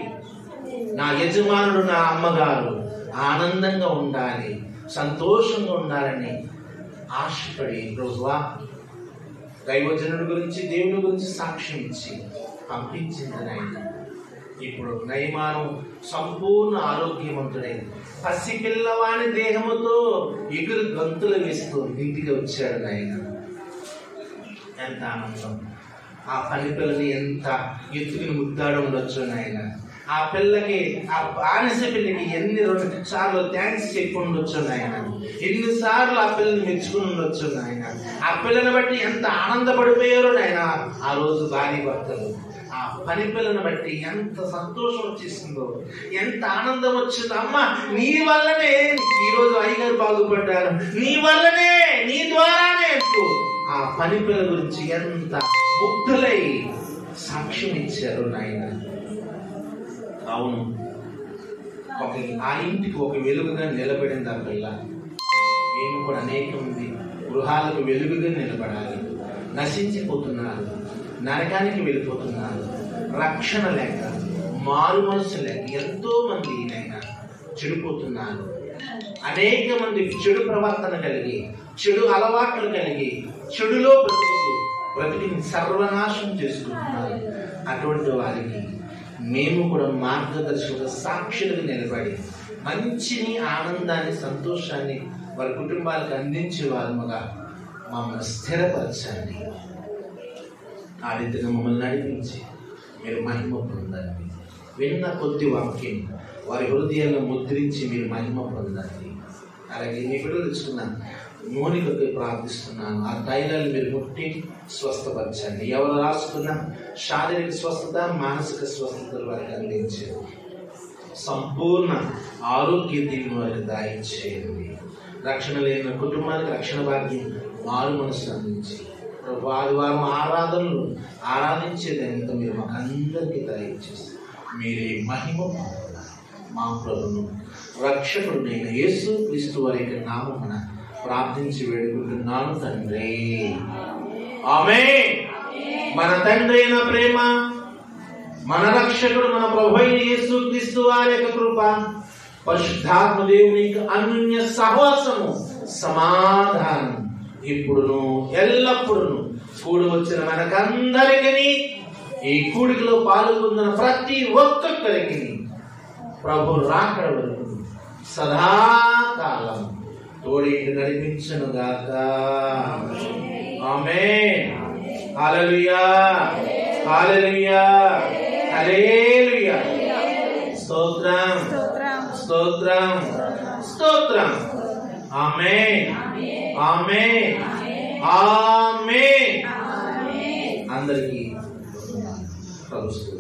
నా యజమానుడు నా అమ్మగారు ఆనందంగా ఉండాలి, సంతోషంగా ఉండాలని ఆశపడి రోజువా దైవజనుడి గురించి దేవుని గురించి సాక్ష్యం ఇచ్చి పంపించింది నాయన. ఇప్పుడు నయమానం సంపూర్ణ ఆరోగ్యవంతుడై పసిపిల్లవాని దేహముతో ఎగురు గంతులు వేస్తూ ఇంటికి వచ్చాడు నాయన. ఎంత ఆనందం! ఆ పని పిల్లని ఎంత ఎత్తుకుని ముద్దాడు ఉండొచ్చు నాయన. ఆ పిల్లకి, ఆ బానిస పిల్లకి ఎన్ని సార్లు థ్యాంక్స్ చెప్పి ఉండొచ్చు నాయన. ఎన్నిసార్లు ఆ పిల్లని మెచ్చుకుని ఉండొచ్చు నాయన. ఆ పిల్లని బట్టి ఎంత ఆనందపడిపోయారో నాయన ఆ రోజు భార్య భర్తలు. ఆ పని పిల్లని బట్టి ఎంత సంతోషం వచ్చేసిందో, ఎంత ఆనందం వచ్చిందో. అమ్మ నీ వల్లనే ఈరోజు అయ్యగారు బాగుపడ్డారు, నీ వల్లనే, నీ ద్వారానే. ఆ పని పిల్ల గురించి ఎంత ముగ్ధులై సాక్ష్యం ఇచ్చారు నాయన. అవును, ఆ ఇంటికి ఒక వెలుగుగా నిలబడింది ఆ పిల్ల. మేము కూడా అనేక మంది గృహాలకు వెలుగుగా నిలబడాలి. నశించిపోతున్నారు, నరకానికి వెళ్ళిపోతున్నారు, రక్షణ లేక, మారు మనసు లేక ఎంతో మంది నైనా చెడిపోతున్నారు. అనేక మంది చెడు ప్రవర్తన కలిగి, చెడు అలవాట్లు కలిగి, చెడులో బ్రతికిని సర్వనాశనం చేసుకుంటున్నారు. అటువంటి వారికి మేము కూడా మార్గదర్శక సాక్షులుగా నిలబడి మంచిని, ఆనందాన్ని, సంతోషాన్ని వారి కుటుంబాలకు అందించే వారముగా మమ్మల్ని స్థిరపరచండి. ఆ రీతిగా మమ్మల్ని నడిపించి మీరు మహిమ పొందండి. విన్న కొద్ది వాక్యం వారి హృదయాల్లో ముద్రించి మీరు మహిమ పొందండి. అలాగే మీ బిడ్డలు తెచ్చుకున్నాను, మోనికకి ప్రార్థిస్తున్నాను. ఆ తైలాలు మీరు ముట్టి స్వస్థపరచండి. ఎవరు రాసుకున్నా శారీరక స్వస్థత, మానసిక స్వస్థతలు వారికి అందించండి. సంపూర్ణ ఆరోగ్య దీవెన వారికి దయచేయండి. రక్షణ లేని కుటుంబానికి రక్షణ భాగ్యం, మారు మనసు అందించి ఆదివారం ఆరాధనలు ఆరాధించేదంతా మీరు మాకు అందరికీ దయచేసి మీరే మహిమ పొందాలి. మా ప్రభువును రక్షకుడు నేను యేసు క్రీస్తు వారి యొక్క నామమున ప్రార్థించి వేడుకుంటున్నాను తండ్రి. ఆమేన్. మన తండ్రి అయిన ప్రేమ, మన రక్షకుడు మన ప్రభువైన యేసు క్రీస్తు వారి యొక్క కృప, పరిశుద్ధాత్మ దేవుని యొక్క అన్యోన్య సహవాసము, సమాధానం ఇప్పుడును ఎల్లప్పుడును కూడి వచ్చిన మనకందరికీ, ఈ కూడికలో పాల్గొన్న ప్రతి ఒక్కొక్కరికి ప్రభు రాకడ వరకు సదాకాలం తోడేంటి నడిపించును గాక. ఆమేన్. హల్లెలూయా, హల్లెలూయా, హల్లెలూయా. స్తోత్రం, స్తోత్రం, స్తోత్రం. ఆమేన్, ఆమేన్, ఆమేన్. అందరికీ ప్రభువు